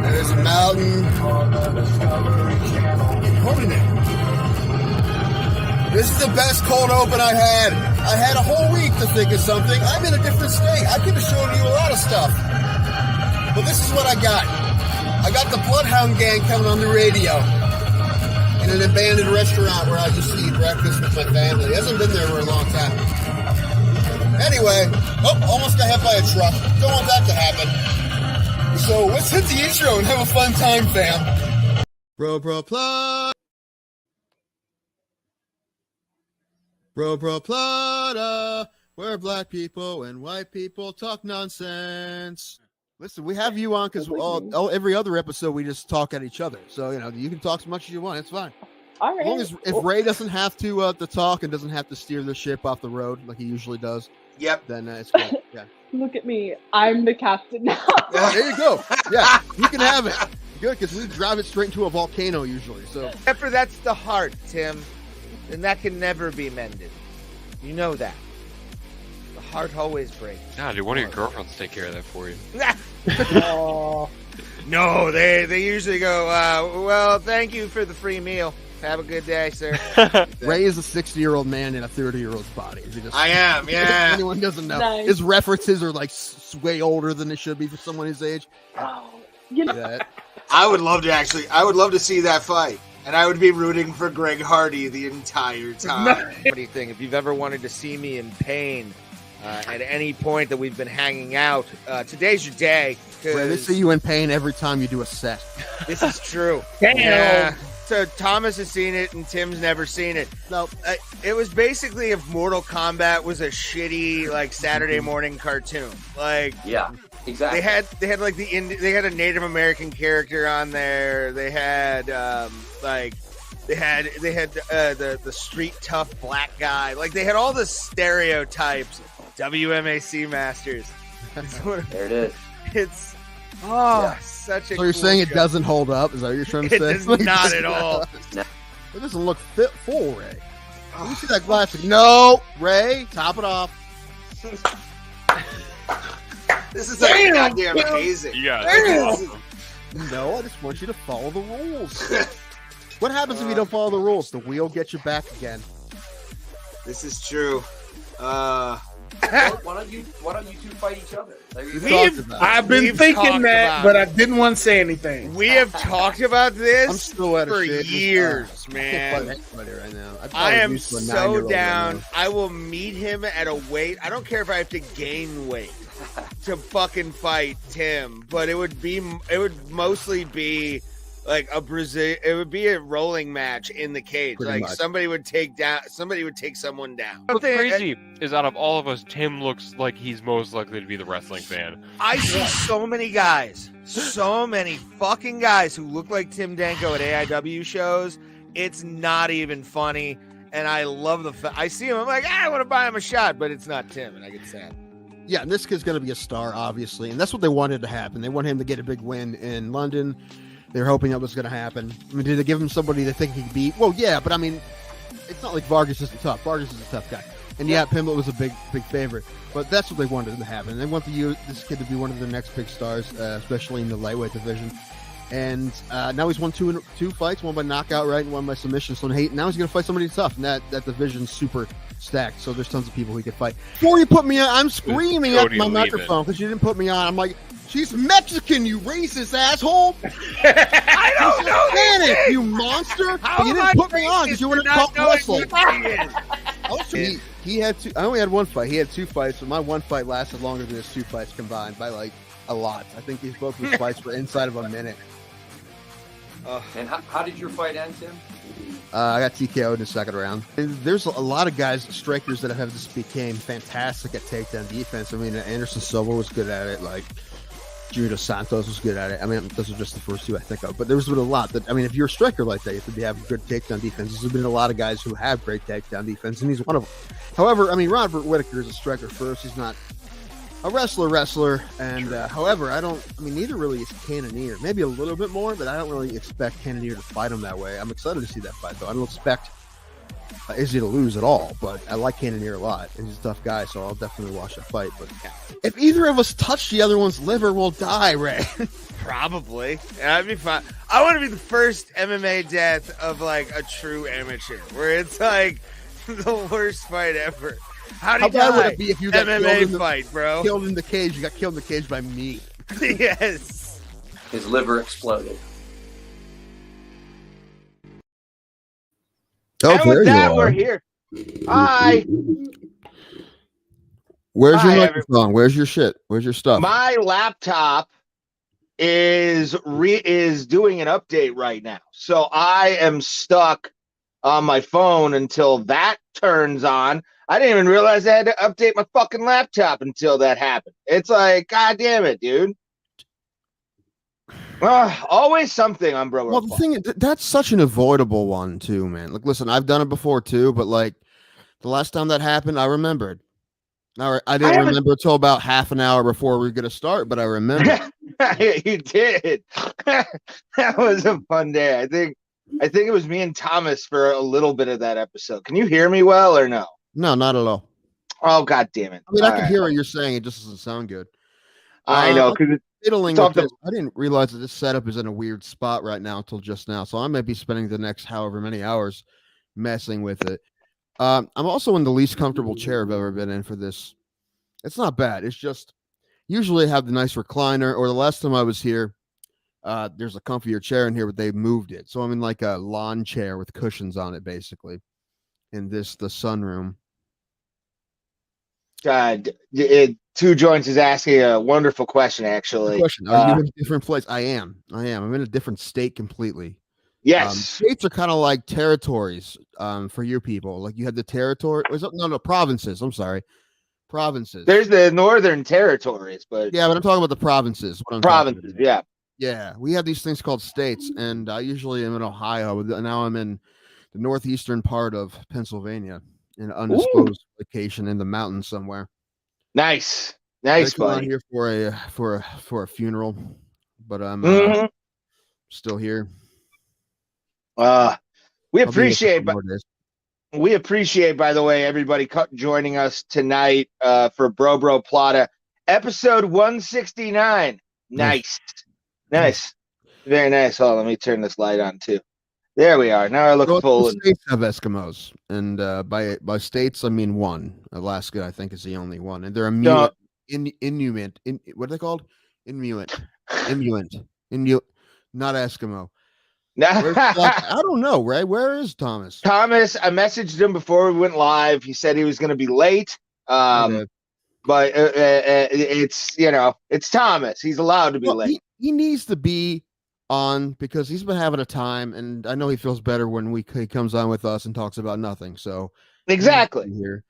There's a mountain. Holding it. This is the best cold open I had. I had a whole week to think of something. I'm in a different state. I could have shown you a lot of stuff. But this is what I got. I got the Bloodhound Gang coming on the radio in an abandoned restaurant where I used to eat breakfast with my family. It hasn't been there for a long time. Anyway, almost got hit by a truck. Don't want that to happen. So let's hit the intro and have a fun time, fam. Bro, plot. Bro, plot. Where black people and white people talk nonsense. Listen, we have you on because every other episode we just talk at each other. So, you can talk as much as you want. It's fine. All right. As long as if Ray doesn't have to talk and doesn't have to steer the ship off the road like he usually does. Yep. Then it's good. Yeah. Look at me. I'm the captain now. There you go. Yeah, you can have it. Good, because we drive it straight into a volcano usually. So Except that's the heart, Tim. And that can never be mended. You know that. The heart always breaks. Nah, dude, one of your girlfriends take care of that for you. Oh. No, they usually go, well, thank you for the free meal. Have a good day, sir. Ray is a 60-year-old man in a 30-year-old's body. I am, yeah. If anyone doesn't know. Nice. His references are like way older than they should be for someone his age. Oh, I would love to see that fight. And I would be rooting for Greg Hardy the entire time. Funny thing, if you've ever wanted to see me in pain at any point that we've been hanging out, today's your day. Ray, they see you in pain every time you do a set. This is true. Damn. Yeah. So Thomas has seen it and Tim's never seen it. No, it was basically if Mortal Kombat was a shitty Saturday morning cartoon. Yeah, exactly. They had they had a Native American character on there. They had the street tough black guy. They had all the stereotypes. WMAC masters. There it is. It's such a. So you're cool saying show. it doesn't hold up? Is that what you're trying to It say? does not at all. No. It doesn't look fit full, Ray. Let me see that glass. No, Ray, top it off. This is goddamn amazing. Yeah, that's awesome. No, I just want you to follow the rules. What happens if you don't follow the rules? The wheel gets you back again. This is true. Why don't you two fight each other? There you go. I've been thinking that, but I didn't want to say anything. We have talked about this I'm still out of for shape. years, I man. can't fight anybody right now. I am so down. I will meet him at a weight. I don't care if I have to gain weight to fucking fight Tim, but it would mostly be it would be a rolling match in the cage. Pretty much. Somebody would take someone down. What's crazy is out of all of us, Tim looks like he's most likely to be the wrestling fan. I see so many fucking guys who look like Tim Danko at AIW shows. It's not even funny, and I love I see him, I'm like, I want to buy him a shot, but it's not Tim, and I get sad. Yeah, and this kid's going to be a star, obviously, and that's what they wanted to happen. They want him to get a big win in London. They're hoping that was going to happen. I mean, did they give him somebody they think he could beat? Well, yeah, but I mean, it's not like Vargas isn't tough. Vargas is a tough guy. And yeah, Pimblett was a big favorite. But that's what they wanted to happen. They want this kid to be one of the next big stars, especially in the lightweight division. And now he's won two fights, one by knockout, right, and one by submission. So now he's going to fight somebody tough. And that division's super stacked. So there's tons of people he could fight. Before you put me on, I'm screaming at my microphone because you didn't put me on. I'm like, she's Mexican, you racist asshole. I don't know Spanish, you monster. But you didn't put me on because you wouldn't talk wrestling. He had I only had one fight. He had two fights, but my one fight lasted longer than his two fights combined by a lot. I think both of his fights were inside of a minute. And how did your fight end, Tim? I got TKO'd in the second round. And there's a lot of guys, strikers, that have just became fantastic at takedown defense. I mean, Anderson Silva was good at it. Junior Dos Santos was good at it. I mean, those are just the first two I think of. But there's been a lot that, I mean, if you're a striker like that, you have to have good takedown defense. There's been a lot of guys who have great takedown defense, and he's one of them. However, I mean, Robert Whittaker is a striker first. He's not a wrestler. And however, neither really is Cannonier. Maybe a little bit more, but I don't really expect Cannonier to fight him that way. I'm excited to see that fight, though. I don't expect Izzy to lose at all, but I like Cannonier a lot. And he's a tough guy, so I'll definitely watch that fight. But if either of us touch the other one's liver, we'll die, Ray. Probably. That'd be fun. I want to be the first MMA death of like a true amateur, where it's like the worst fight ever. How bad would it be if you got MMA fight, bro? Killed in the cage. You got killed in the cage by me. Yes. His liver exploded. Oh, and with that, we're here. Hi. Where's your Hi, microphone? Where's your shit? Where's your stuff? My laptop is doing an update right now, so I am stuck on my phone until that turns on. I didn't even realize I had to update my fucking laptop until that happened. It's like, God damn it, dude. Always something on Bro. Well, the thing is, that's such an avoidable one too, man. Like, listen, I've done it before too, but like the last time that happened, I remembered. Now, I didn't remember until about half an hour before we were going to start, but I remember. You did. That was a fun day. I think it was me and Thomas for a little bit of that episode. Can you hear me well or no? No, not at all. Oh, God damn it. I mean, I can hear what you're saying. It just doesn't sound good. I know. Because I didn't realize that this setup is in a weird spot right now until just now. So I might be spending the next however many hours messing with it. I'm also in the least comfortable chair I've ever been in for this. It's not bad. It's just usually I have the nice recliner, or the last time I was here, there's a comfier chair in here, but they moved it. So I'm in like a lawn chair with cushions on it, basically. In the sunroom. Two Joints is asking a wonderful question, actually. Are you in a different place? I am. I'm in a different state completely. Yes. States are kind of like territories for you people. Like you had the territory. Provinces. I'm sorry. Provinces. There's the northern territories, but yeah, but I'm talking about the provinces. Provinces, yeah. Yeah, we have these things called states, and I usually am in Ohio. Now I'm in the northeastern part of Pennsylvania in an undisclosed location in the mountains somewhere. Nice, buddy. Here for a funeral, but I'm still here. We appreciate, by the way, everybody joining us tonight for Bro Plata, episode 169. Nice, very nice. Hold on, let me turn this light on too. There we are. Now I look full. States have Eskimos, and by states I mean one. Alaska, I think, is the only one, and they're Inuit. What are they called? Inuit, not Eskimo. I don't know, Ray. Where is Thomas? Thomas, I messaged him before we went live. He said he was going to be late. But it's Thomas. He's allowed to be late. He needs to be on because he's been having a time, and I know he feels better when he comes on with us and talks about nothing. So exactly here.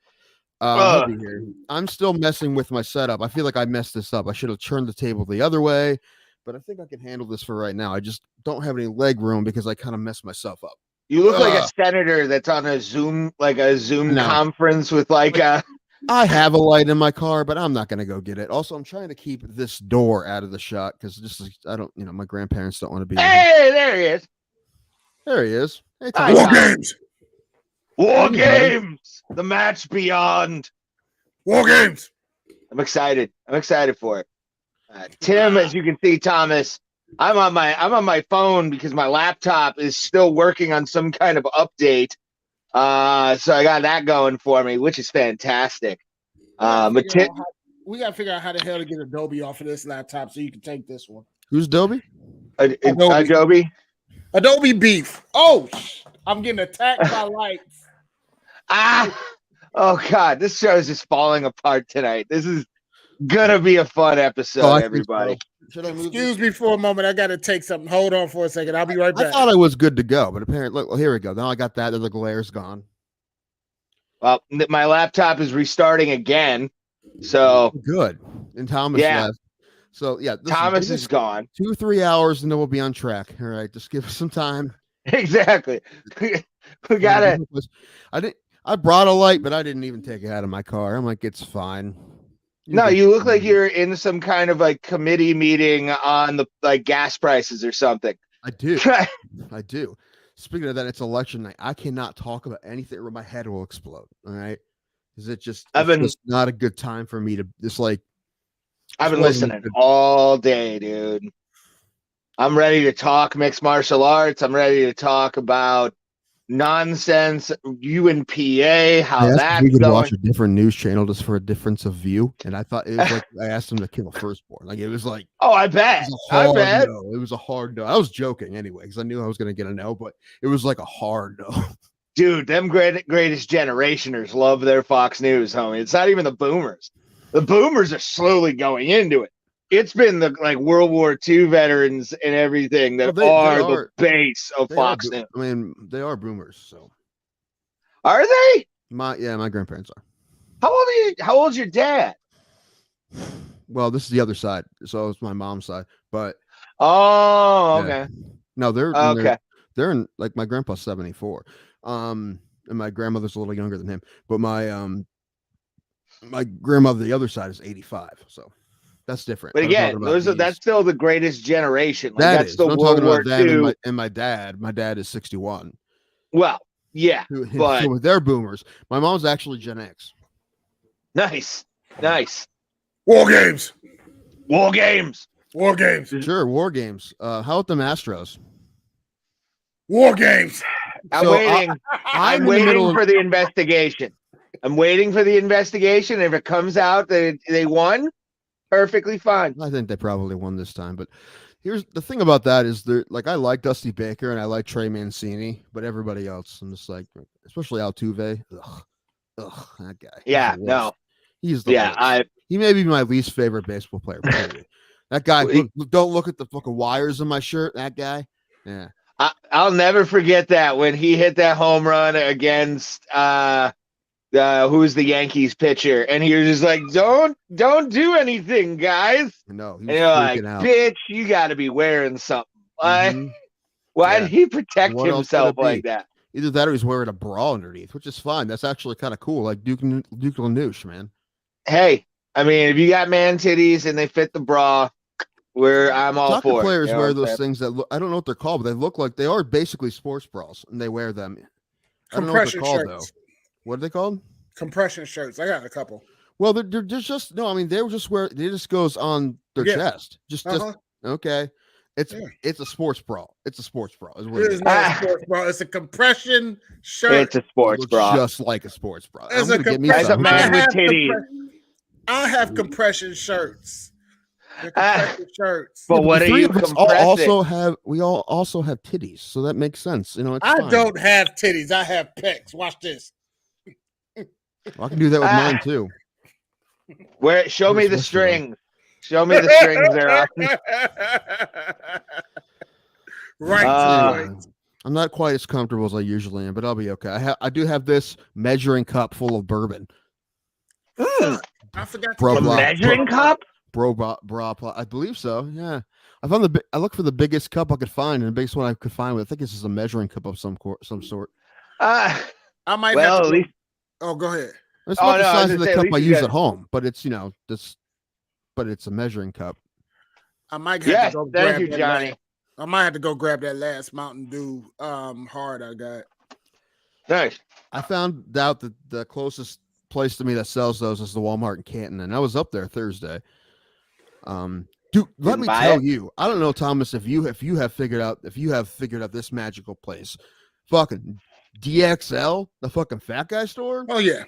He'll be here. I'm still messing with my setup. I feel like I messed this up. I should have turned the table the other way, but I think I can handle this for right now. I just don't have any leg room because I kind of messed myself up. You look like a senator that's on a Zoom conference with I have a light in my car, but I'm not going to go get it. Also, I'm trying to keep this door out of the shot because my grandparents don't want to be. Hey, there he is. There he is. Hey, War games. War games. The match beyond. War games. I'm excited for it. Tim, as you can see, Thomas, I'm on my phone because my laptop is still working on some kind of update. So I got that going for me, which is fantastic. We gotta figure out how the hell to get Adobe off of this laptop so you can take this one. Who's Adobe? Adobe. Adobe beef. Oh, I'm getting attacked by lights. Oh God, this show is just falling apart tonight. This is gonna be a fun episode, everybody. Should I move Excuse me for a moment. I gotta take something. Hold on for a second. I'll be right back. I thought I was good to go, but apparently, look, here we go. Now I got that. The glare's gone. Well, my laptop is restarting again. So good. And Thomas left. So yeah, Thomas is gone. 2-3 hours, and then we'll be on track. All right, just give us some time. Exactly. We gotta. I brought a light, but I didn't even take it out of my car. I'm like, it's fine. You look like you're in some kind of committee meeting on the gas prices or something. I do. I do. speaking of that, it's election night. I cannot talk about anything or my head will explode. All right. Is it just, just not a good time for me to just like, I've been listening all day, dude. I'm ready to talk mixed martial arts. I'm ready to talk about nonsense, UNPA, how that's we could going. watch a different news channel just for a difference of view, and I thought it was like I asked him to kill a firstborn. Like it was like, oh, I bet, no. It was a hard no. I was joking anyway because I knew I was going to get a no, but it was like a hard no. Dude, them greatest generationers love their Fox News, homie. It's not even the boomers. The boomers are slowly going into it. It's been the like World War II veterans and everything that are the base of Fox News. I mean, they are boomers. So are they? My grandparents are. How old are you? How old's your dad? Well, this is the other side, so it's my mom's side. But okay. Yeah. No, they're okay. They're in like my grandpa's 74. And my grandmother's a little younger than him, but my grandmother, the other side, is 85. So that's different. But again, that's still the greatest generation. Like, that's the World War II. And my dad is 61. Well, yeah, but so they're boomers. My mom's actually Gen X. Nice. War games. Sure, war games. How about the Astros? War games. I'm waiting for the investigation. I'm waiting for the investigation. If it comes out that they won, perfectly fine. I think they probably won this time. But here's the thing about that is like I like Dusty Baker and I like Trey Mancini, but everybody else, I'm just like, especially Altuve. Ugh, that guy. Yeah, no. He's the worst. He may be my least favorite baseball player. That guy. Don't look at the fucking wires in my shirt. That guy. Yeah. I'll never forget that when he hit that home run against who's the Yankees pitcher, and he was just like, "Don't do anything, guys." No, and you're like, out. "Bitch, you got to be wearing something." Why did he protect himself like that? Either that or he's wearing a bra underneath, which is fine. That's actually kind of cool, like Duke Lanouche, man. Hey, I mean, if you got man titties and they fit the bra, I'm all for it. Soccer players wear those things that look, I don't know what they're called, but they look like they are basically sports bras, and they wear them. I don't know what they're called though. What are they called? Compression shirts. I got a couple. Well, they're just no. I mean, they just goes on their chest. Just okay. It's a sports bra. It's a sports bra. Is what it is not a sports bra. It's a compression shirt. It's a sports bra, just like a sports bra. As a man with titties. I have compression shirts. Shirts. But what are you compressing? We all also have titties, so that makes sense. You know, it's I fine. don't have titties. I have pecs. Watch this. Well, I can do that with mine too. Show me the strings. Show me the strings there. Right. I'm not quite as comfortable as I usually am, but I'll be okay. I do have this measuring cup full of bourbon. I forgot the measuring cup. I believe so. Yeah, I looked for the biggest cup I could find, and the biggest one I could find. I think it's just a measuring cup of some sort. I might. Well, at least. Oh, go ahead. It's not the size of the cup I use at home, but it's but it's a measuring cup. I might have to go thank you, Johnny. I might have to go grab that last Mountain Dew hard I got. Nice. I found out that the closest place to me that sells those is the Walmart in Canton, and I was up there Thursday. Dude, let me tell you, I don't know, Thomas, if you have figured out this magical place. Fucking DXL, the fucking fat guy store. Oh yeah.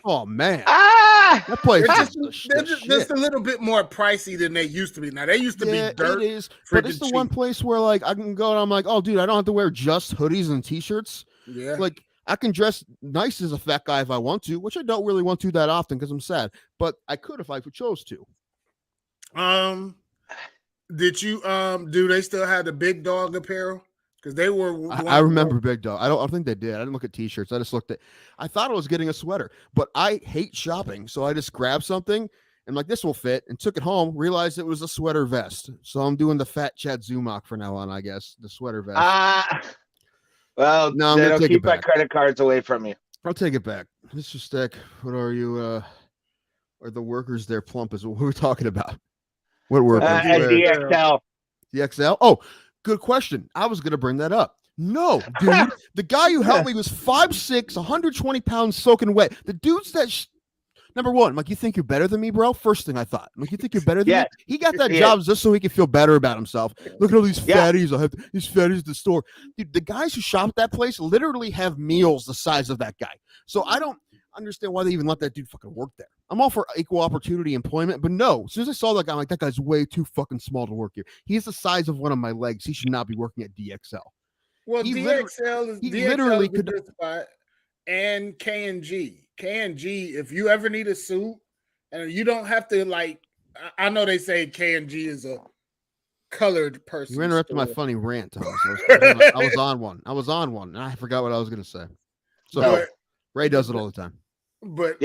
Oh man, that place they're just a little bit more pricey than they used to be. Now they used to be dirt. It is, but it's the one place where like I can go and I'm like, oh dude, I don't have to wear just hoodies and t-shirts. Yeah, like I can dress nice as a fat guy if I want to, which I don't really want to that often because I'm sad, but I could if I chose to. Did you do they still have the big dog apparel? Because they were. I remember Big Dog. I don't think they did. I didn't look at t-shirts. I just looked at. I thought I was getting a sweater, but I hate shopping, so I just grabbed something and like this will fit, and took it home. Realized it was a sweater vest, so I'm doing the Fat Chad Zumach for now on. I guess the sweater vest. Well, no, I'm gonna keep my credit cards away from you. I'll take it back. Mr. Steck, what are you? Are the workers there plump? Is what we're talking about? What workers? DXL. DXL. Oh. Good question. I was going to bring that up. No, dude. The guy who helped me was 5'6", 120 pounds, soaking wet. The dude's that. Number one, I'm like, you think you're better than me, bro? First thing I thought. I'm like, you think you're better than me? He got that job just so he could feel better about himself. Look at all these fatties. I have these fatties at the store. Dude, the guys who shop at that place literally have meals the size of that guy. So I don't understand why they even let that dude fucking work there. I'm all for equal opportunity employment, but no. As soon as I saw that guy, I'm like, that guy's way too fucking small to work here. He's the size of one of my legs. He should not be working at DXL. Well, DXL is literally a good spot, and K&G. K&G, if you ever need a suit, and you don't have to like, I know they say K&G is a colored person. You interrupted my funny rant, Thomas. I was on one. And I forgot what I was going to say. So Ray does it all the time. But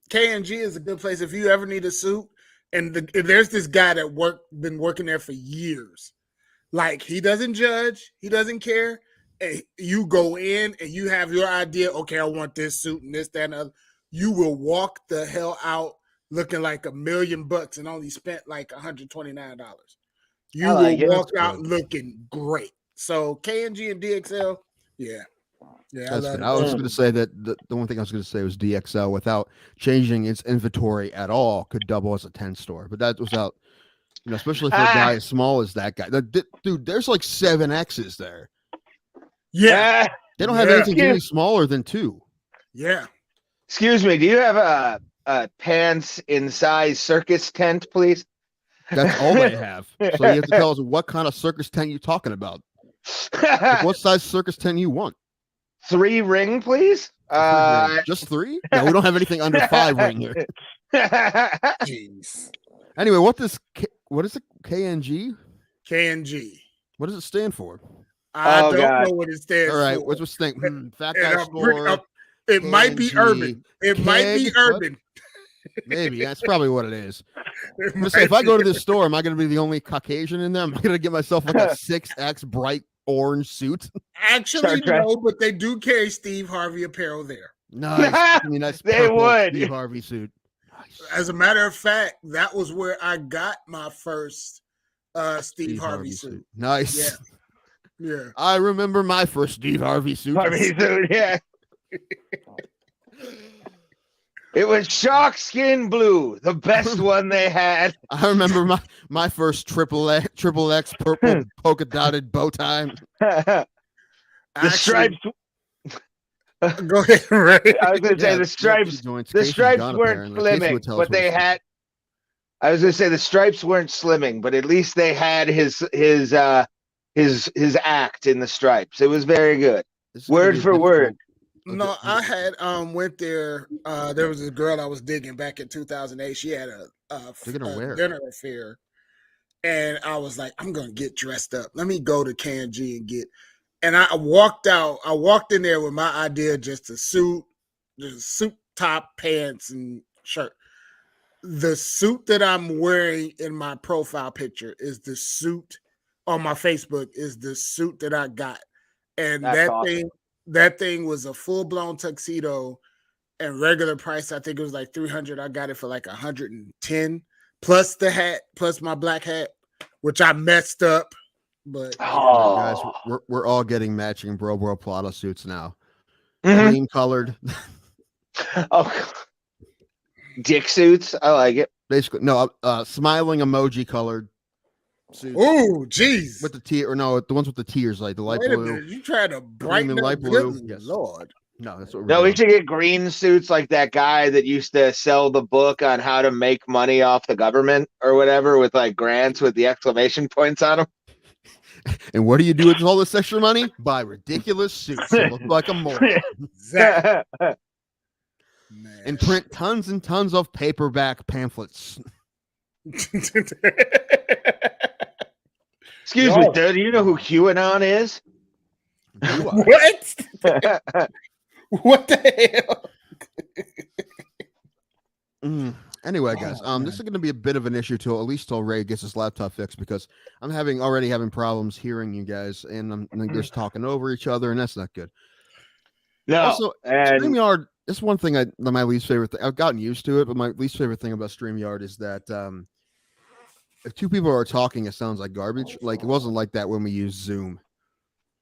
K&G is a good place if you ever need a suit. And there's this guy that been working there for years. Like, he doesn't judge, he doesn't care. And you go in and you have your idea. Okay, I want this suit and this, that, and other. You will walk the hell out looking like $1 million and only spent like $129. You will walk out looking great. So K&G and DXL, yeah. That's good. I was going to say that the one thing I was going to say was DXL, without changing its inventory at all, could double as a 10 store. But that was out, especially for a guy as small as that guy. Dude, there's like 7 X's there. Yeah. They don't have anything really smaller than 2. Yeah. Excuse me. Do you have a pants in size circus tent, please? That's all they have. So you have to tell us what kind of circus tent you're talking about. Like, what size circus tent you want? 3 ring, please. Just 3? No, we don't have anything under 5 ring here. Jeez. Anyway, what is it? KNG? KNG. What does it stand for? I don't know what it stands for. All right, what's thing? Fat guy store. It might be urban. It might be urban. Maybe that's probably what it is. I'm gonna say, if I go to this store, am I going to be the only Caucasian in there? Am I going to get myself like a 6X bright orange suit? Actually, no, but they do carry Steve Harvey apparel there. Nice. I mean, that's they would. Steve Harvey suit. Nice. As a matter of fact, that was where I got my first Steve Harvey suit. Nice. Yeah. I remember my first Steve Harvey suit. Yeah. It was shark skin blue, the best one they had. I remember my first triple X purple polka dotted bow tie. The stripes. Go ahead, Ray. I was going to say the stripes. The stripes weren't slimming, but they had. I was going to say the stripes weren't slimming, but at least they had his act in the stripes. It was very good, word for word. No, I had went there. There was a girl I was digging back in 2008. She had a dinner affair, and I was like, I'm gonna get dressed up. Let me go to K&G and get. And I walked out. I walked in there with my idea, just a suit top, pants, and shirt. The suit that I'm wearing in my profile picture is the suit on my Facebook. Is the suit that I got, and that's awesome. That thing was a full-blown tuxedo, and regular price, I think it was like $300. I got it for like $110, plus the hat, plus my black hat, which I messed up. But guys, we're all getting matching bro Plata suits now. Green colored. Dick suits. I like it. Basically, no, smiling emoji colored suits. Oh, jeez. With the tear, or no, the ones with the tears, like the light blue. Minute, you try to brighten the light blue. Yes. Lord. No, that's what we're doing. We should get green suits like that guy that used to sell the book on how to make money off the government or whatever, with like grants with the exclamation points on them. And what do you do with all this extra money? Buy ridiculous suits that look like a moron. Exactly. And print tons and tons of paperback pamphlets. Excuse me, dude. Do you know who QAnon is? What? What the hell? Anyway, guys, this is going to be a bit of an issue till Ray gets his laptop fixed, because I'm already having problems hearing you guys, and I'm just talking over each other, and that's not good. No. Also, StreamYard. That's one thing my least favorite thing. I've gotten used to it, but my least favorite thing about StreamYard is that if 2 people are talking, it sounds like garbage. Like, it wasn't like that when we used Zoom.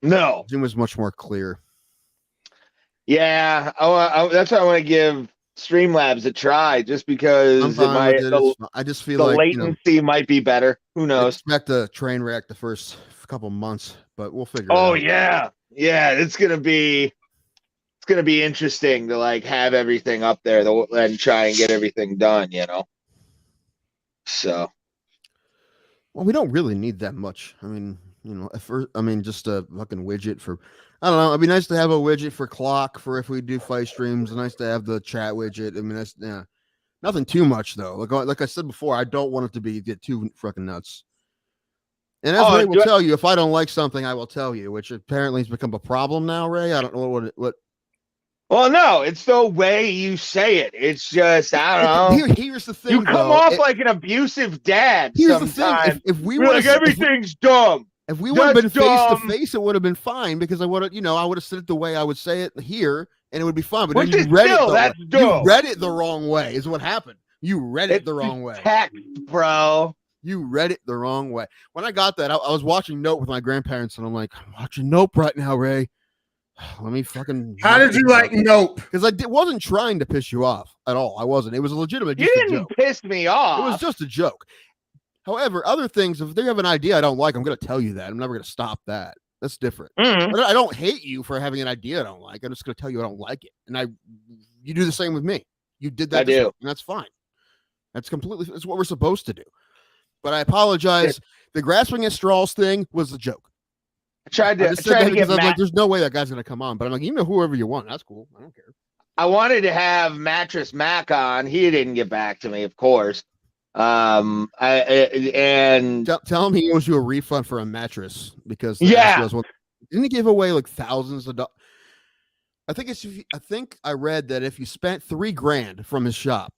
No. Zoom was much more clear. Yeah, that's why I want to give Streamlabs a try, just because I just feel the like latency might be better. Who knows? Expect a train wreck the first couple months, but we'll figure it out. Oh yeah, it's gonna be interesting to like have everything up there and try and get everything done. So. Well, we don't really need that much. I mean, just a fucking widget for. I don't know. It'd be nice to have a widget for clock for if we do fight streams. Nice to have the chat widget. I mean, that's nothing too much though. Like I said before, I don't want it to get too fucking nuts. And as Ray will tell you, if I don't like something, I will tell you, which apparently has become a problem now, Ray. I don't know what. Well, no, it's the way you say it. It's just, I don't know. Here's the thing. You come off like an abusive dad. Here's the thing. If we were like, everything's dumb. If we would have been face to face, it would have been fine because I would have said it the way I would say it here, and it would be fine. But then you read it the wrong way. Is what happened. You read it the wrong way. Text, bro. You read it the wrong way. When I got that, I was watching Nope with my grandparents, and I'm like, I'm watching Nope right now, Ray. Let me fucking. How did you like Nope? Because I wasn't trying to piss you off at all. I wasn't. It was a legitimate. You didn't piss me off. It was just a joke. However, other things, if they have an idea I don't like, I'm going to tell you that. I'm never going to stop that. That's different. Mm-hmm. I don't hate you for having an idea I don't like. I'm just going to tell you I don't like it. And you do the same with me. You did that. I do. And that's fine. That's what we're supposed to do. But I apologize. The grasping at straws thing was a joke. I tried to get Matt. Like, there's no way that guy's going to come on. But I'm like, whoever you want. That's cool. I don't care. I wanted to have Mattress Mac on. He didn't get back to me, of course. Tell him he owes you a refund for a mattress because didn't he give away like thousands of dollars? I think I read that if you spent $3,000 from his shop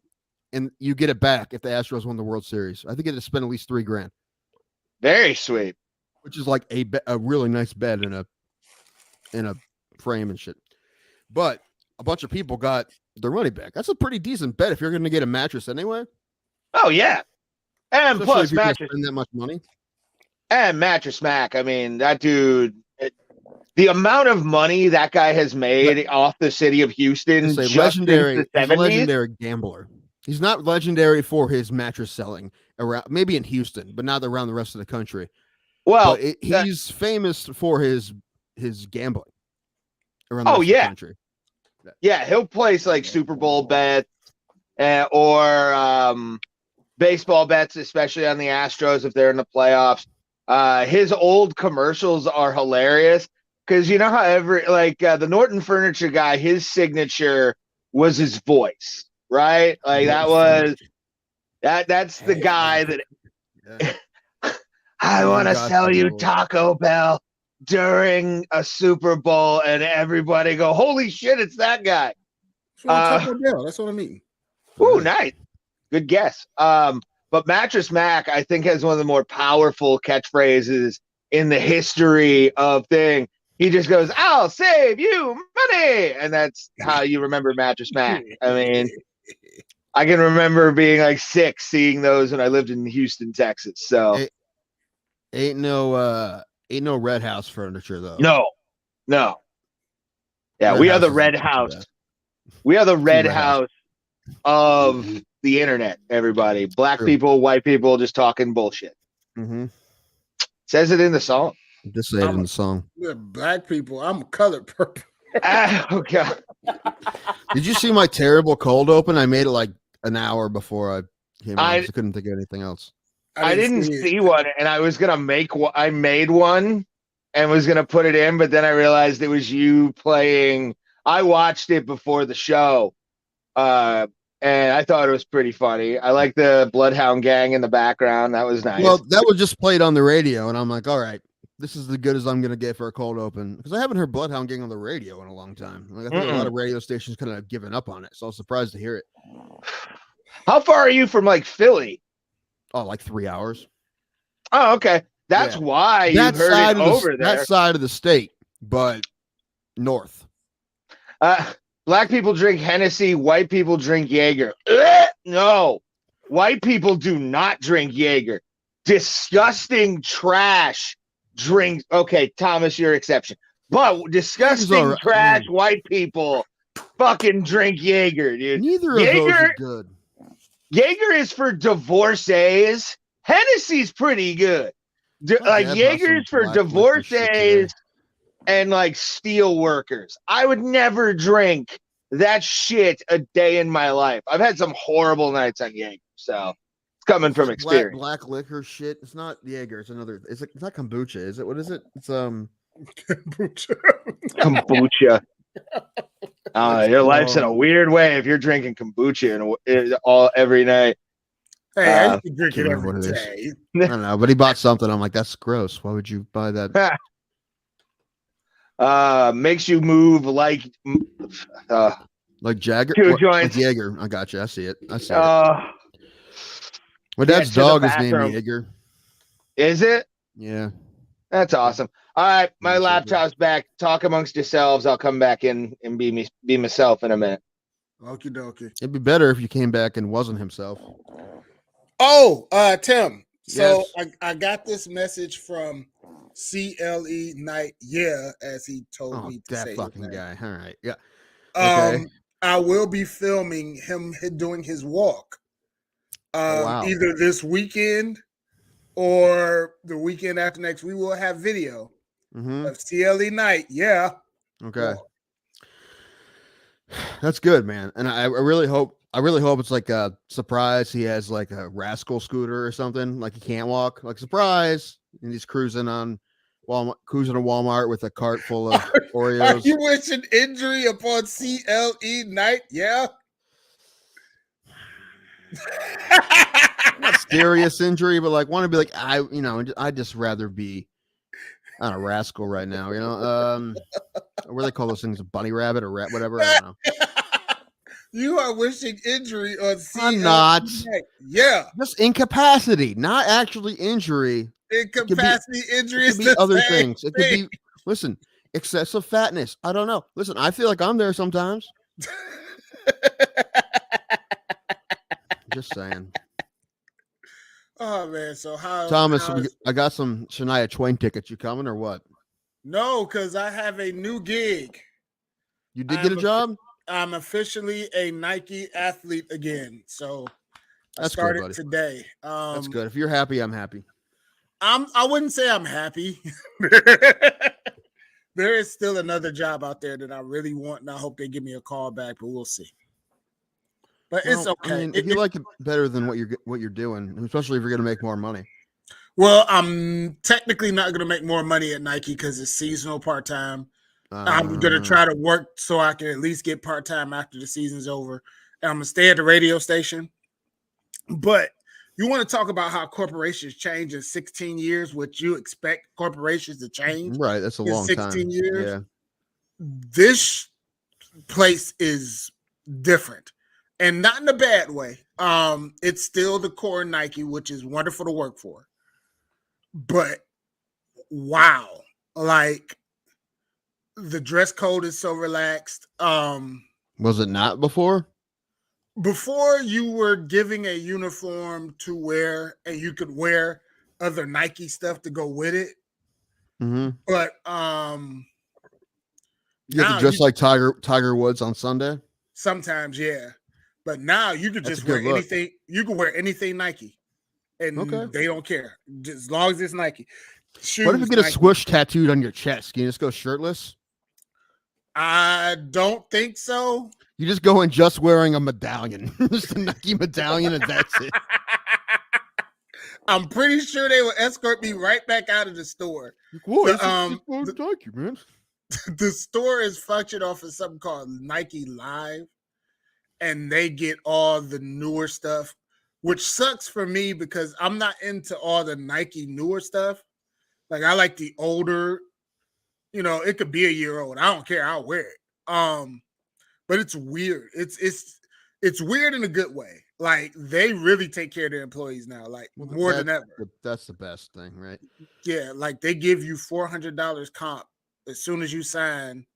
and you get it back if the Astros won the World Series, I think it had to spend at least $3,000. Very sweet. Which is like a really nice bed in a frame and shit. But a bunch of people got their money back. That's a pretty decent bet if you're going to get a mattress anyway. Oh yeah, and especially plus mattress spend that much money. And Mattress Mac. I mean, that dude. The amount of money that guy has made off the city of Houston, he's a legendary gambler. He's not legendary for his mattress selling around, maybe in Houston, but not around the rest of the country. Well, he's famous for his gambling around the rest of the country. Yeah, he'll place like Super Bowl bets or baseball bets, especially on the Astros if they're in the playoffs. His old commercials are hilarious because you know how the Norton Furniture guy, his signature was his voice, right? Like that's the guy that I want to sell you Taco Bell during a Super Bowl, and everybody go, "Holy shit, it's that guy!" Taco Bell. That's what I mean. Ooh, nice. Good guess. But Mattress Mac, I think, has one of the more powerful catchphrases in the history of thing. He just goes, "I'll save you money." And that's how you remember Mattress Mac. I mean, I can remember being like 6 seeing those when I lived in Houston, Texas. So ain't no Red House furniture though. No. Yeah, we are the Red House. We are the Red House of the internet, everybody. Black people, white people just talking bullshit. Mm-hmm. Says it in the song. Just say it in the song. We're black people. I'm colored purple. Oh, God. Did you see my terrible cold open? I made it like an hour before I came out. I couldn't think of anything else. I didn't see one, and I was going to make one. I made one and was going to put it in, but then I realized it was you playing. I watched it before the show. And I thought it was pretty funny. I like the Bloodhound Gang in the background. That was nice. Well, that was just played on the radio, and I'm like, all right, this is as good as I'm going to get for a cold open. Because I haven't heard Bloodhound Gang on the radio in a long time. Like, I think a lot of radio stations kind of given up on it, so I was surprised to hear it. How far are you from, like, Philly? Oh, like 3 hours. Oh, okay. That's why you heard it over there. That side of the state, but north. Black people drink Hennessy. White people drink Jaeger. No. White people do not drink Jaeger. Disgusting trash drink. Okay, Thomas, your exception. But disgusting trash white people fucking drink Jaeger, dude. Neither of those are good. Jaeger is for divorcees. Hennessy's pretty good. Jaeger's for divorcees and like steel workers. I would never drink that shit a day in my life. I've had some horrible nights on Jaeger, so it's coming from experience. Black liquor shit. It's not Jaeger. It's another. It's not kombucha. Is it? What is it? It's kombucha. Kombucha. Your life's in a weird way if you're drinking kombucha every night. Hey, I used to drink it every day. I don't know, but he bought something. I'm like, that's gross. Why would you buy that? Makes you move like Jagger. Two joints. Like Jaeger. I got you. I see it. My dad's dog is named Jaeger. Is it? Yeah. That's awesome. All right, my laptop's back. Talk amongst yourselves. I'll come back in and be myself in a minute. Okie dokie. It'd be better if you came back and wasn't himself. Oh, Tim. So yes. I got this message from CLE Knight, as he told me to say. That fucking guy. All right. Yeah. Okay. I will be filming him doing his walk. Either this weekend or the weekend after next. We will have video of CLE Knight. Yeah. Okay. That's good, man. And I really hope it's like a surprise. He has like a rascal scooter or something. Like he can't walk. Like surprise. And he's cruising to Walmart with a cart full of Oreos. Are you wishing injury upon CLE Knight? Yeah. Not serious injury, but like want to be like I'd just rather be on a rascal right now. What do they call those things? A bunny rabbit or rat, whatever. I don't know. You are wishing injury on CLE. I'm not. Yeah. Just incapacity, not actually injury. Incapacity, injury is the other things. It could be, listen, excessive fatness. I don't know. Listen, I feel like I'm there sometimes. Just saying. Oh man, so how Thomas, I got some Shania Twain tickets. You coming or what? No, because I have a new gig. You did get a job? I'm officially a Nike athlete again. So that's I started good, today. That's good. If you're happy, I'm happy. I wouldn't say I'm happy. There is still another job out there that I really want, and I hope they give me a call back, but we'll see. But it's okay. I mean, if you like it better than what you're doing, especially if you're going to make more money. Well, I'm technically not going to make more money at Nike because it's seasonal part-time. I'm going to try to work so I can at least get part-time after the season's over. And I'm going to stay at the radio station. But you want to talk about how corporations change in 16 years, what you expect corporations to change. Right. That's a long 16 years. Yeah. This place is different. And not in a bad way. It's still the core Nike, which is wonderful to work for. But wow, like the dress code is so relaxed. Was it not before? Before you were giving a uniform to wear, and you could wear other Nike stuff to go with it. Mm-hmm. But you have to dress like Tiger Woods on Sunday. Sometimes, yeah. But now you could just wear anything. You can wear anything Nike, and they don't care as long as it's Nike. Shoes, what if you get a swoosh tattooed on your chest? Can you just go shirtless? I don't think so. You just go in just wearing a medallion, just a Nike medallion, and that's it. I'm pretty sure they will escort me right back out of the store. Thank you, man. The store is functioned off of something called Nike Live. And they get all the newer stuff, which sucks for me because I'm not into all the Nike newer stuff. Like I like the older, it could be a year old. I don't care. I'll wear it. But it's weird. It's weird in a good way. Like they really take care of their employees now, like more than ever. That's the best thing, right? Yeah, like they give you $400 comp as soon as you sign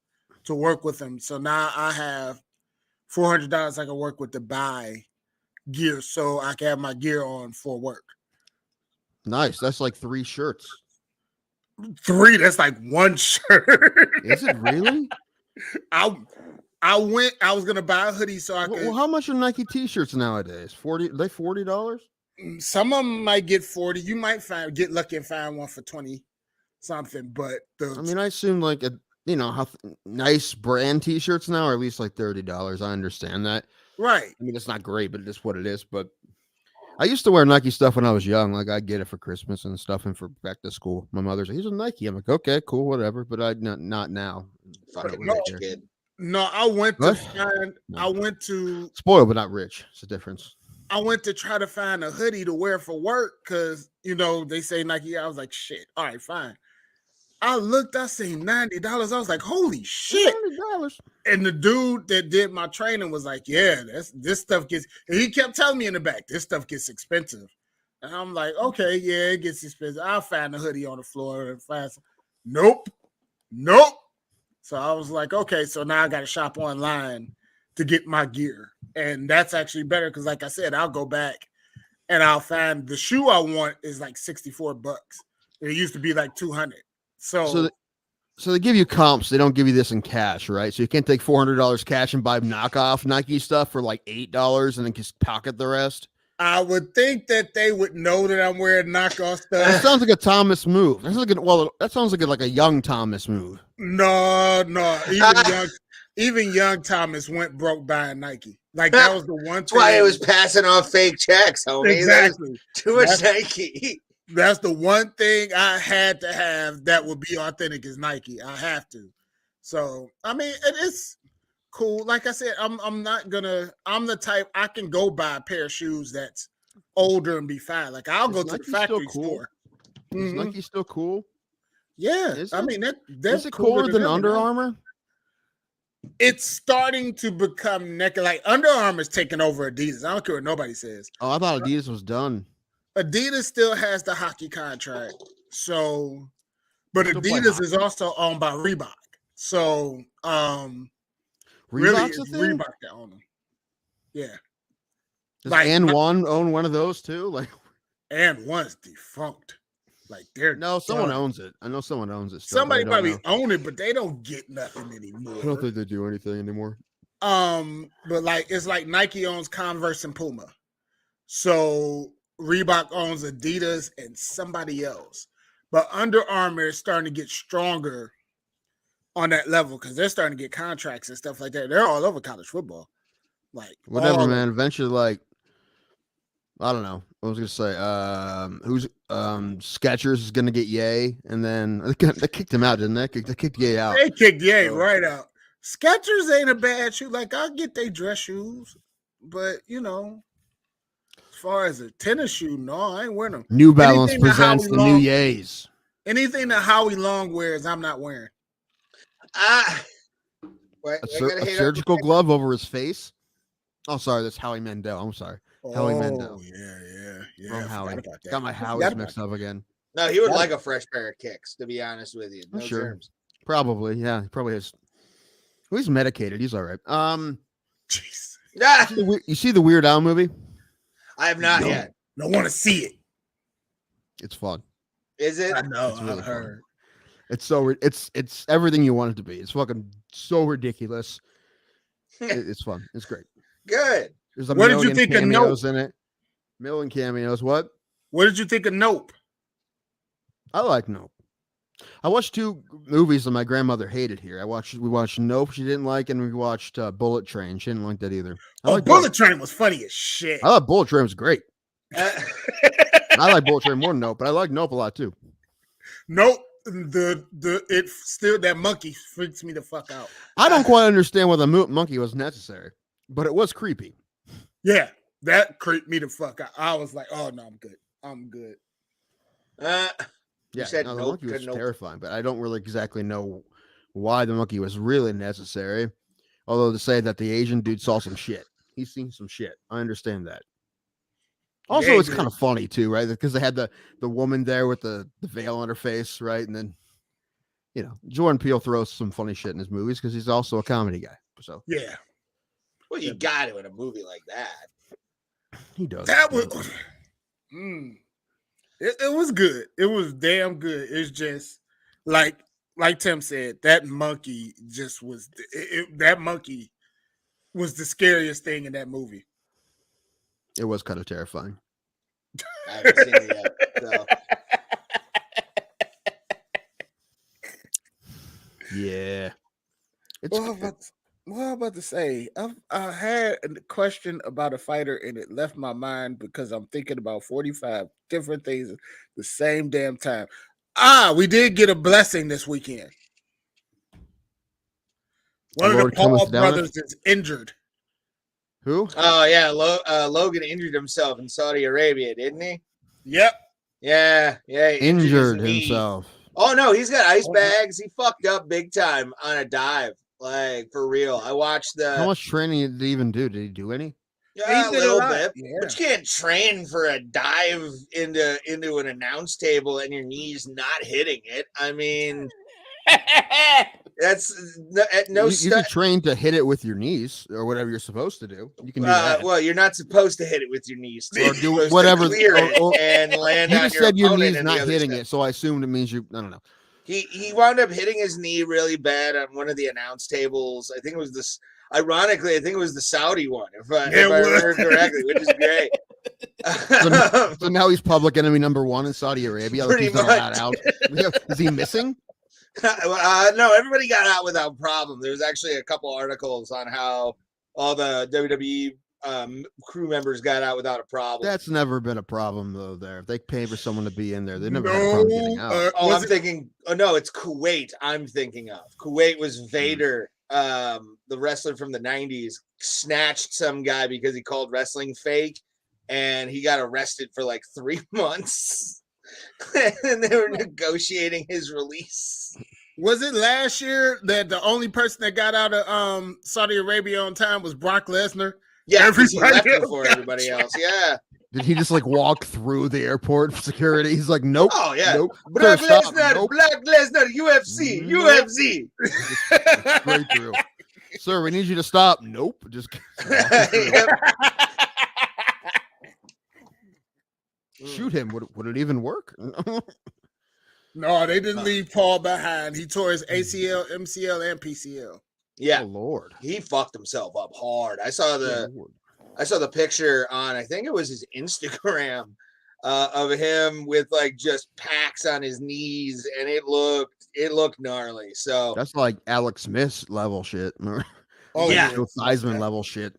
to work with them. So now I have $400 I can work with to buy gear so I can have my gear on for work. Nice. That's like 3 shirts. 3. That's like one shirt. Is it really? I was gonna buy a hoodie so I could. Well, how much are Nike T-shirts nowadays? $40? Some of them might get 40. You might get lucky and find one for 20 something. But I assume like nice brand T-shirts now are at least like $30. I understand that. Right. I mean, it's not great, but it is what it is. But I used to wear Nike stuff when I was young. Like I'd get it for Christmas and stuff, and for back to school. My mother's like, "Here's a Nike." I'm like, "Okay, cool, whatever." But I not now. Fucking rich kid. No, I went to find. No. I went to spoiled, but not rich. It's a difference. I went to try to find a hoodie to wear for work because they say Nike. I was like, "Shit, all right, fine." I looked. I seen $90. I was like, "Holy shit!" $90. And the dude that did my training was like, "Yeah, this stuff gets." And he kept telling me in the back, "This stuff gets expensive." And I'm like, "Okay, yeah, it gets expensive." I'll find the hoodie on the floor and find some. Nope. So I was like, "Okay, so now I got to shop online to get my gear," and that's actually better because, like I said, I'll go back and I'll find the shoe I want is like $64. It used to be like $200. So they give you comps. They don't give you this in cash, right? So you can't take $400 cash and buy knockoff Nike stuff for like $8 and then just pocket the rest. I would think that they would know that I'm wearing knockoff stuff. That sounds like a Thomas move. That sounds like a young Thomas move. No. Even young Thomas went broke buying Nike. Like that was the one. That's why it was passing off fake checks, homie. Exactly. Too much Nike. That's the one thing I had to have that would be authentic is Nike. I have to. So I mean, it's cool. Like I said, I'm the type I can go buy a pair of shoes that's older and be fine. Like I'll go to the factory store. Is Nike still cool? Yeah. I mean that's cooler than Under Armour? It's starting to become like Under Armour's taking over Adidas. I don't care what nobody says. Oh, I thought Adidas was done. Adidas still has the hockey contract. So, but Adidas is also owned by Reebok. So, really, it's Reebok that own them. Yeah. Does And1 own one of those too? Like, And1's defunct. Like someone owns it. I know someone owns it. Somebody probably own it, but they don't get nothing anymore. I don't think they do anything anymore. But like it's like Nike owns Converse and Puma. So Reebok owns Adidas and somebody else. But Under Armour is starting to get stronger on that level because they're starting to get contracts and stuff like that. They're all over college football. Like whatever, man. Eventually, like I don't know. I was gonna say, who's Skechers is gonna get Ye, and then they kicked him out, didn't they? They kicked Ye out. They kicked Ye right out. Skechers ain't a bad shoe. Like I'll get they dress shoes, but as far as a tennis shoe, no, I ain't wearing them. New Balance presents the new Ye's. Anything that Howie Long wears, I'm not wearing. A surgical glove over his face. Oh, sorry, that's Howie Mandel. I'm sorry. Howie Mandel. Yeah. From Howie. Got my Howies mixed up again. No, he would like a fresh pair of kicks, to be honest with you. No germs. Probably, yeah. He probably is. Well, he's medicated. He's all right. Jeez. You see the Weird Al movie? I have not yet. I want to see it. It's fun. Is it? I know. It's really fun. It's everything you want it to be. It's fucking so ridiculous. It's fun. It's great. Good. There's a what did you think of Nope? In it. Million cameos. What did you think of Nope? I like Nope. I watched 2 movies that my grandmother hated here. We watched Nope, she didn't like, and we watched Bullet Train. She didn't like that either. Bullet Train was funny as shit. I thought Bullet Train was great. I like Bullet Train more than Nope, but I like Nope a lot too. Nope. It still that monkey freaks me the fuck out. I don't quite understand why the monkey was necessary, but it was creepy. Yeah, that creeped me the fuck out. I was like, oh no, I'm good. You said the monkey was terrifying, but I don't really exactly know why the monkey was really necessary. Although to say that the Asian dude saw some shit. He's seen some shit. I understand that. Also, it's kind of funny too, right? Because they had the woman there with the veil on her face, right? And then, Jordan Peele throws some funny shit in his movies because he's also a comedy guy. So yeah. Well, you got it in a movie like that. He does. That was. It was good. It was damn good. It's just like Tim said, that monkey just was that monkey was the scariest thing in that movie. It was kind of terrifying. I haven't seen it yet. So. Yeah. What I'm about to say, I had a question about a fighter and it left my mind because I'm thinking about 45 different things at the same damn time. We did get a blessing this weekend. One of the Paul brothers is injured. Who? Oh, yeah. Logan injured himself in Saudi Arabia, didn't he? Yep. Yeah. He injured himself. Oh, no. He's got ice bags. He fucked up big time on a dive. Like, for real. I watched the... How much training did he even do? Did he do any? Yeah, a little bit. Yeah. But you can't train for a dive into an announce table and your knees not hitting it. I mean... That's no. You can train to hit it with your knees or whatever you're supposed to do. You can do that. Well, you're not supposed to hit it with your knees. Or do whatever. And land. You just said your knee's not hitting it, so I assumed it means you. I don't know. He wound up hitting his knee really bad on one of the announce tables. I think it was this. Ironically, I think it was the Saudi one, if I remember correctly, which is great. So now he's public enemy number 1 in Saudi Arabia. Pretty much. Out. Is he missing? No, everybody got out without problem. There was actually a couple articles on how all the WWE crew members got out without a problem. That's never been a problem though. There, if they pay for someone to be in there, they never had a problem getting out. I'm thinking. Oh no, it's Kuwait. I'm thinking of Kuwait was Vader, the wrestler from the '90s, snatched some guy because he called wrestling fake, and he got arrested for like 3 months. And they were negotiating his release. Was it last year that the only person that got out of Saudi Arabia on time was Brock Lesnar? Yeah, he left before everybody else. Yeah. Did he just like walk through the airport security? He's like, nope. Oh yeah. Nope. Black Lesnar, nope. Black Lesnar, UFC, nope. UFC. Straight through. Sir, we need you to stop. Nope. Just. Shoot him. Would it even work? No, they didn't leave Paul behind. He tore his ACL, MCL, and PCL. Yeah. Oh, Lord. He fucked himself up hard. I saw the picture on, I think it was his Instagram, of him with like just packs on his knees, and it looked gnarly. So that's like Alex Smith level shit. Oh yeah, Theismann level shit.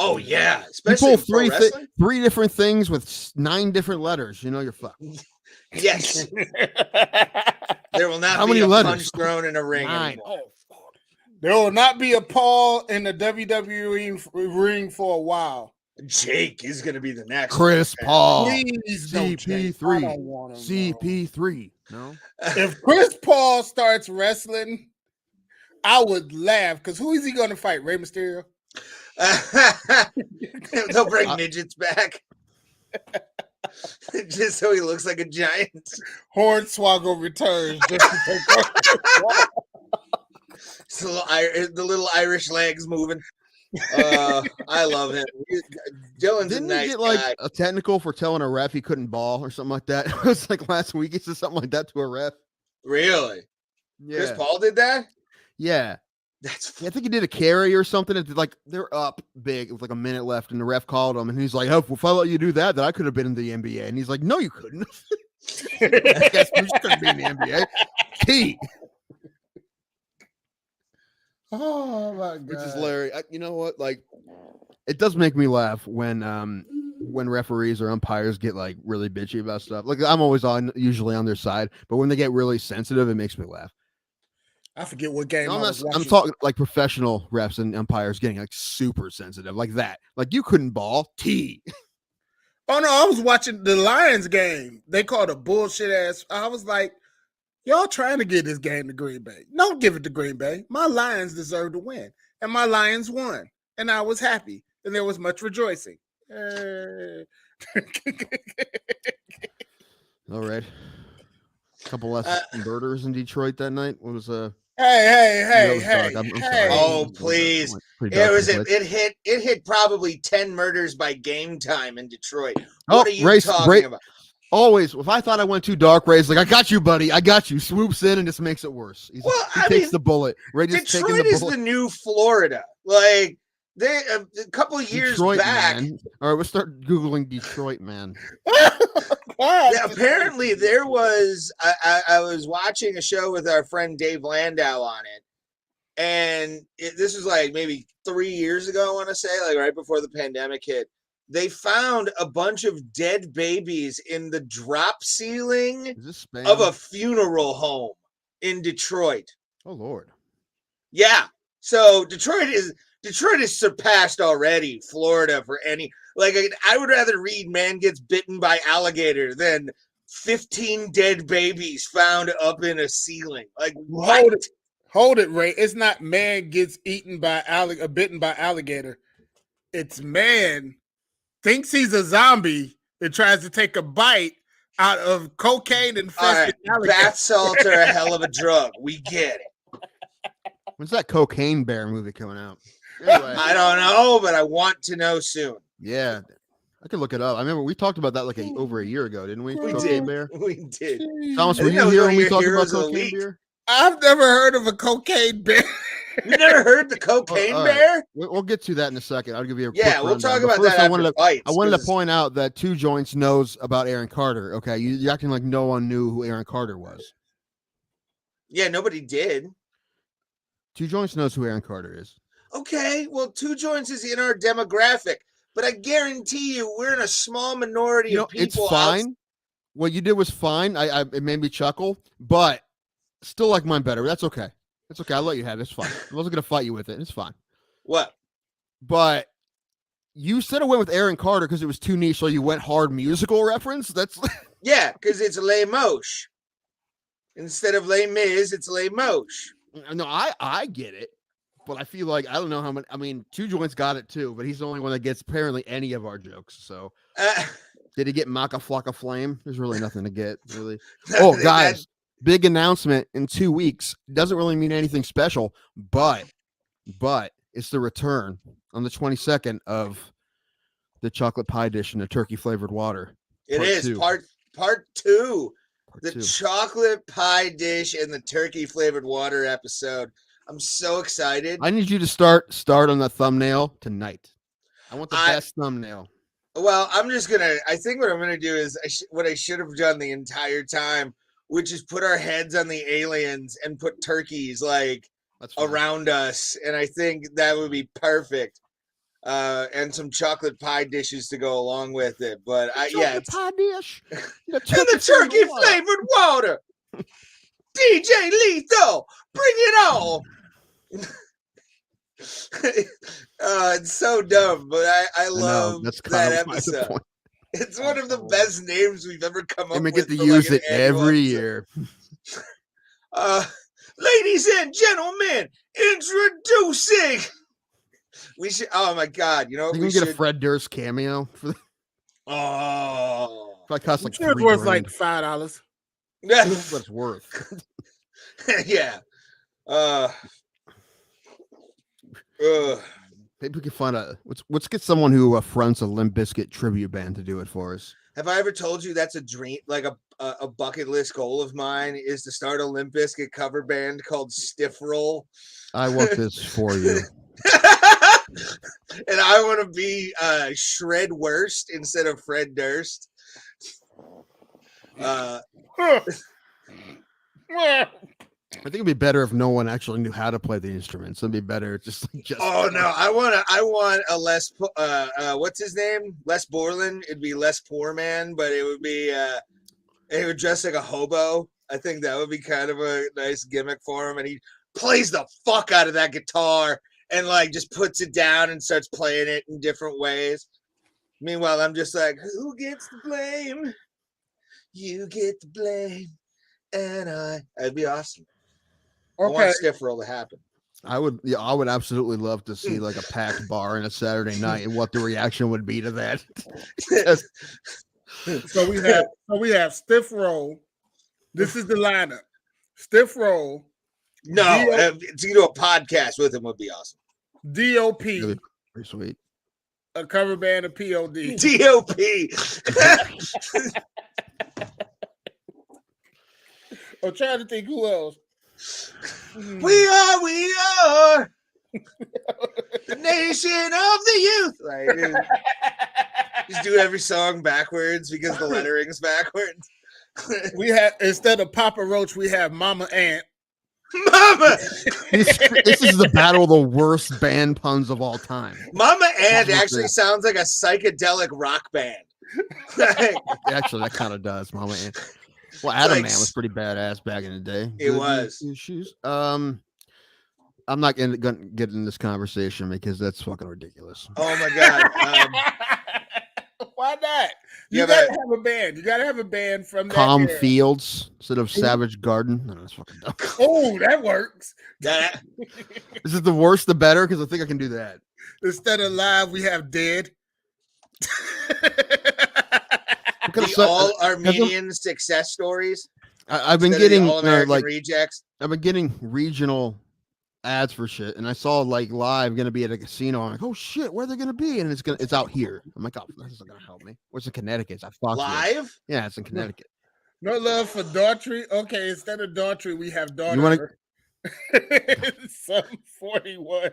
Oh yeah, especially three different things with 9 different letters. You know you're fucked. Yes. There will not How be many a letters? punch thrown in a ring 9. anymore. Oh, there will not be a Paul in the WWE ring for a while. Jake is going to be the next. Chris Paul. Please CP3. I don't want him, CP3. No. If Chris Paul starts wrestling, I would laugh because who is he going to fight? Rey Mysterio? They'll bring midgets back. Just so he looks like a giant. Hornswoggle returns just to take over. The little Irish legs moving. I love him. Dylan's Didn't a nice he get like guy. a technical for telling a ref he couldn't ball or something like that? It was like last week he said something like that to a ref. Really? Yeah. Chris Paul did that? Yeah. I think he did a carry or something. It's like they're up big with like a minute left, and the ref called him, and he's like, "Oh, if I let you do that, then I could have been in the NBA." And he's like, "No, you couldn't. I guess you couldn't be in the NBA." Key. Oh my god! Which is hilarious. You know what? Like, it does make me laugh when referees or umpires get like really bitchy about stuff. Like, I'm always usually on their side, but when they get really sensitive, it makes me laugh. I forget what game I'm talking like professional refs and umpires getting like super sensitive like that. Like you couldn't ball T. Oh no, I was watching the Lions game. They called a bullshit ass. I was like, y'all trying to get this game to Green Bay. Don't give it to Green Bay. My Lions deserve to win. And my Lions won. And I was happy. And there was much rejoicing. All right. A couple less murders in Detroit that night. What was Hey. Oh, please. It hit probably 10 murders by game time in Detroit. What are you talking about? Always, if I thought I went too dark, Ray's like, I got you, buddy. I got you. Swoops in and just makes it worse. He takes the bullet. Ray just taking the bullet. Detroit is the new Florida. Like, they a couple of years Detroit, back. Man. All right, we'll start Googling Detroit, man. Yeah, apparently there was, I was watching a show with our friend Dave Landau on it. And this was like maybe 3 years ago, I want to say, like right before the pandemic hit. They found a bunch of dead babies in the drop ceiling of a funeral home in Detroit. Oh, Lord. Yeah. So Detroit is surpassed already Florida for any, like, I would rather read man gets bitten by alligator than 15 dead babies found up in a ceiling. Like, what? Hold it, Ray. It's not man gets bitten by alligator. It's man thinks he's a zombie and tries to take a bite out of cocaine infested alligator. Bath salts are a hell of a drug. We get it. When's that Cocaine Bear movie coming out? Anyway. I don't know, but I want to know soon. Yeah, I could look it up. I remember we talked about that like over a year ago, didn't we? We Cocaine did. Bear. We did. Thomas, were you here when we talked about Cocaine Bear? I've never heard of a cocaine bear. You never heard the Cocaine Bear? We'll get to that in a second. I'll give you a quick we'll rundown. talk about first, that after fights. I wanted to point out that Two Joints knows about Aaron Carter. Okay, you're acting like no one knew who Aaron Carter was. Yeah, nobody did. Two Joints knows who Aaron Carter is. Okay, well, Two Joints is in our demographic, but I guarantee you we're in a small minority of people. It's fine. What you did was fine. It made me chuckle, but still like mine better. That's okay. It's okay. I'll let you have it. It's fine. I wasn't going to fight you with it. It's fine. What? But you said I went with Aaron Carter because it was too niche, so you went hard musical reference? That's yeah, because it's Lemos. Instead of Les Mis, it's Lemos. No, I get it. But I feel like I don't know how many. I mean, Two Joints got it too, but he's the only one that gets apparently any of our jokes. So did he get Maka Flocka Flame? There's really nothing to get, really. Oh, guys. Big announcement in 2 weeks. Doesn't really mean anything special, but it's the return on the 22nd of the chocolate pie dish and the turkey flavored water. It is part two. The chocolate pie dish and the turkey flavored water episode. I'm so excited. I need you to start on the thumbnail tonight. I want the best thumbnail. Well, I think what I'm gonna do is what I should have done the entire time, which is put our heads on the aliens and put turkeys like around us. And I think that would be perfect. And some chocolate pie dishes to go along with it. But chocolate pie dish. And the turkey flavored water. DJ Lethal, bring it on. It's so dumb, but I love that episode. It's one of the best names we've ever come up with. We get to use it every year. Ladies and gentlemen, introducing. We should. Oh my God! You know, we can get a Fred Durst cameo for the. Oh, probably costs like $3. Worth like $5. That's what it's worth. Yeah. Maybe we can find let's get someone who fronts a Limp Bizkit tribute band to do it for us. Have I ever told you that's a dream, like a bucket list goal of mine is to start a Limp Bizkit cover band called Stiff Roll? I want this for you. And I want to be Shred Worst instead of Fred Durst. I think it'd be better if no one actually knew how to play the instruments. It'd be better just. Oh no, I want a Les. What's his name? Les Borland. It'd be Les Poor Man, but it would be. He would dress like a hobo. I think that would be kind of a nice gimmick for him, and he plays the fuck out of that guitar and like just puts it down and starts playing it in different ways. Meanwhile, I'm just like, who gets the blame? You get the blame, and I'd be awesome. Okay. I want Stiff Roll to happen. I would absolutely love to see like a packed bar on a Saturday night and what the reaction would be to that. So we have Stiff Roll. This is the lineup. Stiff Roll. No, to do a podcast with him would be awesome. DOP. Pretty sweet. A cover band of POD. DOP. I'm trying to think who else. We are the nation of the youth. Like, just do every song backwards because the lettering's backwards. We have, instead of Papa Roach, we have Mama Ant. Mama. This is the battle of the worst band puns of all time. Mama Ant actually sounds like a psychedelic rock band. Actually, that kind of does, Mama Ant. Well, Adam Man was pretty badass back in the day. It was. Shoes. I'm not gonna get in this conversation because that's fucking ridiculous. Oh my god. Why not? You gotta have a band. You gotta have a band from that Calm era. Fields instead of Savage Garden. No, that's fucking dumb. Oh, that works. Is it the worse the better? Because I think I can do that. Instead of Live, we have Dead. The all Armenian success stories. I've been getting like rejects. I've been getting regional ads for shit, and I saw like Live gonna be at a casino. I'm like, oh shit, where are they gonna be? And it's out here. I'm like, oh, that's not gonna help me. Where's in Connecticut? I fucked Live? Yeah, it's in Connecticut. No love for Daughtry. Okay, instead of Daughtry, we have Daughter. You wanna... Some 41.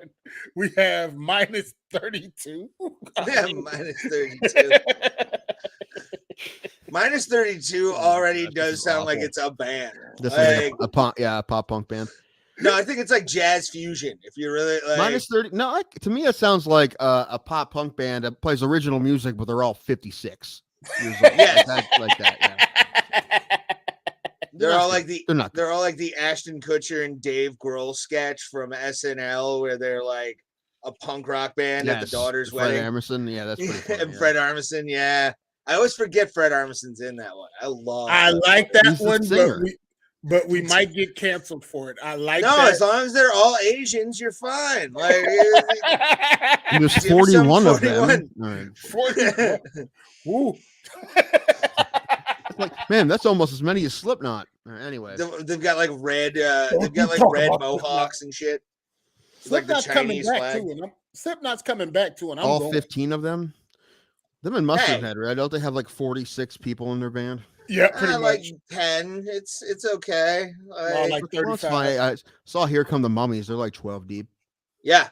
We have minus 32. Yeah, minus 32. Minus 32 already does sound awful. Like it's a band. Like, a pop punk band. No, I think it's like jazz fusion. If you really like minus 30. No, to me it sounds like a pop punk band that plays original music, but they're all 56 years old. Yeah, like that. Yeah. They're all like the Ashton Kutcher and Dave Grohl sketch from SNL where they're like a punk rock band at the daughter's wedding. Fred Armisen, yeah, that's pretty funny. And Fred Armisen, yeah. I always forget Fred Armisen's in that one. I like that one, but we might get canceled for it. I like that. As long as they're all Asians, you're fine. Like there's 41 of them. Right. 41. Ooh. Like, man, that's almost as many as Slipknot. Anyway, they've got like red, mohawks and shit. Like the Chinese flag. Slipknot's coming back to it. All 15 of them. Them and Mustard Head, right? Don't they have like 46 people in their band? Yeah, pretty much. Like 10. It's okay. Like 35. I saw Here Come the Mummies. They're like 12 deep. Yeah.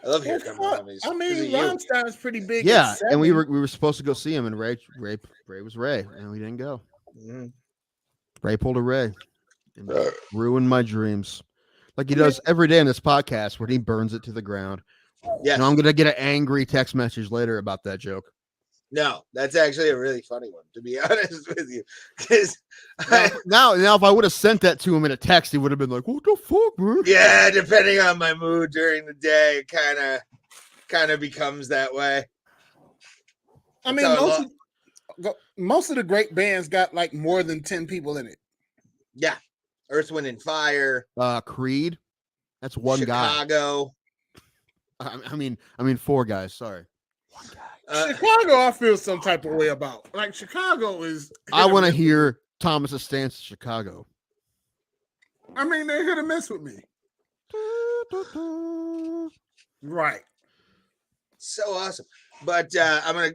I love Here Come the Mummies. I mean, Rammstein's pretty big. Yeah, and we were supposed to go see him, and Ray was Ray, and we didn't go. Mm-hmm. Ray pulled a Ray, and ruined my dreams, like he does every day in this podcast, where he burns it to the ground. Yeah, I'm gonna get an angry text message later about that joke. No, that's actually a really funny one, to be honest with you. Because now, if I would have sent that to him in a text, he would have been like, "What the fuck, man?" Yeah, depending on my mood during the day, it kind of becomes that way. I mean, most of the great bands got like more than 10 people in it. Yeah, Earth, Wind, and Fire. Creed. That's one Chicago. guy. I mean, 4 guys. Sorry. One guy. Chicago, I feel some type of way about. Like Chicago is. I want to hear Thomas's stance in Chicago. I mean, they're hit or miss with me. Right. So awesome. But I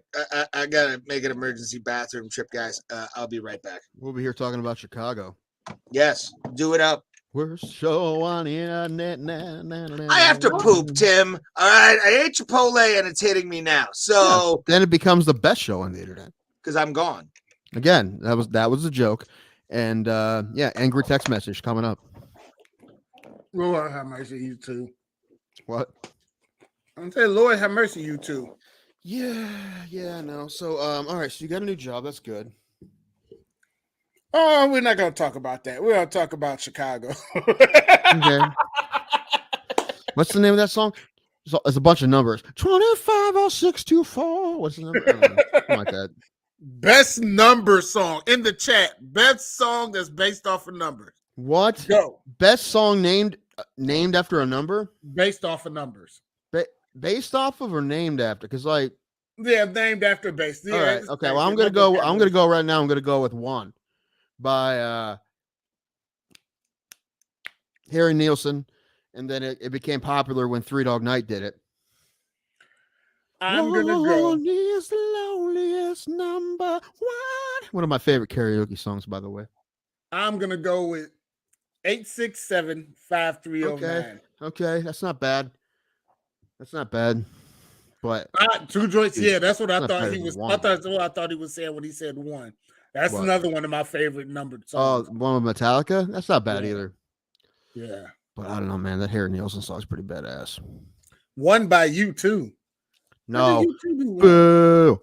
gotta make an emergency bathroom trip, guys. I'll be right back. We'll be here talking about Chicago. Yes, do it up. We're so on it. I have to poop, Tim. All right, I ate Chipotle and it's hitting me now. So then it becomes the best show on the internet because I'm gone. Again, that was a joke, and angry text message coming up. Lord have mercy, you too. What? I'm saying, Lord have mercy, you too. Yeah, no. So, all right. So you got a new job. That's good. Oh, we're not going to talk about that. We're going to talk about Chicago. Okay. What's the name of that song? It's a bunch of numbers. 250624. What's the number? Something like that. Best number song in the chat. Best song that's based off of numbers. What? Go. Best song named after a number? Based off of numbers. Based off of or named after? Because named after base. Yeah, all right. Okay. Well, I'm gonna go right now. I'm gonna go with one by Harry Nilsson, and then it became popular when 3 Dog Night did it. I'm gonna go. Is the loneliest number one. One of my favorite karaoke songs, by the way. I'm gonna go with 867-5309. Okay, that's not bad. That's not bad. But two joints, yeah, that's what I thought he was. That's what I thought he was saying when he said one. That's another one of my favorite numbered songs. Oh, one with Metallica? That's not bad either. Yeah. But I don't know, man. That Harry Nilsson song's pretty badass. One by U2. No. Boo.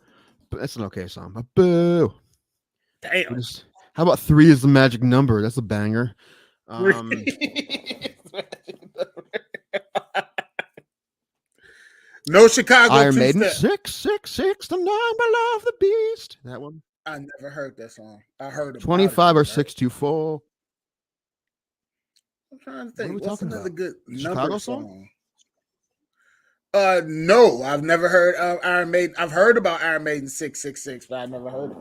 But that's an okay song. But boo. Damn. How about 3 is the magic number? That's a banger. No Chicago. Iron Maiden. 666, the number of the beast. That one. I never heard that song. I heard it. 25 or 624. I'm trying to think. What's another good Chicago song? No, I've never heard Iron Maiden. I've heard about Iron Maiden 666, but I've never heard it.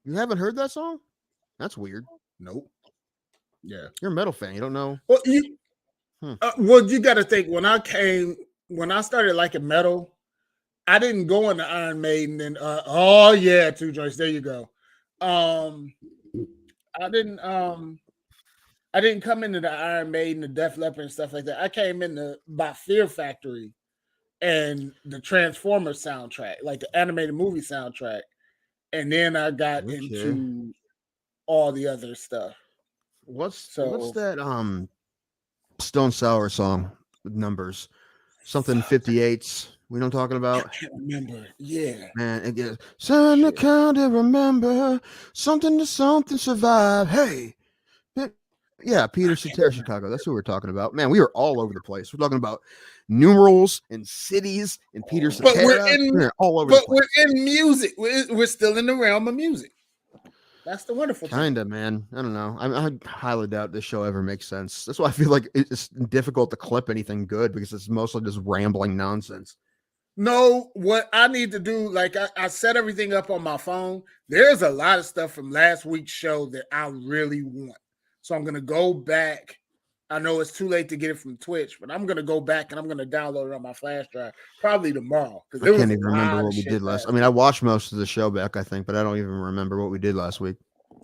You haven't heard that song? That's weird. Nope. Yeah, you're a metal fan. You don't know. Well, you got to think when I started liking metal, I didn't go into Iron Maiden and two joints. There you go. I didn't come into the Iron Maiden, the Def Leppard and stuff like that. I came into by Fear Factory and the Transformers soundtrack, like the animated movie soundtrack. And then I got into all the other stuff. What's that Stone Sour song with numbers? Something 58s. We know what I'm talking about? I can't remember. Yeah. Man, it gets something to kind of remember, something to something survive. Hey. Yeah, Peter Cetera, Chicago. That's who we're talking about. Man, we were all over the place. We're talking about numerals and cities and Peter Cetera. But we're all over the place. We're in music. We're still in the realm of music. That's the wonderful thing. Kinda, man. I don't know. I highly doubt this show ever makes sense. That's why I feel like it's difficult to clip anything good because it's mostly just rambling nonsense. No, what I need to do, like I set everything up on my phone. There's a lot of stuff from last week's show that I really want. So I'm going to go back. I know it's too late to get it from Twitch, but I'm going to go back and I'm going to download it on my flash drive probably tomorrow. I can't even remember what we did last. I mean, I watched most of the show back, I think, but I don't even remember what we did last week.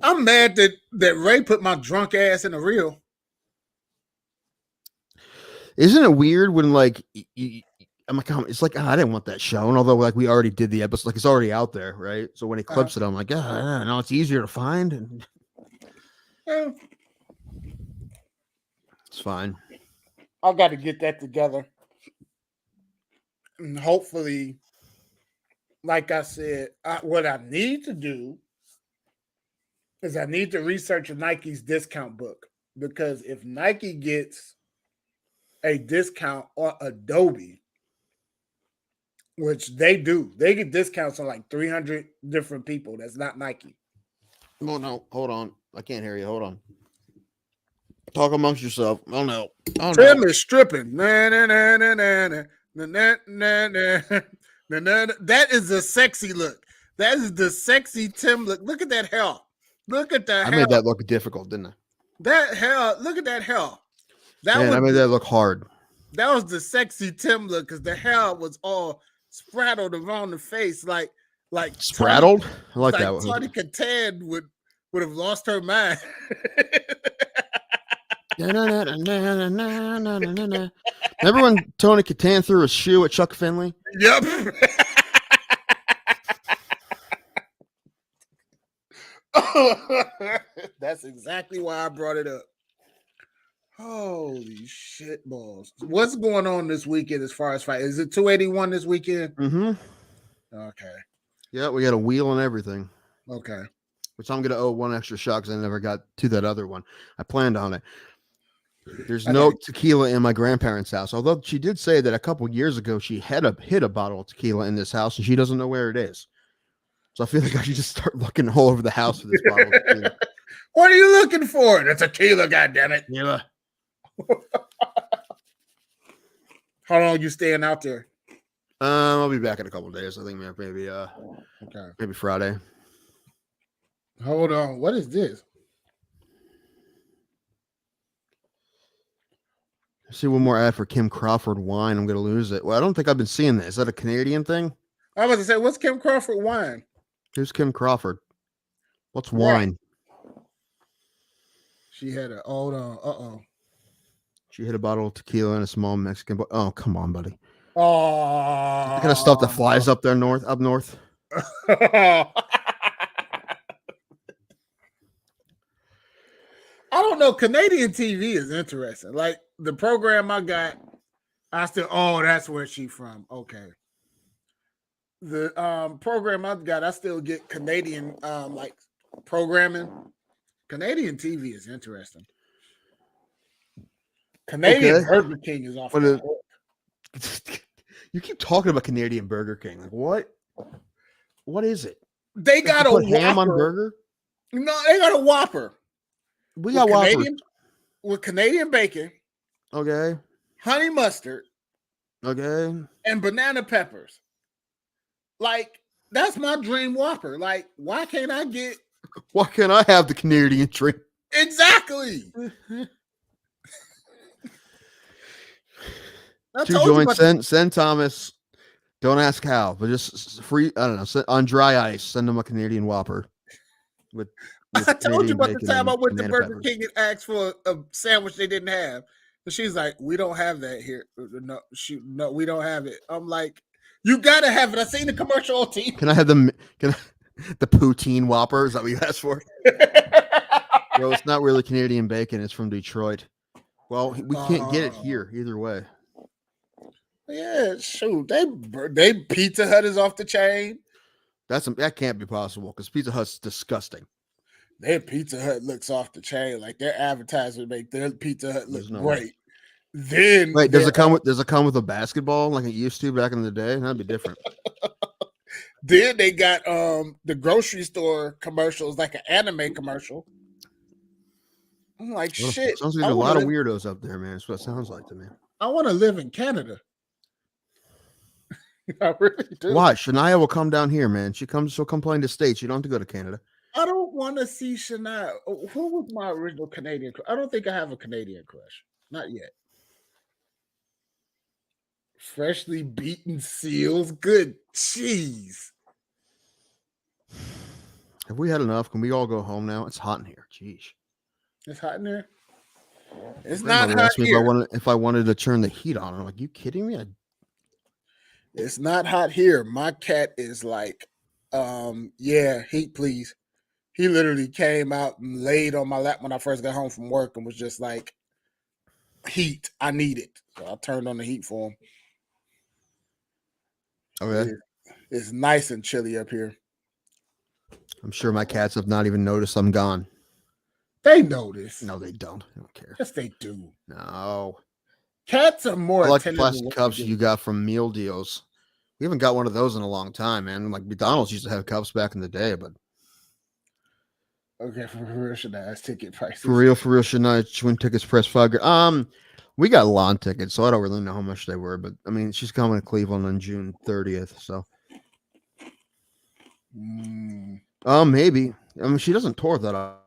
I'm mad that Ray put my drunk ass in a reel. Isn't it weird when like I'm like, it's like I didn't want that shown, although like we already did the episode, like it's already out there, right? So when he clips it, I'm like, no, it's easier to find, and it's fine. I got to get that together, and hopefully, like I said, what I need to do is I need to research Nike's discount book, because if Nike gets a discount on Adobe, which they do, they get discounts on like 300 different people. That's not Nike. Oh no, hold on. I can't hear you. Hold on. Talk amongst yourself. Oh no. Tim is stripping. Na, na, na, na, na, na, na, na, na, na, na. That is a sexy look. That is the sexy Tim look. Look at that hair. Look at that hair. I made that look difficult, didn't I? That hair. Look at that hair. I made that look hard. That was the sexy Tim look because the hair was all spraddled around the face, like spraddled. I like that one. Tony Catan would have lost her mind. Remember when Tony Catan threw a shoe at Chuck Finley? Yep. That's exactly why I brought it up. Holy shit balls. What's going on this weekend as far as fight? Is it 281 this weekend? Mm-hmm. Okay. Yeah, we got a wheel and everything. Okay. Which I'm going to owe one extra shot because I never got to that other one. I planned on it. There's no tequila in my grandparents' house. Although she did say that a couple years ago she hit a bottle of tequila in this house and she doesn't know where it is. So I feel like I should just start looking all over the house for this bottle of tequila. What are you looking for? The tequila, goddammit. Yeah. How long are you staying out there? I'll be back in a couple of days. I think maybe Friday. Hold on. What is this? See one more ad for Kim Crawford wine. I'm going to lose it. Well, I don't think I've been seeing that. Is that a Canadian thing? I was about to say, what's Kim Crawford wine? Who's Kim Crawford? What's wine? She had a hold on. She hit a bottle of tequila and a small Mexican. Oh, come on, buddy. Oh, That kind of stuff that flies up north. I don't know. Canadian TV is interesting. Like the program I got, that's where she from. Okay. The program I've got, I still get Canadian like programming. Canadian TV is interesting. Canadian Burger King is off the hook. You keep talking about Canadian Burger King. Like what? What is it? They got a Whopper. Ham on burger? No, they got a Whopper. We got Whopper with Canadian bacon. Okay. Honey mustard. Okay. And banana peppers. Like that's my dream Whopper. Like why can't I have the Canadian drink? Exactly. 2 joints. Send Thomas. Don't ask how, but just free. I don't know. On dry ice, send him a Canadian Whopper. With I told you about the time I went to Burger King and asked for a sandwich they didn't have. And she's like, "We don't have that here. No, we don't have it." I'm like, "You gotta have it." I seen the commercial on TV. Can I have the poutine Whopper? Is that what you asked for? Bro, it's not really Canadian bacon. It's from Detroit. Well, we can't get it here either way. Yeah, shoot. They Pizza Hut is off the chain. That can't be possible because Pizza Hut's disgusting. Their Pizza Hut looks off the chain. Like their advertisement make their Pizza Hut look great. Then wait, does it come with a basketball like it used to back in the day? That'd be different. Then they got the grocery store commercials, like an anime commercial. I'm like, shit. Sounds like a lot of weirdos up there, man. That's what it sounds like to me. I want to live in Canada. I really do. Why? Shania will come down here, man. She'll come play in the States. You don't have to go to Canada. I don't want to see Shania. Who was my original Canadian crush? I don't think I have a Canadian crush. Not yet. Freshly beaten seals. Good cheese. Have we had enough? Can we all go home now? It's hot in here. Jeez. It's hot in there? It's not hot here. If I wanted to turn the heat on. I'm like, you kidding me? It's not hot here. My cat is like, heat, please. He literally came out and laid on my lap when I first got home from work and was just like, heat, I need it. So I turned on the heat for him. Okay. It's nice and chilly up here. I'm sure my cats have not even noticed I'm gone. They notice. No, they don't. They don't care. Yes, they do. No. Cats are more. I like the plastic cups you got from Meal Deals. We haven't got one of those in a long time, man. Like McDonald's used to have cups back in the day, but okay, for real, Shania's ticket prices. For real, Shania, when tickets press $5. We got lawn tickets, so I don't really know how much they were, but I mean, she's coming to Cleveland on June 30th, so maybe. I mean, she doesn't tour that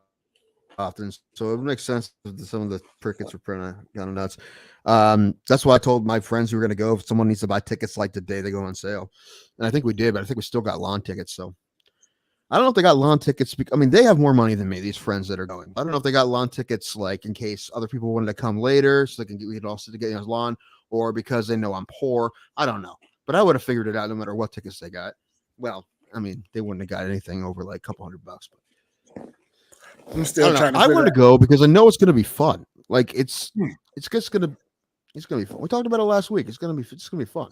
often, so it makes sense that some of the crickets were kind of nuts. That's why I told my friends we were going to go. If someone needs to buy tickets like the day they go on sale, and I think we did, but I think we still got lawn tickets. So I don't know if they got lawn tickets. I mean, they have more money than me, these friends that are going. I don't know if they got lawn tickets like in case other people wanted to come later, so we could also get on lawn, or because they know I'm poor. I don't know, but I would have figured it out no matter what tickets they got. Well, I mean, they wouldn't have got anything over like a couple $100, but I'm still trying to. I want to go because I know it's going to be fun. Like it's just going to be fun. We talked about it last week. It's going to be fun.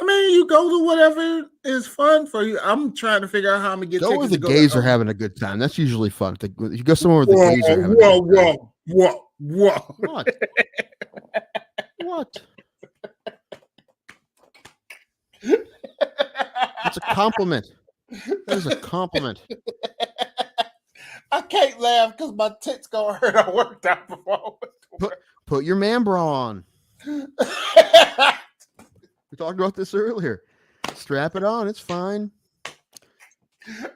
I mean, you go to whatever is fun for you. I'm trying to figure out how I'm gonna get. Go where the gays are having a good time. That's usually fun. You go somewhere where the gays are having. Whoa! What? What? It's a compliment. That is a compliment. I can't laugh because my tits gonna hurt. I worked out before. Put your man bra on. We talked about this earlier. Strap it on. It's fine.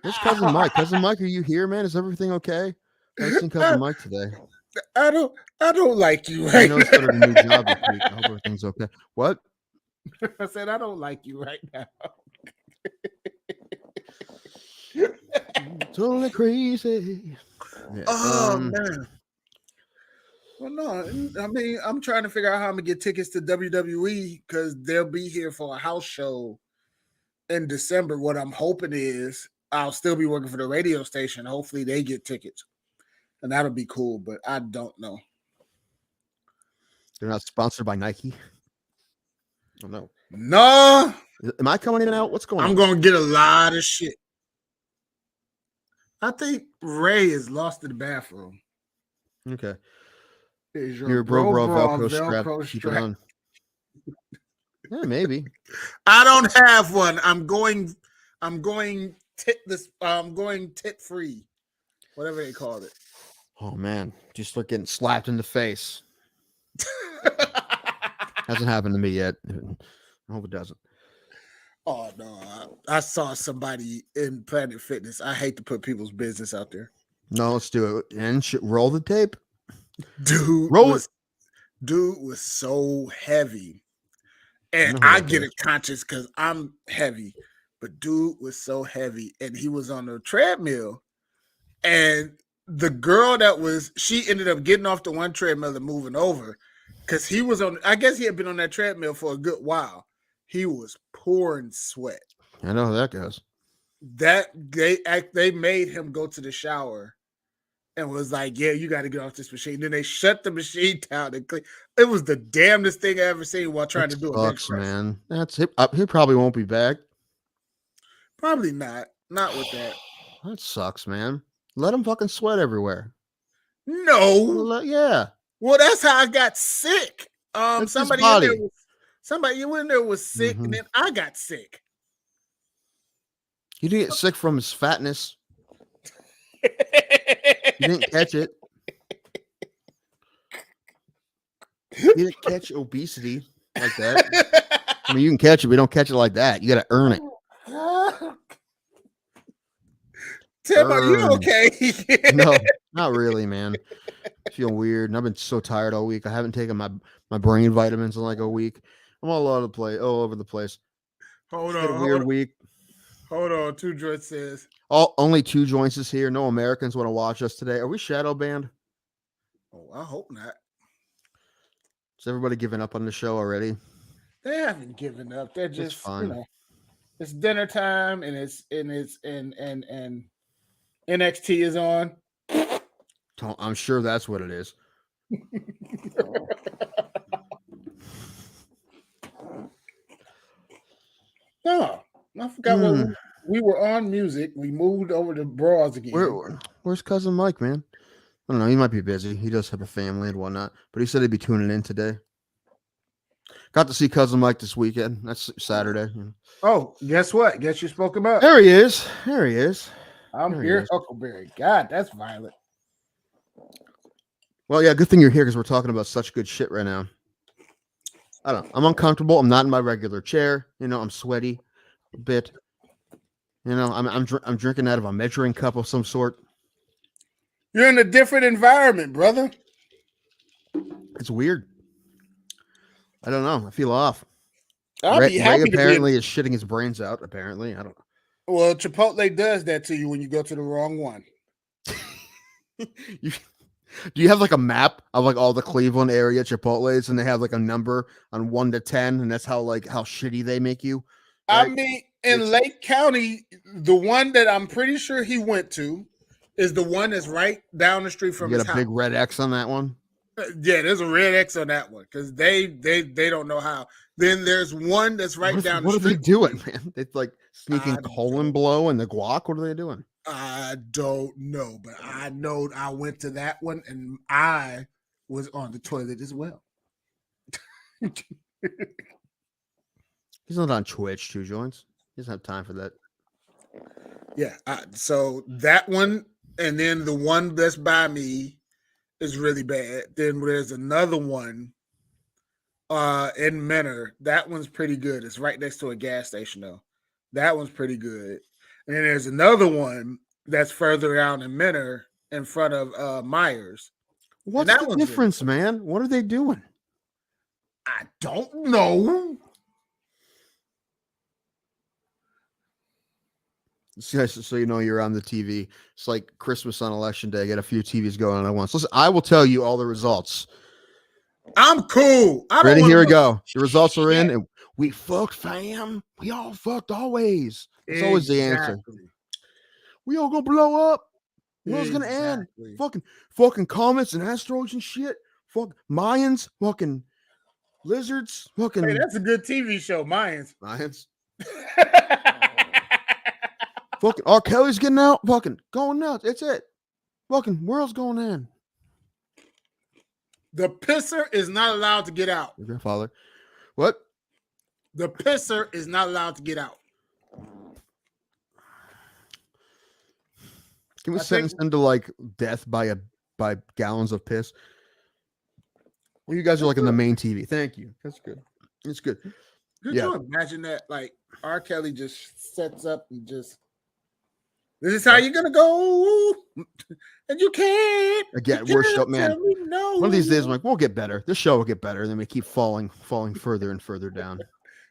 There's Cousin Mike. Cousin Mike, are you here, man? Is everything okay? I've seen Cousin Mike today. I don't like you right now. I know he started a new job this week. I hope everything's okay. What? I said I don't like you right now. Totally crazy. Yeah. Oh man. Well, no, I mean, I'm trying to figure out how I'm gonna get tickets to WWE because they'll be here for a house show in December. What I'm hoping is I'll still be working for the radio station. Hopefully, they get tickets, and that'll be cool. But I don't know. They're not sponsored by Nike. Oh no. No. Am I coming in and out? What's going on? I'm gonna get a lot of shit. I think Ray is lost in the bathroom. Okay. Is your bro Velcro strap. Keep it on. Yeah, maybe. I don't have one. I'm going tit free. Whatever they called it. Oh man. Just start getting slapped in the face. Hasn't happened to me yet. I hope it doesn't. Oh no. I saw somebody in Planet Fitness. I hate to put people's business out there. No, let's do it. And roll the tape. Dude was so heavy. And I get it conscious because I'm heavy. But dude was so heavy. And he was on the treadmill. And the girl she ended up getting off the one treadmill and moving over. Because he was I guess he had been on that treadmill for a good while. He was pouring sweat. I know how that goes. They made him go to the shower. And was like, yeah, you got to get off this machine. Then they shut the machine down and clean. It was the damnedest thing I ever seen while trying to do a bench press. Man. That's it. He probably won't be back. Probably not. Not with that. That sucks, man. Let him fucking sweat everywhere. No. Yeah. Well, that's how I got sick. Somebody in there was sick, and then I got sick. He didn't get sick from his fatness. You didn't catch it. You didn't catch obesity like that. I mean, you can catch it, but you don't catch it like that. You got to earn it. Tim, are you okay? No, not really, man. I feel weird, and I've been so tired all week. I haven't taken my brain vitamins in like a week. I'm all over the place. Hold it's on, been a weird week. Hold on, Two Joints says. Only 2 joints is here. No Americans want to watch us today. Are we shadow banned? Oh, I hope not. Has everybody given up on the show already? They haven't given up. They're just fine. It's dinner time and NXT is on. I'm sure that's what it is. No, I forgot what we were on music. We moved over to bras again. Where's Cousin Mike, man? I don't know. He might be busy. He does have a family and whatnot, but he said he'd be tuning in today. Got to see Cousin Mike this weekend. That's Saturday. Oh, guess what? Guess you spoke about. There he is. I'm here, Huckleberry. God, that's violent. Well, yeah, good thing you're here because we're talking about such good shit right now. I don't know. I'm uncomfortable. I'm not in my regular chair. I'm sweaty a bit. I'm drinking out of a measuring cup of some sort. You're in a different environment, brother. It's weird. I don't know. I feel off. Ray apparently is shitting his brains out. Apparently, I don't know. Well, Chipotle does that to you when you go to the wrong one. Do you have like a map of like all the Cleveland area Chipotles, and they have like a number on 1 to 10, and that's how shitty they make you? Right? I mean, in Lake County, the one that I'm pretty sure he went to is the one that's right down the street from his house. You got a big red X on that one? Yeah, there's a red X on that one because they don't know how. Then there's one that's right down the street. What are they doing, man? It's like sneaking colon blow in the guac. What are they doing? I don't know, but I know I went to that one and I was on the toilet as well. He's not on Twitch, Two Joints. He doesn't have time for that. Yeah, so that one, and then the one that's by me is really bad. Then there's another one in Minner. That one's pretty good. It's right next to a gas station, though. That one's pretty good. And then there's another one that's further down in Minner in front of Myers. What's the difference, man? What are they doing? I don't know. So you know you're on the TV. It's like Christmas on election day. Get a few TVs going on at once. Listen, I will tell you all the results. I'm cool. Ready? Here we go. The results are in, and we fucked, fam. We all fucked always. It's always the answer. We all gonna blow up. World's gonna end. Fucking comets and asteroids and shit. Fuck Mayans. Fucking lizards. Fucking. Hey, that's a good TV show, Mayans. Fucking R. Kelly's getting out. Fucking going nuts. It's it. Fucking world's going in. The pisser is not allowed to get out. Your grandfather. What? The pisser is not allowed to get out. Can we sentence him to like death by gallons of piss? Well, you guys are like in the main TV. Thank you. That's good. It's good. Could you imagine that? Like R. Kelly just sets up and just, this is how you're gonna go, and you can't. Again, we're show, man. No. One of these days, I'm like, we'll get better. This show will get better, and then we keep falling further and further down.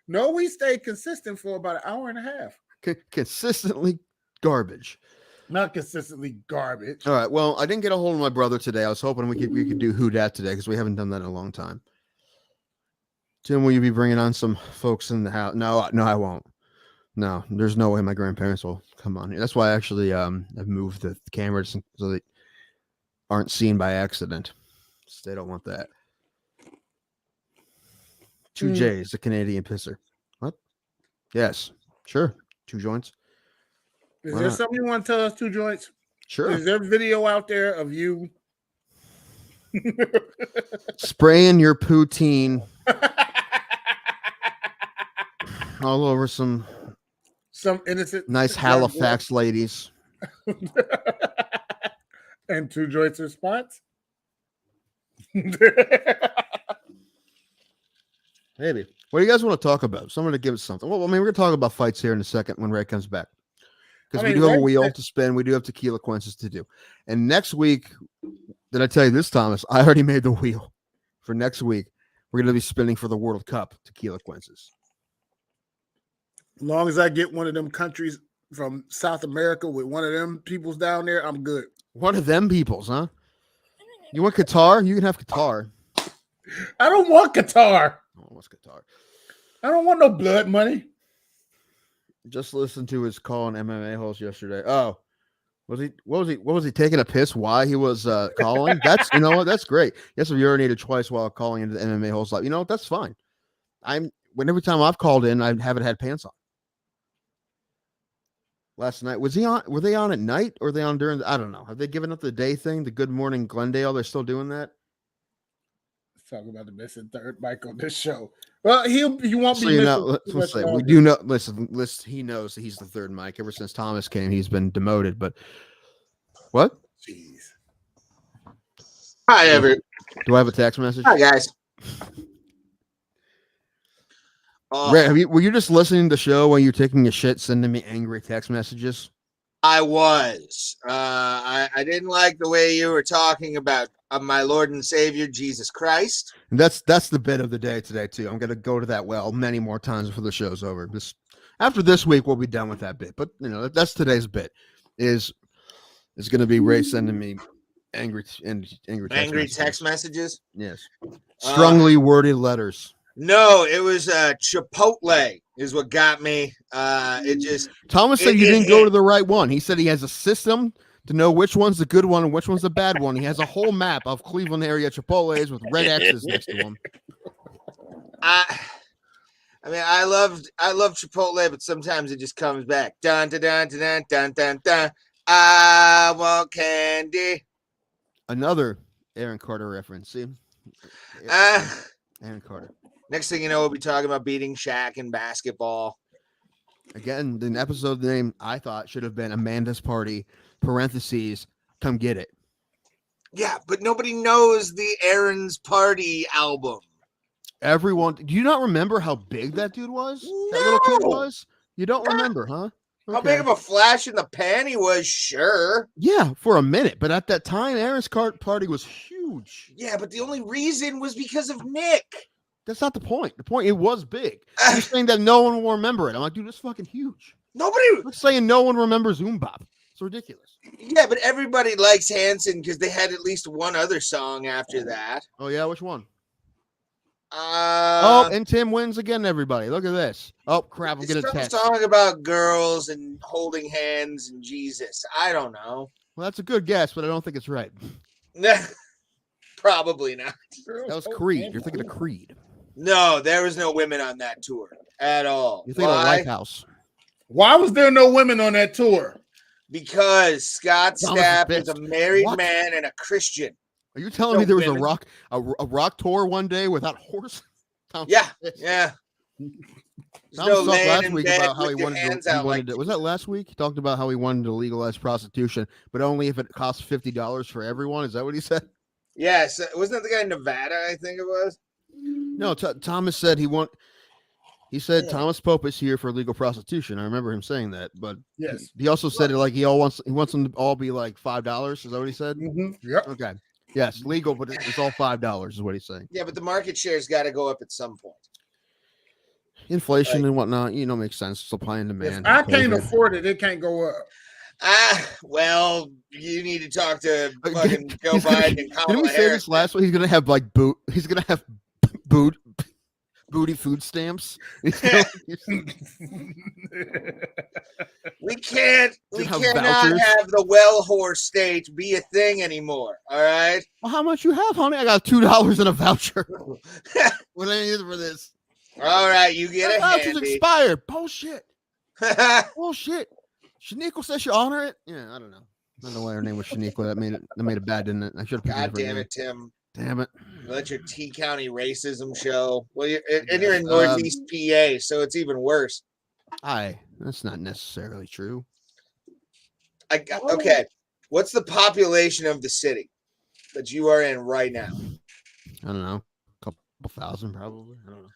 No, we stayed consistent for about an hour and a half. Consistently garbage. Not consistently garbage. All right. Well, I didn't get a hold of my brother today. I was hoping we could do Who Dat today because we haven't done that in a long time. Tim, will you be bringing on some folks in the house? No, I won't. No, there's no way my grandparents will come on here. That's why I actually I've moved the cameras so they aren't seen by accident. So they don't want that. 2 J's, a Canadian pisser. What? Yes, sure. 2 joints. Is there something you want to tell us, 2 joints? Sure. Is there a video out there of you spraying your poutine all over some innocent, nice Halifax ladies? And 2 joints response? Maybe. What do you guys want to talk about? Someone to give us something. Well, I mean, we're going to talk about fights here in a second when Ray comes back. Because we do have a wheel to spin. We do have tequila quenches to do. And next week, did I tell you this, Thomas? I already made the wheel. For next week, we're going to be spinning for the World Cup tequila quenches. As long as I get one of them countries from South America with one of them peoples down there, I'm good. One of them peoples, huh? You want Qatar? You can have Qatar. I don't want Qatar. Oh, what's Qatar? I don't want no blood money. Just listened to his call on MMA host yesterday. Oh, what was he taking a piss? Why he was calling? That's that's great. Yes, I've urinated twice while calling into the MMA host live. That's fine. Every time I've called in, I haven't had pants on. Last night were they on at night or are they on during I don't know. Have they given up the day thing? The Good Morning Glendale, they're still doing that? Talking about the missing third mic on this show. Well, he won't be. Let's say we do know. Listen. He knows that he's the third mic. Ever since Thomas came, he's been demoted. But what? Jeez. Hi, everyone. Do I have a text message? Hi, guys. Ray, were you just listening to the show while you're taking a shit, sending me angry text messages? I was. I didn't like the way you were talking about my Lord and Savior Jesus Christ. And that's the bit of the day today too. I'm gonna go to that well many more times before the show's over. After this week, we'll be done with that bit. But that's today's bit. Is gonna be Ray sending me angry text messages. Yes, strongly worded letters. No, it was Chipotle is what got me. It just Thomas said you didn't go to the right one. He said he has a system to know which one's the good one and which one's the bad one. He has a whole map of Cleveland area Chipotle's with red X's next to them. I mean, I love Chipotle, but sometimes it just comes back. Dun dun dun dun dun dun dun. I want candy. Another Aaron Carter reference. See, Aaron Carter. Next thing you know, we'll be talking about beating Shaq in basketball. Again, the episode name I thought should have been Amanda's Party, parentheses, come get it. Yeah, but nobody knows the Aaron's Party album. Everyone, do you not remember how big that dude was? No. That little kid was? You don't remember, huh? Okay. How big of a flash in the pan he was, sure. Yeah, for a minute. But at that time, Aaron's Party was huge. Yeah, but the only reason was because of Nick. That's not the point. The point, it was big. You're saying that no one will remember it. I'm like, dude, it's fucking huge. Nobody. I'm saying no one remembers Bop. It's ridiculous. Yeah, but everybody likes Hanson because they had at least one other song after that. Oh yeah, which one? And Tim wins again. Everybody, look at this. Oh crap! I'm getting a text. Song about girls and holding hands and Jesus. I don't know. Well, that's a good guess, but I don't think it's right. Probably not. That was Creed. You're thinking of Creed. No, there was no women on that tour at all. You're thinking of Lifehouse. Why was there no women on that tour? Because Scott Stapp is a married man and a Christian. Are you telling me there was a rock tour one day without horse? Yeah. Tom talked last week about how he wanted to. Was that last week? He talked about how he wanted to legalize prostitution, but only if it costs $50 for everyone. Is that what he said? Yes. Wasn't that the guy in Nevada? I think it was. No, Thomas said He said Thomas Pope is here for legal prostitution. I remember him saying that, but yes, he also said it like he wants them to all be like $5. Is that what he said? Mm-hmm. Yep. Okay. Yes, legal, but it's all $5 is what he's saying. Yeah, but the market share's got to go up at some point. Inflation and whatnot, makes sense. Supply and demand. If I can't afford it, it can't go up. Well, you need to talk to fucking Joe Biden and Kamala Didn't we say this last week? He's gonna have booty food stamps. We cannot have the well horse state be a thing anymore. All right. Well, how much you have, honey? I got $2 in a voucher. What do I need for this? All right, you get it. Voucher's expired. Bullshit. Bullshit. Shaniqua says she honor it. Yeah, I don't know. I don't know why her name was Shaniqua. That made it bad, didn't it? I should have. God damn it, Tim. Damn it. Let your T County racism show. Well, you're in Northeast PA, so it's even worse. That's not necessarily true. Okay. What's the population of the city that you are in right now? I don't know. A couple thousand, probably. I don't know.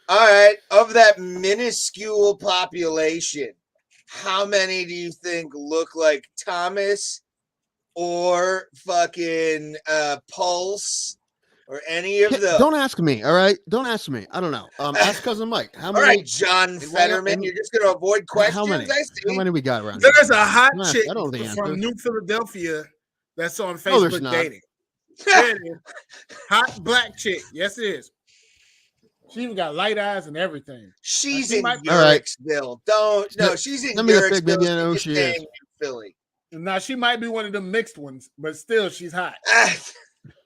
All right. Of that minuscule population, how many do you think look like Thomas or fucking Pulse or any of those? Don't ask me. All right. Don't ask me. I don't know. Ask cousin Mike. How many? All right, John Fetterman. You're just going to avoid questions. How many? How many we got around? There's a hot chick from New Philadelphia that's on Facebook dating. Hot black chick. Yes, it is. She even got light eyes and everything. She's in Yurixville. She's in Yurixville. She is. Philly. Now she might be one of the mixed ones, but still, she's hot.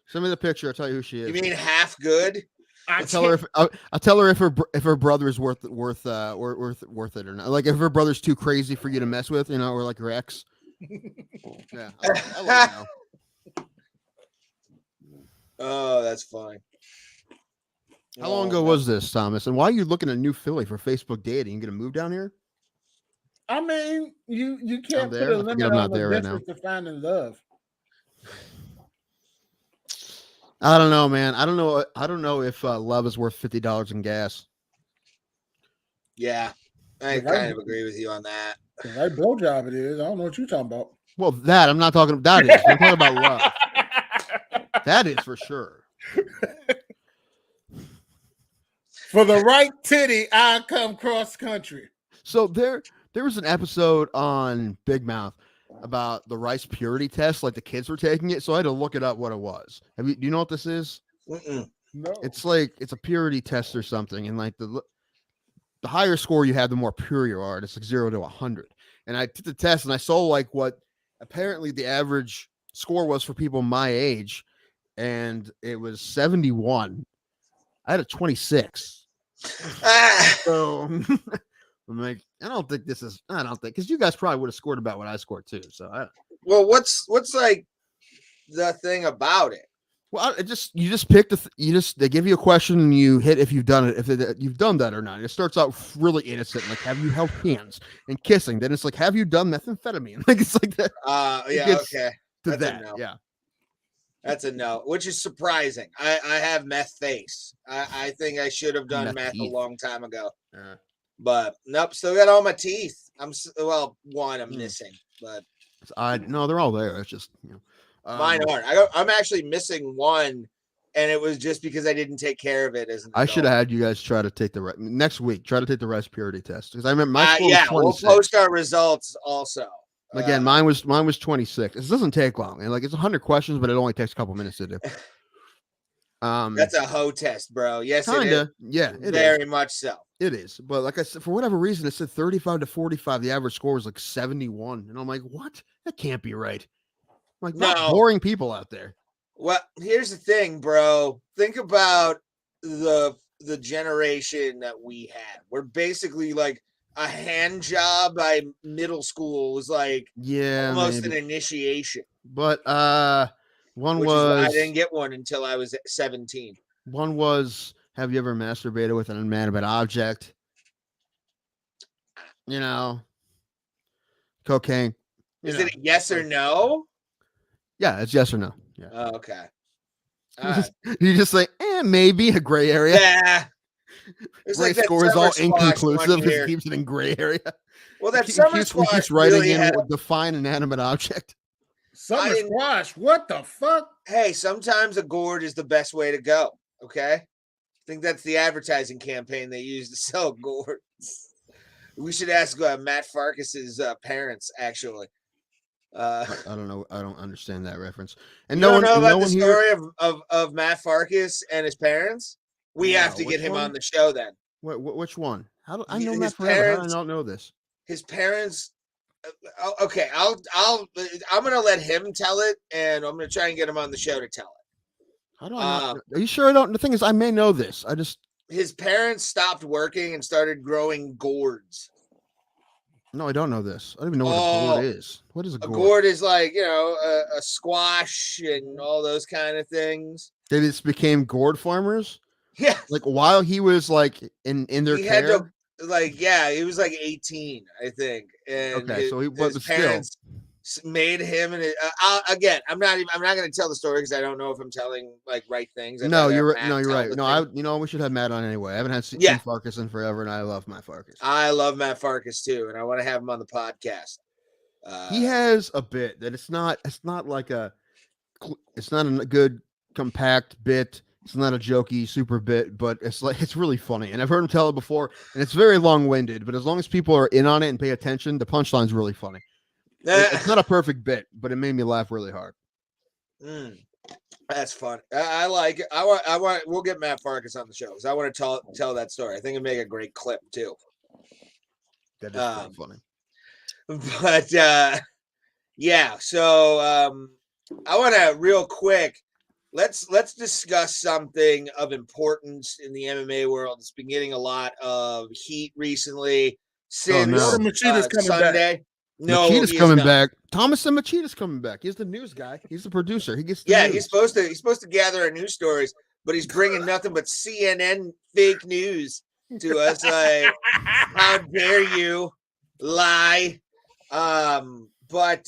Send me the picture. I'll tell you who she is. You mean half good? I'll tell her if her brother is worth it or not. Like if her brother's too crazy for you to mess with, or like her ex. Yeah, I'll let you know. Oh, that's fine. How long ago was this, Thomas? And why are you looking at New Philly for Facebook dating? You gonna move down here? I mean, you can't put a limit on the difference to finding love. I don't know, man. I don't know if love is worth $50 in gas. Yeah, I kind of agree with you on that. The right blowjob it is. I don't know what you're talking about. Well, that I'm not talking about. That is. I'm talking about love. That is for sure. For the right titty, I come cross country. So there was an episode on Big Mouth about the rice purity test, like the kids were taking it. So I had to look it up what it was. Do you know what this is? No. It's a purity test or something, and like the higher score you have, the more pure you are. It's like 0 to 100. And I took the test and I saw like what apparently the average score was for people my age, and it was 71. I had a 26. So I'm like, I don't think because you guys probably would have scored about what I scored too. So well, what's like the thing about it? Well, you just pick they give you a question and you hit if you've done it, if you've done that or not. It starts out really innocent, like have you held hands and kissing. Then it's like, have you done methamphetamine? Like it's like that. Yeah, okay. To that, no. Yeah. That's a no, which is surprising. I have meth face. I think I should have done meth a long time ago. But nope, still got all my teeth. One I'm missing, but no, they're all there. It's just mine aren't. I'm actually missing one and it was just because I didn't take care of it as an I adult. should have had you guys try to take next week. Try to take the rest purity test because I remember my score yeah, was 26. we'll post our results also. Again, mine was 26. This doesn't take long, and like it's 100 questions, but it only takes a couple minutes to do. That's a hoe test, bro. Yes, kinda. it is. Yeah, very much so. It is, but like I said, for whatever reason, it said 35 to 45. The average score was like 71, and I'm like, what? That can't be right. I'm like, not boring people out there. Well, here's the thing, bro. Think about the generation that we had. We're basically like a hand job by middle school was like almost an initiation. But one which was is why I didn't get one until I was 17. One was, have you ever masturbated with an inanimate object? You know, cocaine. Is it a yes or no? Yeah, it's yes or no. Yeah. Oh, okay. You just like, maybe a gray area. Yeah. It's Ray like score is all inconclusive because he keeps it in gray area. Well, that summer squash keeps writing really in define inanimate object. Summer squash. What the fuck? Hey, sometimes a gourd is the best way to go. Okay. I think that's the advertising campaign they use to sell gourds. We should ask Matt Farkas's parents, actually. I don't know. I don't understand that reference. And you don't know about the story of Matt Farkas and his parents? We have to get him on the show then. Which one? How do I know Matt forever? How do I not know this? His parents. Okay, I'm gonna let him tell it, and I'm gonna try and get him on the show to tell it. How do I not? Are you sure I don't? The thing is, I may know this. His parents stopped working and started growing gourds. No, I don't know this. I don't even know what a gourd is. What is a gourd? A gourd is like, a squash and all those kind of things. They just became gourd farmers? Yeah. Like while he was like in their care? Had to, he was like 18, I think. And okay, so his parents made him and again, I'm not going to tell the story because I don't know if I'm telling like right things. No, you're right. No, you're right. No, we should have Matt on anyway. I haven't had Steve Farkas in forever, and I love Matt Farkas. I love Matt Farkas too, and I want to have him on the podcast. He has a bit that it's not a good compact bit. It's not a jokey super bit, but it's really funny. And I've heard him tell it before, and it's very long-winded, but as long as people are in on it and pay attention, the punchline's really funny. It's not a perfect bit, but it made me laugh really hard. That's fun. I like it. We'll get Matt Farkas on the show because I want to tell that story. I think it'd make a great clip too. That is pretty funny. But yeah, so I want to real quick. Let's discuss something of importance in the MMA world. It's been getting a lot of heat recently since Sunday. Back. No, Machida's coming back. Thomas and Machida's coming back. He's the news guy. He's the producer. He gets the news. He's supposed to gather our news stories, but he's bringing nothing but CNN fake news to us. Like, how dare you lie? But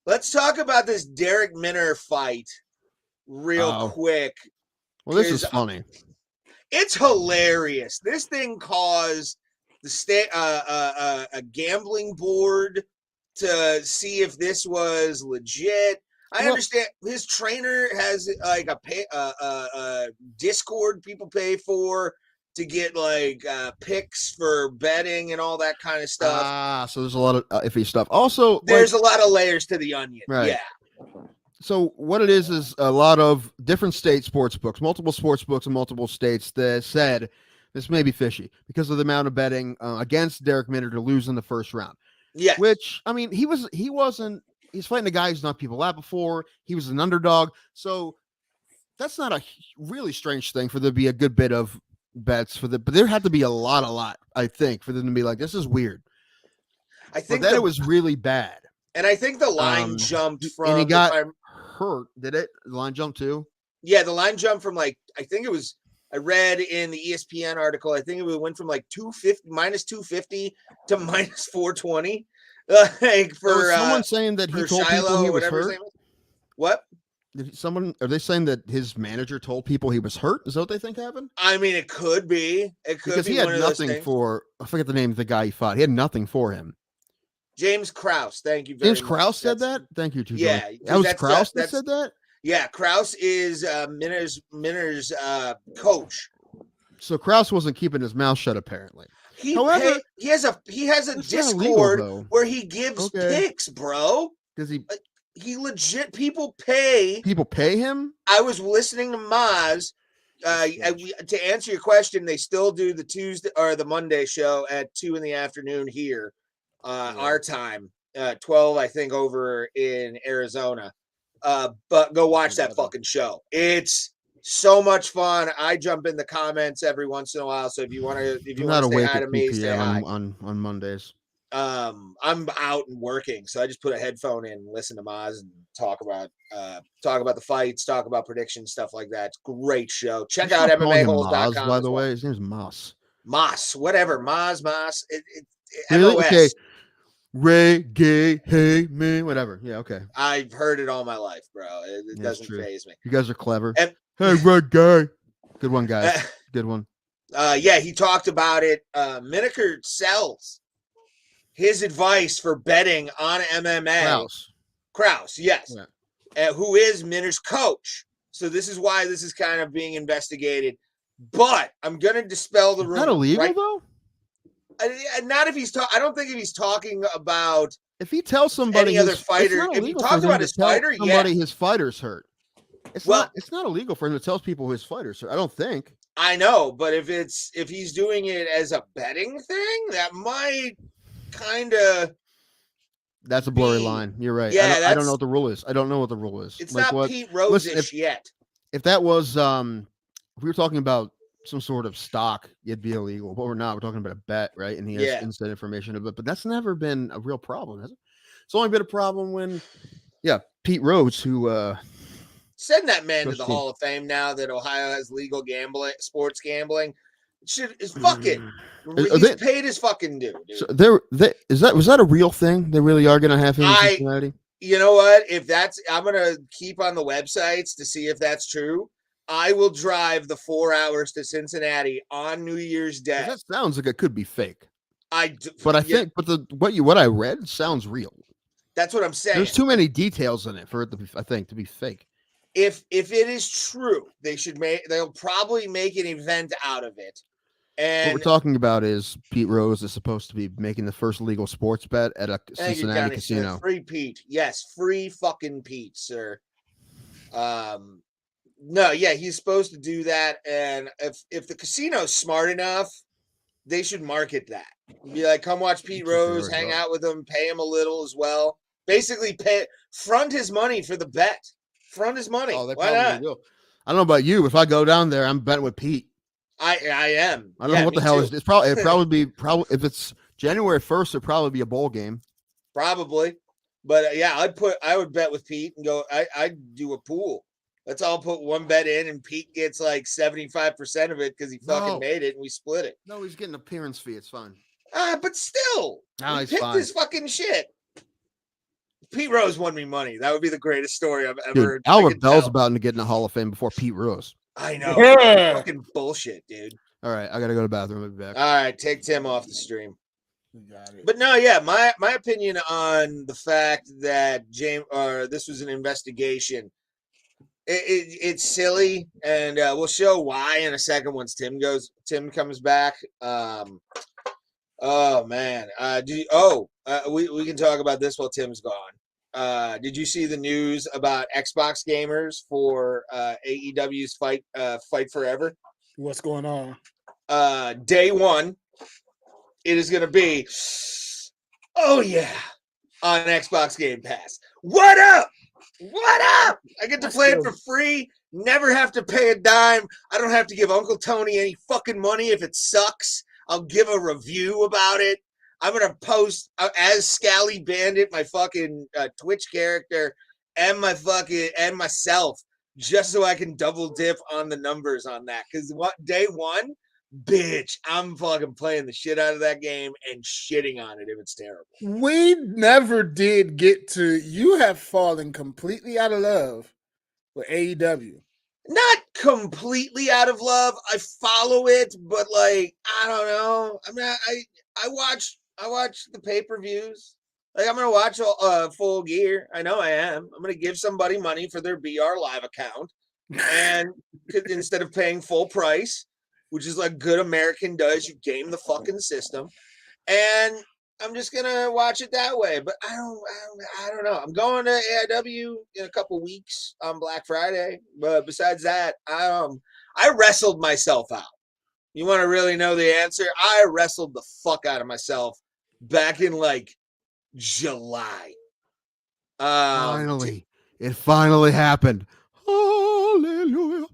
let's talk about this Darrick Minner fight real quick. Well, this is funny. It's hilarious. This thing caused the state a gambling board to see if this was legit. I understand his trainer has like a Discord people pay for to get like picks for betting and all that kind of stuff. So there's a lot of iffy stuff. Also, there's a lot of layers to the onion. Right. Yeah. So what it is a lot of different state sports books, multiple sports books in multiple states that said this may be fishy because of the amount of betting against Darrick Minner to lose in the first round. Yeah. Which, I mean, he's fighting a guy who's knocked people out before. He was an underdog. So that's not a really strange thing for there to be a good bit of bets but there had to be a lot, I think, for them to be like, this is weird. I think that it was really bad. And I think the line jumped from, and he got hurt. Did it? The line jump too? Yeah, the line jumped from I read in the ESPN article, I think it went from like minus 250 to minus 420. Like for someone saying that he told people he was hurt. What? Are they saying that his manager told people he was hurt? Is that what they think happened? I mean, it could be. Because he had nothing for. I forget the name of the guy he fought. He had nothing for him. James Krause. Thank you very much. James Krause said that? Thank you, TJ. Yeah. That was Krause that said that? Yeah, Kraus is Minner's coach. So Kraus wasn't keeping his mouth shut, apparently. He However, he has a Discord illegal, where he gives picks, bro. Does he legit people pay him? I was listening to Maz. To answer your question, they still do the Tuesday or the Monday show at 2 p.m. here, our time, 12 I think over in Arizona. But go watch that fucking show. It's so much fun. I jump in the comments every once in a while. So if you want to say hi to me, say hi on Mondays. I'm out and working, so I just put a headphone in and listen to Maz and talk about the fights, talk about predictions, stuff like that. It's a great show. Check out MMAholes.com. By the way, his name's Moss. Moss, whatever. Moss. Really? MOS. Okay. Ray, gay, hey, man, whatever. Yeah, okay. I've heard it all my life, bro. It doesn't faze me. You guys are clever. And, hey, Red Guy. Good one, guys. Good one. Yeah, he talked about it. Minnicker sells his advice for betting on MMA. Kraus, yes. Yeah. Who is Minner's coach. So this is why this is kind of being investigated. But I'm going to dispel the rumor. Is that illegal, though? Not if he's I don't think if he's talking about if he tells somebody any other fighter, if he talks about his fighter, his fighter's hurt. It's not illegal for him to tell people his fighter's hurt. I don't think. I know, but if he's doing it as a betting thing, that might kind of. That's a blurry line. You're right. Yeah, I don't know what the rule is. I don't know what the rule is. It's like not Pete Rose-ish yet. If that was if we were talking about some sort of stock, it'd be illegal, but we're not. We're talking about a bet, right? And he has inside information of it, but that's never been a real problem, has it? It's only been a problem when, Pete Rose, who send that man to the Hall of Fame now that Ohio has legal sports gambling. Is fucking. He's paid his fucking due, dude. So was that a real thing? They really are going to have him in Cincinnati? You know what? I'm going to keep on the websites to see if that's true. I will drive the 4 hours to Cincinnati on New Year's Day. That sounds like it could be fake. But I think what I read sounds real. That's what I'm saying. There's too many details in it for it to be fake. If it is true, they'll probably make an event out of it. And what we're talking about is Pete Rose is supposed to be making the first legal sports bet at a Cincinnati casino. Free Pete. Yes, free fucking Pete, sir. No, yeah, he's supposed to do that. And if the casino's smart enough, they should market that. Be like, come watch Pete Rose, hang out with him, pay him a little as well. Basically, front his money for the bet. Front his money. Oh, why not? Will. I don't know about you. If I go down there, I'm betting with Pete. I am. I don't know what the hell is. It's probably if it's January 1st, it'd probably be a bowl game. Probably, but I would bet with Pete and go. I'd do a pool. Let's all put one bet in, and Pete gets like 75% of it because he fucking made it, and we split it. No, he's getting an appearance fee. It's fine. But still, he's picked fine. This fucking shit. Pete Rose won me money. That would be the greatest story I've ever. Dude, Albert Bell's about to get in the Hall of Fame before Pete Rose. I know. Fucking bullshit, dude. All right, I gotta go to the bathroom. I'll be back. All right, take Tim off the stream. Got it. But no, yeah, my opinion on the fact that this was an investigation. It's silly, and we'll show why in a second once Tim comes back. Oh man, we can talk about this while Tim's gone. Did you see the news about Xbox gamers for AEW's Fight Forever? What's going on? Day one, it is going to be, on Xbox Game Pass. What up? What up? I get to play it for free. Never have to pay a dime. I don't have to give Uncle Tony any fucking money if it sucks. I'll give a review about it. I'm going to post as Scally Bandit, my fucking Twitch character, and myself, just so I can double dip on the numbers on that. Because day one, bitch, I'm fucking playing the shit out of that game and shitting on it if it's terrible. We never did get to. You have fallen completely out of love with AEW. Not completely out of love. I follow it, but like I don't know. I mean, I watch the pay-per-views. Like, I'm going to watch Full Gear. I know I am. I'm going to give somebody money for their BR Live account. And instead of paying full price, which is like good American does, you game the fucking system. And I'm just going to watch it that way. But I don't know. I'm going to AIW in a couple weeks on Black Friday. But besides that, I wrestled myself out. You want to really know the answer? I wrestled the fuck out of myself back in like July. It finally happened. Hallelujah.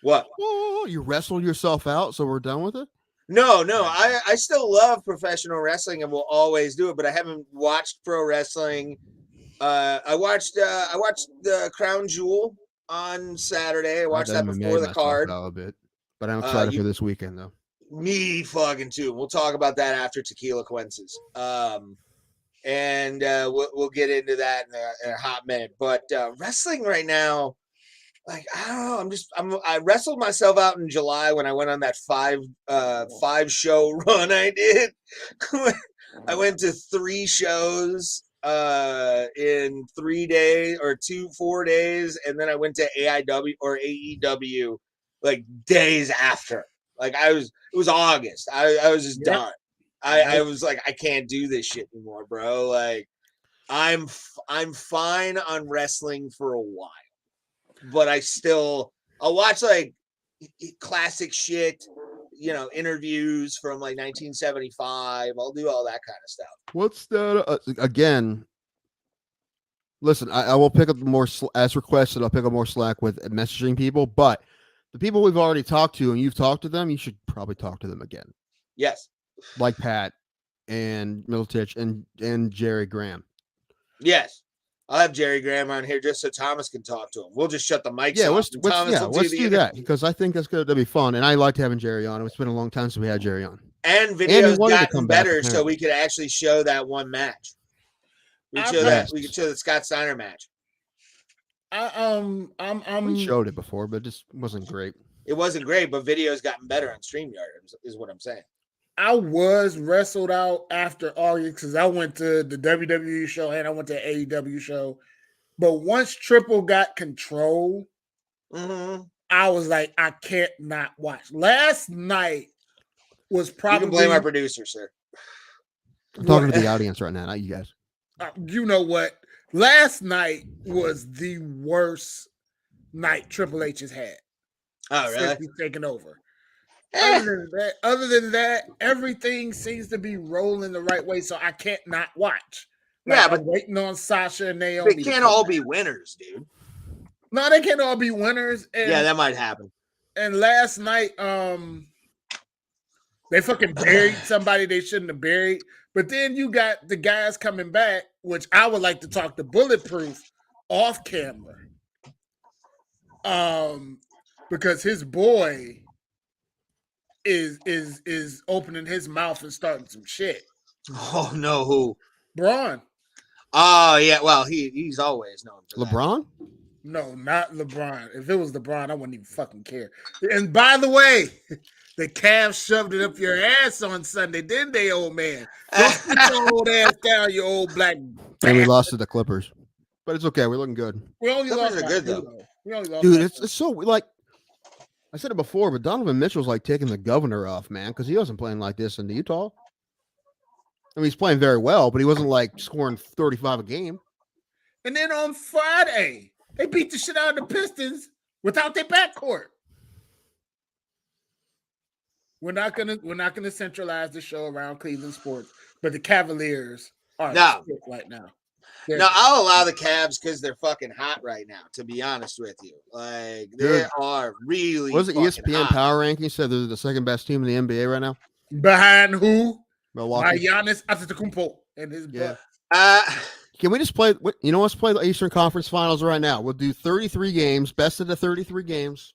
What? Oh, you wrestled yourself out, so we're done with it? No. I still love professional wrestling and will always do it, but I haven't watched pro wrestling. I watched the Crown Jewel on Saturday. I watched that before the card. A bit, but I'm excited for this weekend though. Me fucking too. We'll talk about that after Tequila Quences. And we'll get into that in a hot minute. But wrestling right now, like, I don't know. I wrestled myself out in July when I went on that five show run I did. I went to 3 shows in 3 days or 4 days, and then I went to AEW like days after. Like it was August. I was just done. I was like, I can't do this shit anymore, bro. Like, I'm fine on wrestling for a while, but I'll watch like classic shit, interviews from like 1975. I'll do all that kind of stuff. What's that again? Listen, I will pick up more as requested. I'll pick up more slack with messaging people, but the people we've already talked to and you've talked to them, you should probably talk to them again. Yes. Like Pat and Miltich and Jerry Graham. Yes. I'll have Jerry Graham on here just so Thomas can talk to him. We'll just shut the mics off. Let's do that because I think that'll be fun. And I liked having Jerry on. It's been a long time since we had Jerry on. And video's gotten better, so we could actually show that one match. We could show the Scott Steiner match. We showed it before, but it just wasn't great. It wasn't great, but video's gotten better on StreamYard, is what I'm saying. I was wrestled out after August because I went to the WWE show and I went to the AEW show. But once Triple got control, I was like, I can't not watch. Last night was probably... You can blame our producer, sir. I'm talking to the audience right now, not you guys. You know what? Last night was the worst night Triple H has had. Oh, really? Since he's taken over. Other than that, everything seems to be rolling the right way, so I can't not watch. Like, but I'm waiting on Sasha and Naomi. They can't all be winners, dude. No, they can't all be winners. And, yeah, that might happen. And last night, they fucking buried somebody they shouldn't have buried. But then you got the guys coming back, which I would like to talk to Bulletproof off camera. Because his boy is opening his mouth and starting some shit. Oh no, who? Braun. Oh yeah, well he's always known for LeBron? That. No, not LeBron. If it was LeBron, I wouldn't even fucking care. And by the way, the Cavs shoved it up your ass on Sunday, didn't they, old man? Don't put your old ass down, you old black. And we lost to the Clippers, but it's okay. We're looking good. We only Clippers lost are good though. We only lost. Dude, it's so like. I said it before, but Donovan Mitchell's like taking the governor off, man, because he wasn't playing like this in Utah. I mean, he's playing very well, but he wasn't like scoring 35 a game. And then on Friday, they beat the shit out of the Pistons without their backcourt. We're not gonna centralize the show around Cleveland sports, but the Cavaliers are right now. No, I'll allow the Cavs because they're fucking hot right now, to be honest with you. Like, they are really What was it ESPN hot. Power Rankings said they're the second best team in the NBA right now? Behind who? Milwaukee. By Giannis Antetokounmpo and his butt. Can we just play? Let's play the Eastern Conference Finals right now. We'll do 33 games, best of the 33 games.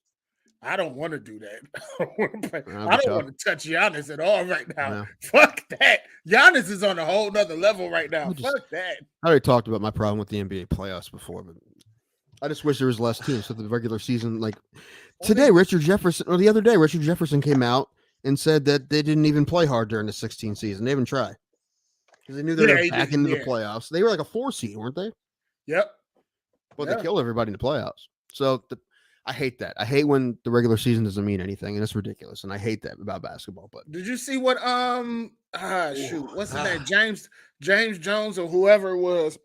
I don't want to do that. I don't want to touch Giannis at all right now. No. Fuck that. Giannis is on a whole nother level right now. Fuck that. I already talked about my problem with the NBA playoffs before, but I just wish there was less teams. So the regular season, like today, Richard Jefferson came out and said that they didn't even play hard during the 16 season. They didn't even try. because they knew they were back into the playoffs. They were like a 4 seed, weren't they? Yep. But they killed everybody in the playoffs. So I hate that. I hate when the regular season doesn't mean anything, and it's ridiculous. And I hate that about basketball. But did you see what what's his name? James Jones or whoever it was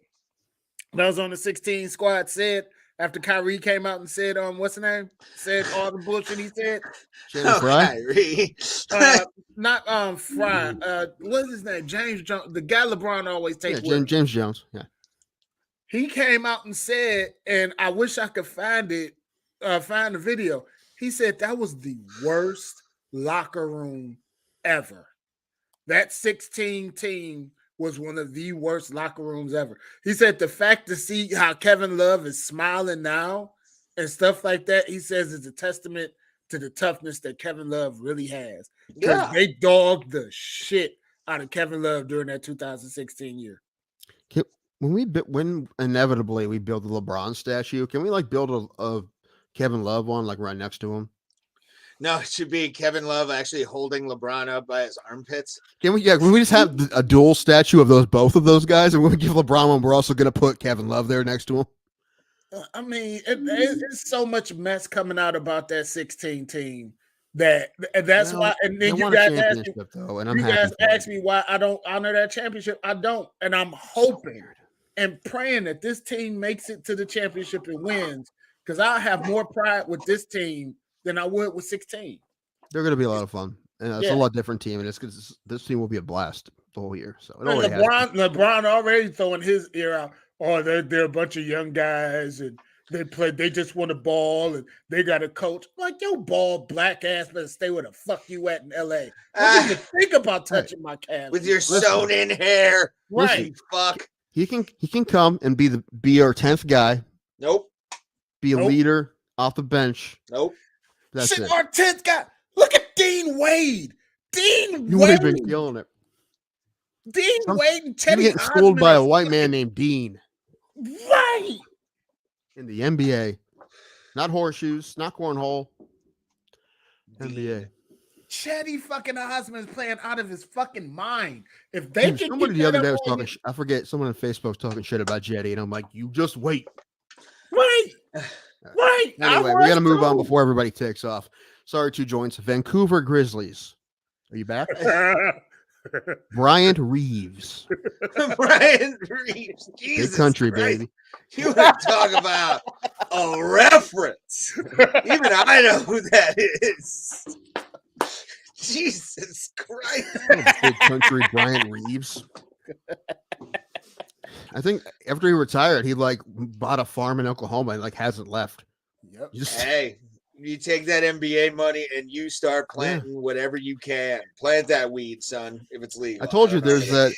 that was on the 16 squad said after Kyrie came out and said what's his name? Said all the bullshit he said. Kyrie. Not Fry. What's his name? James Jones, the guy LeBron always takes. Yeah, James Jones. Yeah. He came out and said, and I wish I could find it. Find the video. He said that was the worst locker room ever. That 16 team was one of the worst locker rooms ever. He said the fact to see how Kevin Love is smiling now and stuff like that, he says is a testament to the toughness that Kevin Love really has. Because they dogged the shit out of Kevin Love during that 2016 year. When inevitably we build the LeBron statue, can we like build a Kevin Love one like right next to him? No, it should be Kevin Love actually holding LeBron up by his armpits. Can we just have a dual statue of both of those guys, and when we give LeBron one, we're also going to put Kevin Love there next to him? I mean, it's so much mess coming out about that 16 team that's why. And then you guys ask me why I don't honor that championship. I don't, and I'm hoping and praying that this team makes it to the championship and wins. Because I have more pride with this team than I would with 16. They're going to be a lot of fun. And it's a lot different team. And it's because this team will be a blast the whole year. So LeBron already throwing his ear out. Oh, they're a bunch of young guys and they just want to ball and they got a coach. Like, yo, ball black ass better stay where the fuck you at in LA. Don't even think about touching my calves. With your sewn in hair. Right. Fuck. He can come and be our 10th guy. Nope. Be a leader off the bench. Nope. That's it. Our 10th guy. Look at Dean Wade. Dean Wade. Wade. Been killing it. Dean Wade and Teddy getting schooled by a white man named Dean. Right. In the NBA. Not horseshoes, not cornhole. NBA. Chetty fucking Osman is playing out of his fucking mind. If they can somebody the other day was talking I forget, someone on Facebook was talking shit about Jetty, and I'm like, you just wait. Right. Anyway, we got to move on before everybody takes off. Sorry, 2 joints. Vancouver Grizzlies. Are you back? Bryant Reeves. Bryant Reeves. Jesus Big country, Christ. baby. You want to talk about a reference. Even I know who that is. Jesus Christ. Big country Bryant Reeves. I think after he retired, he like bought a farm in Oklahoma and like hasn't left. Yep. Hey, you take that NBA money and you start planting whatever you can. Plant that weed, son, if it's legal. I told you there's that.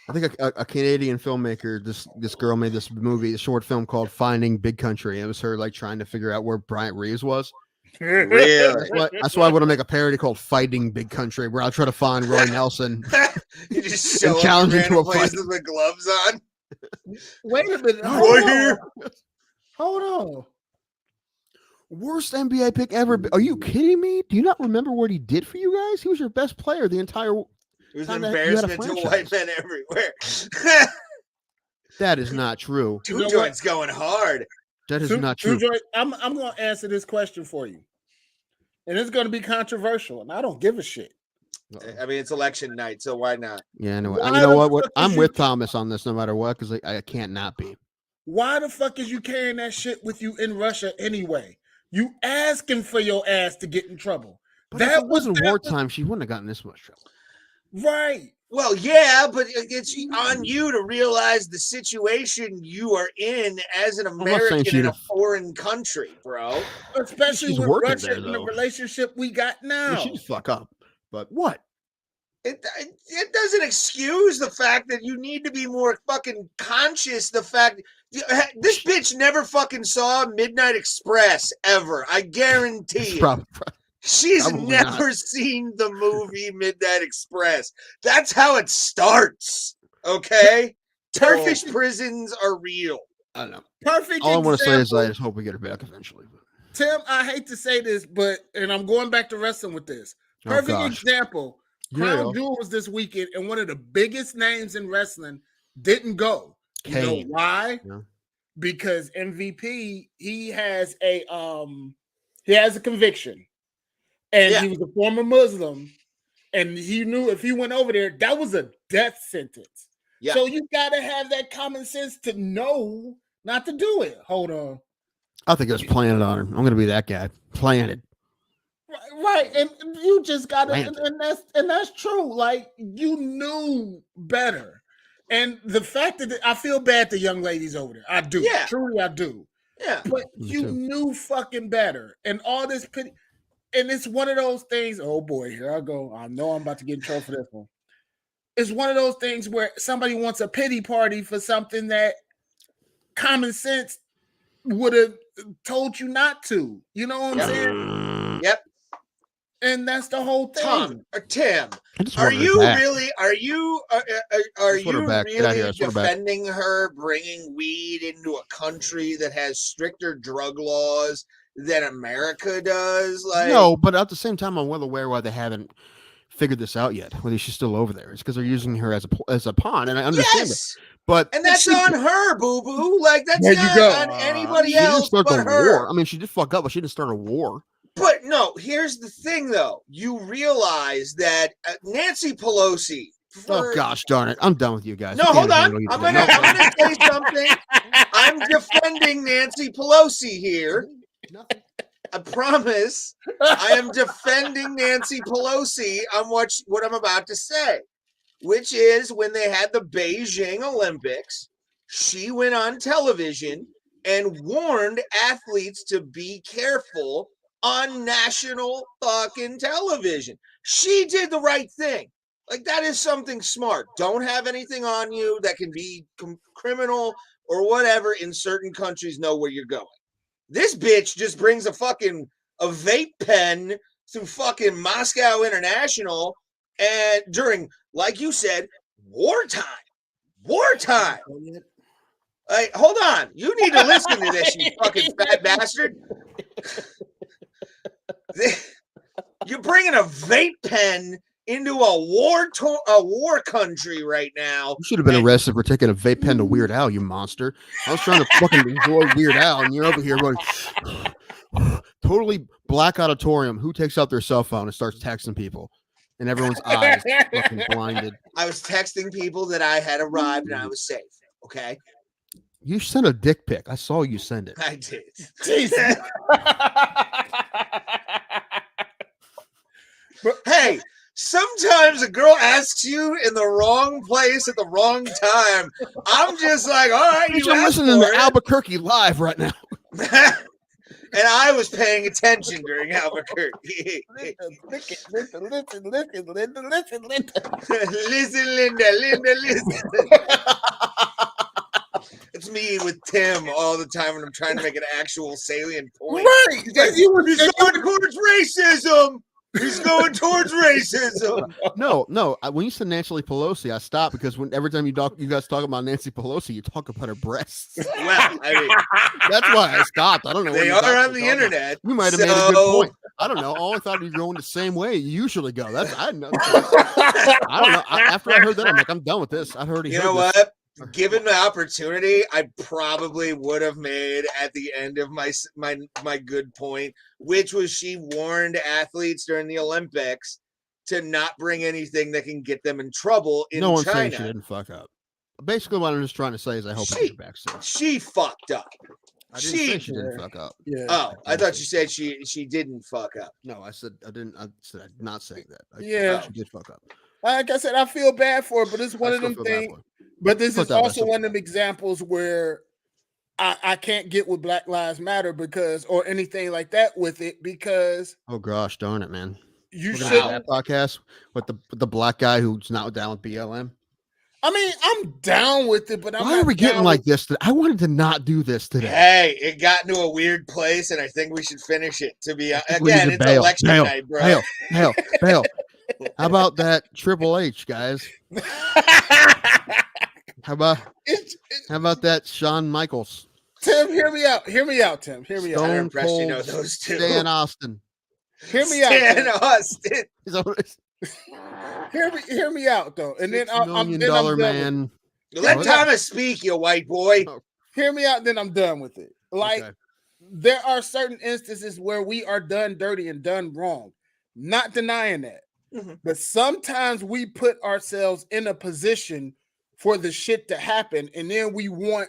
I think a Canadian filmmaker. This girl made this movie, a short film called Finding Big Country. It was her like trying to figure out where Bryant Reeves was. Really? That's why I want to make a parody called Fighting Big Country, where I'll try to find Roy Nelson. You just show challenge him to a place fight with the gloves on. Wait a minute. Hold on. Worst NBA pick ever. Are you kidding me? Do you not remember what he did for you guys? He was your best player the entire. It was an embarrassment to white men everywhere. That is not true. Two joints going hard. That is not true. I'm going to answer this question for you, and it's going to be controversial, and I don't give a shit. I mean, it's election night, so why not? Yeah, anyway. You know what? I'm with Thomas on this no matter what, because I can't not be. Why the fuck is you carrying that shit with you in Russia anyway? You asking for your ass to get in trouble. But if it wasn't wartime, she wouldn't have gotten this much trouble. Right. Well, yeah, but it's on you to realize the situation you are in as an American in a foreign country, bro. Especially with Russia and the relationship we got now. She'd fuck up. But what? It doesn't excuse the fact that you need to be more fucking conscious. The fact this bitch never fucking saw Midnight Express ever. I guarantee you. She's never seen the movie Midnight Express. That's how it starts. Okay? Turkish prisons are real. I don't know. Perfect. All I want to say is I just hope we get her back eventually. Tim, I hate to say this, and I'm going back to wrestling with this. Perfect example. Crown Jewel was this weekend, and one of the biggest names in wrestling didn't go. You know why? Yeah. Because MVP, he has a conviction, and he was a former Muslim, and he knew if he went over there, that was a death sentence. Yeah. So you gotta have that common sense to know not to do it. Hold on. I think it was planted on him. I'm gonna be that guy. Planted. Right, and you just gotta, and that's true. Like, you knew better. And the fact that I feel bad the young ladies over there. I do. Yeah. Truly, I do. Yeah. But you knew fucking better. And all this pity. And it's one of those things. Oh boy, here I go. I know I'm about to get in trouble for this one. It's one of those things where somebody wants a pity party for something that common sense would have told you not to. You know what I'm saying? Yep. And that's the whole thing. Tim, are you really defending her bringing weed into a country that has stricter drug laws than America does? Like, no, but at the same time, I'm well aware why they haven't figured this out yet. Whether she's still over there, it's because they're using her as a pawn, and I understand it. And that's on her, boo boo. Like, that's not on anybody else but her. War. I mean, she did fuck up, but she didn't start a war. But no, here's the thing, though. You realize that Nancy Pelosi. Oh gosh, darn it! I'm done with you guys. No, hold on. I'm gonna say something. I'm defending Nancy Pelosi here. I promise. I am defending Nancy Pelosi on what I'm about to say, which is when they had the Beijing Olympics, she went on television and warned athletes to be careful on national fucking television. She did the right thing. Like, that is something smart. Don't have anything on you that can be criminal or whatever in certain countries. Know where you're going. This bitch just brings a vape pen through fucking Moscow International and during, like you said, wartime. Like, hold on. You need to listen to this, you fucking fat bastard. You're bringing a vape pen into a war country right now. You should have been arrested for taking a vape pen to Weird Al, you monster. I was trying to fucking enjoy Weird Al, and you're over here going totally black auditorium. Who takes out their cell phone and starts texting people? And everyone's eyes fucking blinded. I was texting people that I had arrived and I was safe. Okay. You sent a dick pic. I saw you send it. I did. Jesus. Hey, sometimes a girl asks you in the wrong place at the wrong time. I'm just like, all right, I'm listening to Albuquerque live right now. And I was paying attention during Albuquerque. Listen, Linda, listen. It's me with Tim all the time when I'm trying to make an actual salient point. Right. He's going towards racism. He's going towards racism. No. When you said Nancy Pelosi, I stopped because every time you guys talk about Nancy Pelosi, you talk about her breasts. Well, I mean, that's why I stopped. I don't know. They are on the internet. You might have made a good point. I don't know. All I thought you're going the same way you usually go. I don't know. After I heard that, I'm like, I'm done with this. I've already. You know what? Given the opportunity, I probably would have made at the end of my good point, which was she warned athletes during the Olympics to not bring anything that can get them in trouble in China. No one's saying she didn't fuck up. Basically, what I'm just trying to say is I hope I get back soon. She fucked up. I didn't say she didn't fuck up. Yeah. Oh, I thought you said she didn't fuck up. No, I said I didn't. I said I'm not saying that. She did fuck up. Like I said, I feel bad for her, but it's one of them things. But this is also one of them examples where I can't get with Black Lives Matter or anything like that with it because. Oh gosh, darn it, man! You should that podcast with the black guy who's not down with BLM. I mean, I'm down with it, but why are we getting like this? I wanted to not do this today. Hey, it got into a weird place, and I think we should finish it. To be again, it's election night, bro. Bail. How about that Triple H, guys? How about that Shawn Michaels? Tim, hear me out, Tim. Hear me out. I'm impressed you know those two. Stan Austin. Hear me out. Stan Austin. Hear me out though, and then $6 I'm million man. Let Thomas speak, you white boy. Hear me out, then I'm done with it. Like there are certain instances where we are done dirty and done wrong. Not denying that. But sometimes we put ourselves in a position for the shit to happen, and then we want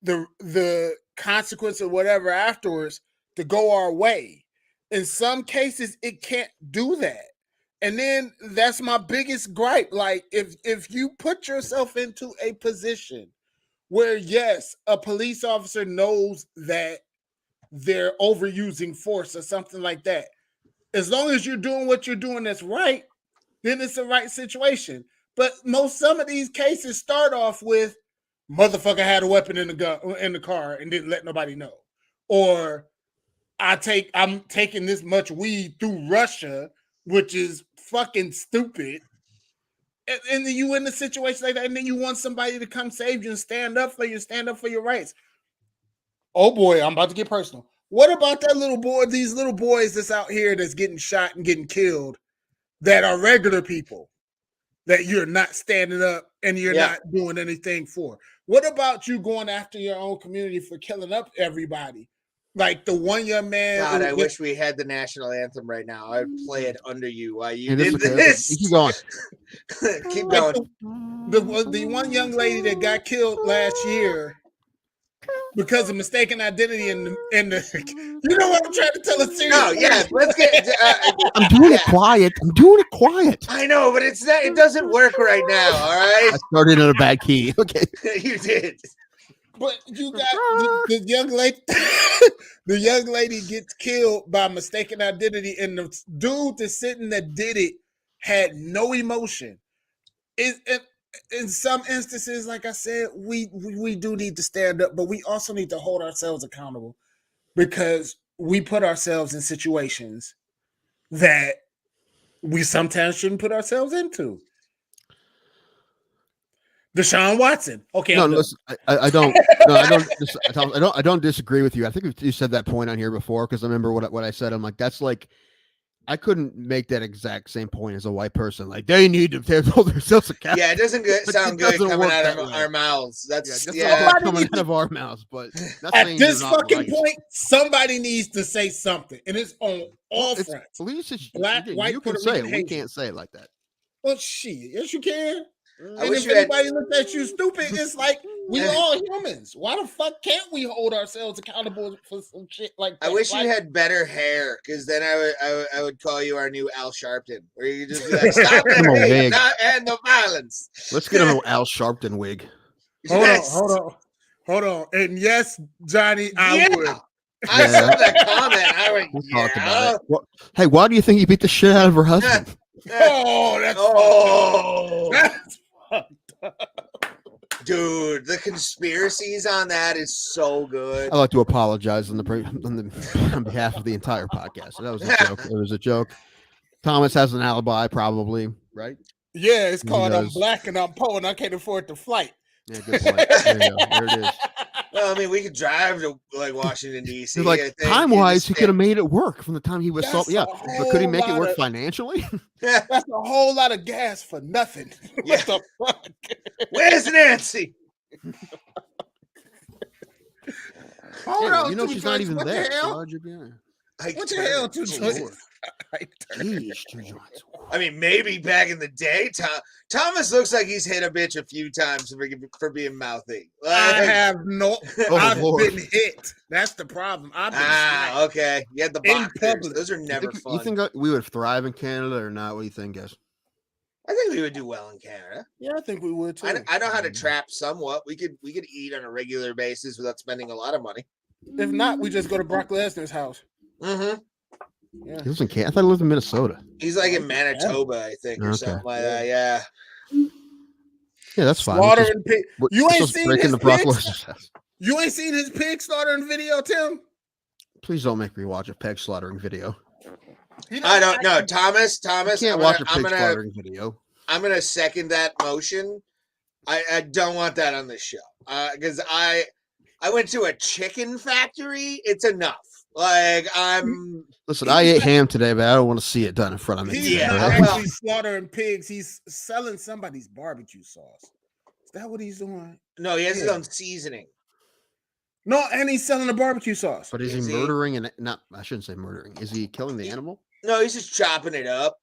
the consequence or whatever afterwards to go our way. In some cases, it can't do that. And then that's my biggest gripe. Like, if you put yourself into a position where, yes, a police officer knows that they're overusing force or something like that, as long as you're doing what you're doing that's right, then it's the right situation. But some of these cases start off with motherfucker had a weapon in the car and didn't let nobody know, or I'm taking this much weed through Russia, which is fucking stupid. And then you in a situation like that, and then you want somebody to come save you and stand up for your rights. Oh boy, I'm about to get personal. What about that little boy, these little boys that's out here that's getting shot and getting killed that are regular people that you're not standing up and you're not doing anything for? What about you going after your own community for killing up everybody? Like the one young man. God, I wish we had the national anthem right now. I'd play it under you while you did this. Keep going. Keep going. The one young lady that got killed last year because of mistaken identity and the you know what I'm trying to tell us seriously. No, yeah, let's get I'm doing it quiet. I'm doing it quiet. I know, but it's not, it doesn't work right now, all right? I started in a bad key. Okay. You did. But you got the young lady the young lady gets killed by mistaken identity, and the dude that's sitting that did it had no emotion. In some instances, like I said, we do need to stand up, but we also need to hold ourselves accountable because we put ourselves in situations that we sometimes shouldn't put ourselves into. Deshaun Watson. Okay, no, listen, I don't. No, I don't disagree with you. I think you said that point on here before because I remember what I said. I'm like, that's like. I couldn't make that exact same point as a white person. Like they need to hold themselves accountable. Yeah, it doesn't sound good coming out of our mouths. That's coming out of our mouths. But at this fucking point, somebody needs to say something, and it's on all fronts. At least it's black, white, you can say it. We can't say it like that. Well, shit, yes, you can. And if anybody looks at you stupid, it's like we all humans. Why the fuck can't we hold ourselves accountable for some shit like that? I wish you had better hair, because then I would call you our new Al Sharpton, where you just be like, stop it, and the violence. Let's get him an Al Sharpton wig. Hold on. And yes, Johnny, I would. I saw that comment. I went, talk about it. Well, hey, why do you think you beat the shit out of her husband? That's dude, the conspiracies on that is so good. I'd like to apologize on behalf of the entire podcast. That was a joke. It was a joke. Thomas has an alibi, probably, right? Yeah, it's called I'm black and I'm poor and I can't afford to flight. Yeah, good point. There you go. There it is. Well, I mean, we could drive to like Washington D.C. Like time-wise, he could have made it work from the time he was but could he make it work financially? That's a whole lot of gas for nothing. What the fuck? Where's Nancy? Hold on, you know she's not even there. What the hell? 2 joints. I mean, maybe back in the day, Thomas looks like he's hit a bitch a few times for being mouthy. I have I've been hit. That's the problem. I've been okay. You had the boxers. Those are never fun. You think we would thrive in Canada or not? What do you think, guys? I think we would do well in Canada. Yeah, I think we would too. I know how to trap somewhat. We could eat on a regular basis without spending a lot of money. If not, we just go to Brock Lesnar's house. Mm-hmm. Yeah. He lives in Canada. I thought he lived in Minnesota. He's like in Manitoba, I think, or something like that. Yeah. Yeah, that's fine. Slaughtering pig. You ain't seen his pigs? You ain't seen his pig slaughtering video, Tim? Please don't make me watch a pig slaughtering video. I don't know, Thomas. You can't watch a pig slaughtering video. I'm gonna second that motion. I don't want that on this show because I went to a chicken factory. It's enough. Like Listen, I ate ham today, but I don't want to see it done in front of me. He's Yeah, not well- actually slaughtering pigs. He's selling somebody's barbecue sauce. Is that what he's doing? No, he has his Yeah. own seasoning. No, and he's selling the barbecue sauce. But is Is he he? murdering and not? I shouldn't say murdering. Is he killing the animal? No, he's just chopping it up.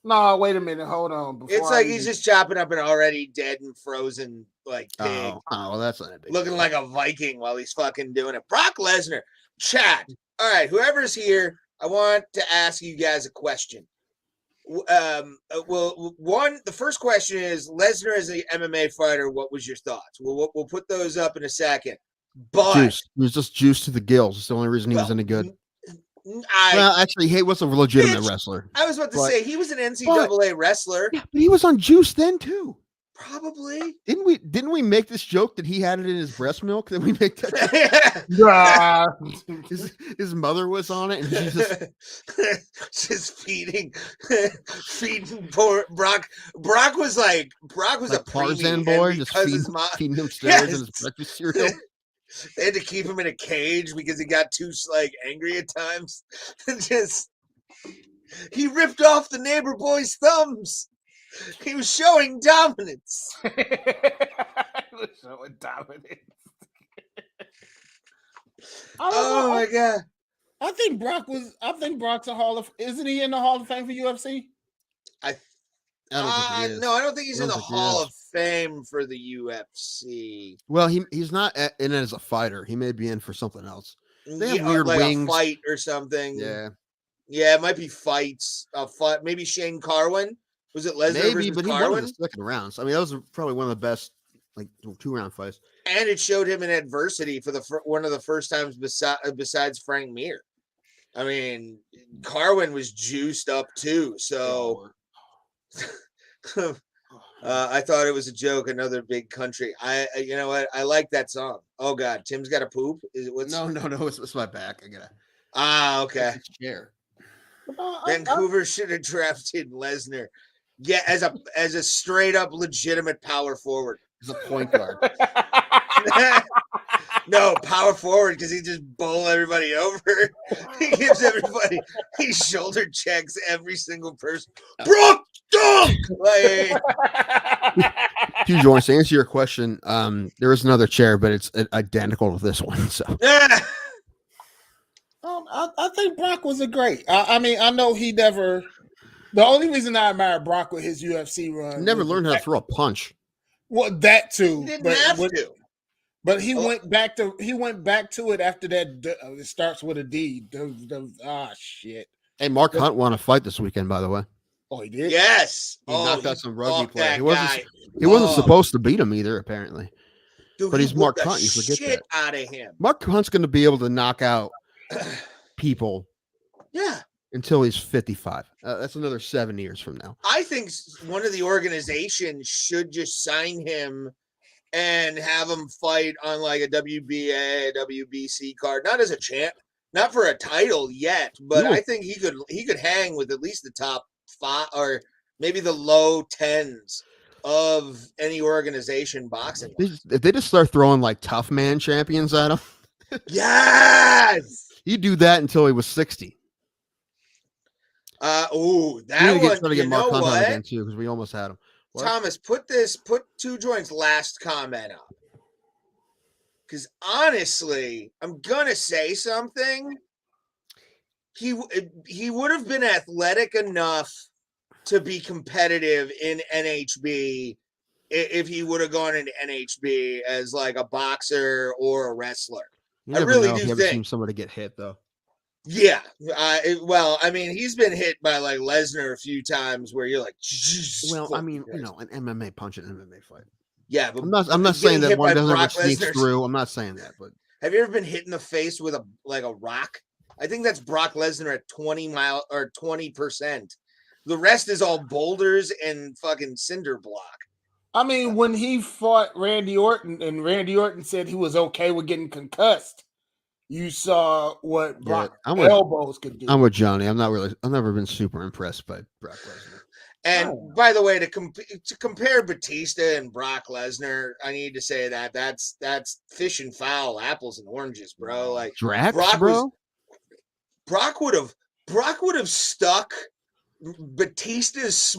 No, wait a minute. Hold on. It's like he's just chopping up an already dead and frozen like pig, Oh, well, that's not a big looking deal. like a Viking while he's fucking doing it. Brock Lesnar, chat. All right, whoever's here, I want to ask you guys a question. The first question is Lesnar as an MMA fighter. What was your thoughts? We'll put those up in a second. But Juice. He was just juice to the gills. It's the only reason he was any good. Well, actually, he was a legitimate wrestler. I was about to but- say he was an NCAA wrestler. Yeah, but he was on juice then too. Probably. Didn't we make this joke that he had it in his breast milk? Then we make that his mother was on it, and he just feeding poor Brock. Brock was a Tarzan preemie, boy, and just because his feeding him steroids Yes. in his breakfast cereal. They had to keep him in a cage because he got too angry at times. He ripped off the neighbor boy's thumbs. He was showing dominance. Showing dominance. Oh my god! I think Brock's a Hall of. Isn't he in the Hall of Fame for UFC? I don't think he is. No, I don't think he's in the think he Hall is. of Fame for the UFC. Well, he's not in it as a fighter. He may be in for something else. They have Yeah, weird like wings. a fight or something. Yeah, Yeah, it might be fights. Maybe Shane Carwin. Was it Lesnar maybe, versus but he won in Carwin? the second round. So, I mean, that was probably one of the best 2-round fights. And it showed him in adversity for one of the first times besides Frank Mir. I mean, Carwin was juiced up too. So I thought it was a joke. Another big country. You know what? I like that song. Oh God, Tim's got a poop. Is it what's? No, it's my back. I gotta. Okay. Chair. Vancouver should have drafted Lesnar. Yeah, as a straight up legitimate power forward. He's a point guard. No, power forward because he just bowl everybody over. He gives everybody, he shoulder checks every single person. Brock dunk! Like, Hugh Joyce, to answer your question, there is another chair, but it's identical to this one. So I think Brock was a great. I mean, I know he never. The only reason I admire Brock with his UFC run, he never learned how to throw a punch. Well, that too. he didn't have to. But he went back to it after that. It starts with a D. Shit. Hey, Mark Hunt won a fight this weekend, by the way. Oh, he did. Yes. He knocked out some rugby fucked player. that He wasn't guy. supposed to beat him either, apparently. Dude, but he he's Mark whooped the Hunt. You forget shit that. out of him. Mark Hunt's going to be able to knock out people Yeah. until he's 55. That's another 7 years from now. I think one of the organizations should just sign him and have him fight on like a WBA, WBC card, not as a champ, not for a title yet, but I think he could hang with at least the top 5 or maybe the low 10s of any organization boxing. If they just start throwing like tough man champions at him, Yes. he'd do that until he was 60. That We need one. to You get Mark know Hunt on what? again too, because we almost had him. What? Thomas, put Two Joints' last comment up. Because honestly, I'm gonna say something. He would have been athletic enough to be competitive in NHB if he would have gone into NHB as like a boxer or a wrestler. You I never really know if do you ever think. seen somebody get hit though. Yeah. Well, I mean, he's been hit by like Lesnar a few times where you're like, Well, I mean, an MMA punch an MMA fight. yeah, but I'm not saying getting that hit one by doesn't ever Brock sneak Lesnar's- through. I'm not saying that, but Have you ever been hit in the face with a rock? I think that's Brock Lesnar at 20%. The rest is all boulders and fucking cinder block. I mean, when he fought Randy Orton, and Randy Orton said he was okay with getting concussed, you saw what Brock I'm with- elbows could do. I'm with Johnny. I've never been super impressed by Brock Lesnar. And by the way, to compare Batista and Brock Lesnar, I need to say that's fish and fowl, apples and oranges, bro. Like Drax, Brock would have stuck Batista's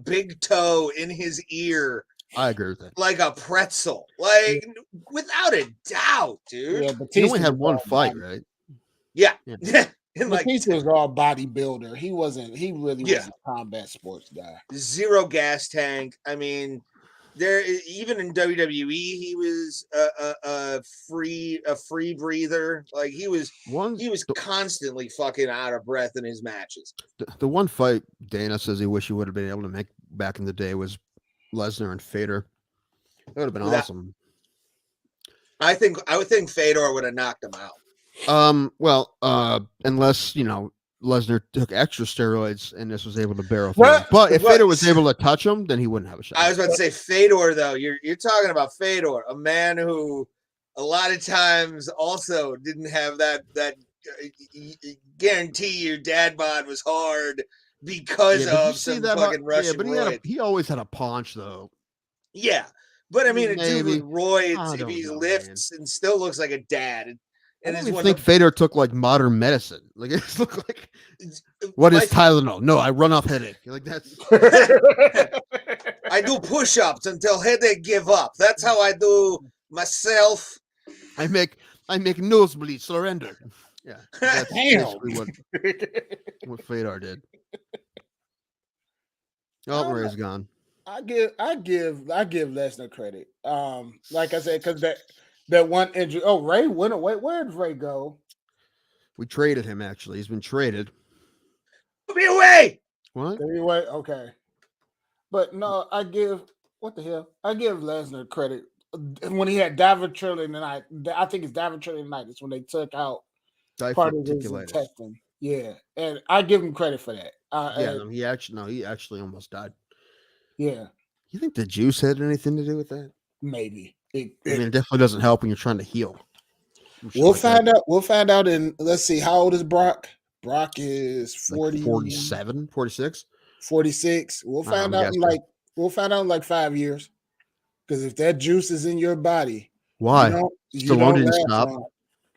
big toe in his ear. I agree with that. Like a pretzel, like without a doubt, dude. Yeah, he only had one fight, right? Yeah. And Batista was all bodybuilder. He really wasn't a combat sports guy. Zero gas tank. I mean, even in WWE, he was a free breather. Like he was constantly fucking out of breath in his matches. The one fight Dana says he wish he would have been able to make back in the day was Lesnar and Fedor. That would have been awesome. I would think Fedor would have knocked him out. Unless Lesnar took extra steroids and this was able to barrel through. But if Fedor was able to touch him, then he wouldn't have a shot. I was about to say Fedor, though. You're talking about Fedor, a man who a lot of times also didn't have that guarantee your dad bod was hard because of some fucking Russian roids. He always had a paunch, though. Yeah, but I mean, a dude with roids, if he lifts and still looks like a dad. And I think Fedor took like modern medicine. Like it looked like what is Tylenol? No, I run off headache. Like that's I do push-ups until headache give up. That's how I do myself. I make nosebleed surrender. Yeah, that's basically what Fedor did. Oh, Ray's gone. I give Lesnar credit. Like I said, because that one injury. Oh, Ray went away. Where did Ray go? We traded him. Actually, he's been traded. Be away. What? Anyway, okay. But no, I give Lesnar credit when he had diverticulitis. I think it's diverticulitis when they took out part of his intestine. Yeah, and I give him credit for that. He actually almost died. Yeah. You think the juice had anything to do with that? Maybe. It definitely doesn't help when you're trying to heal. We'll find out. We'll find out in, let's see, how old is Brock? Brock is 40, like 47, 46. 46. We'll find out in like 5 years. Because if that juice is in your body, why? Stallone didn't stop.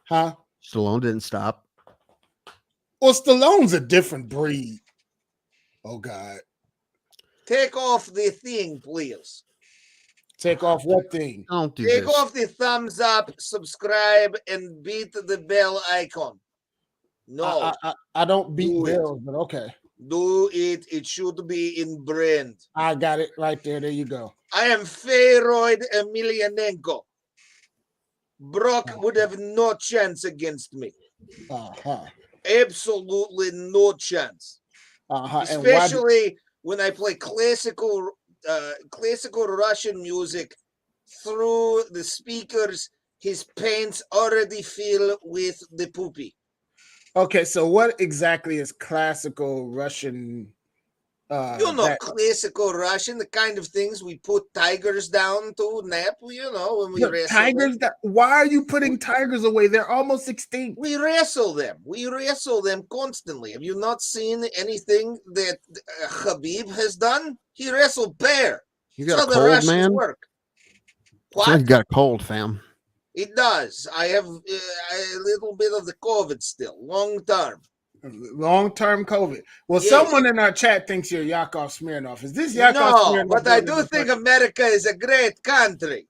Huh? Stallone didn't stop. Well, Stallone's a different breed. Oh God. Take off the thing, please. Take off what thing? Don't do Take this. off the thumbs up, subscribe, and beat the bell icon. No. I don't beat bells, but okay. Do it. It should be ingrained. I got it right there. There you go. I am Feroid Emelianenko. Brock would have no chance against me. Absolutely no chance. Especially when I play classical Russian music through the speakers, his pants already fill with the poopy. Okay, so what exactly is classical Russian? Classical Russian, the kind of things we put tigers down to nap, when we wrestle tigers. Why are you putting tigers away? They're almost extinct. We wrestle them. We wrestle them constantly. Have you not seen anything that Khabib has done? He wrestled bear. You got a cold, man? Work. What? You got a cold, fam. It does. I have a little bit of the COVID still, long term. Long-term COVID. Well, someone in our chat thinks you're Yakov Smirnoff. Is this Yakov Smirnoff? No, but I do think America is a great country.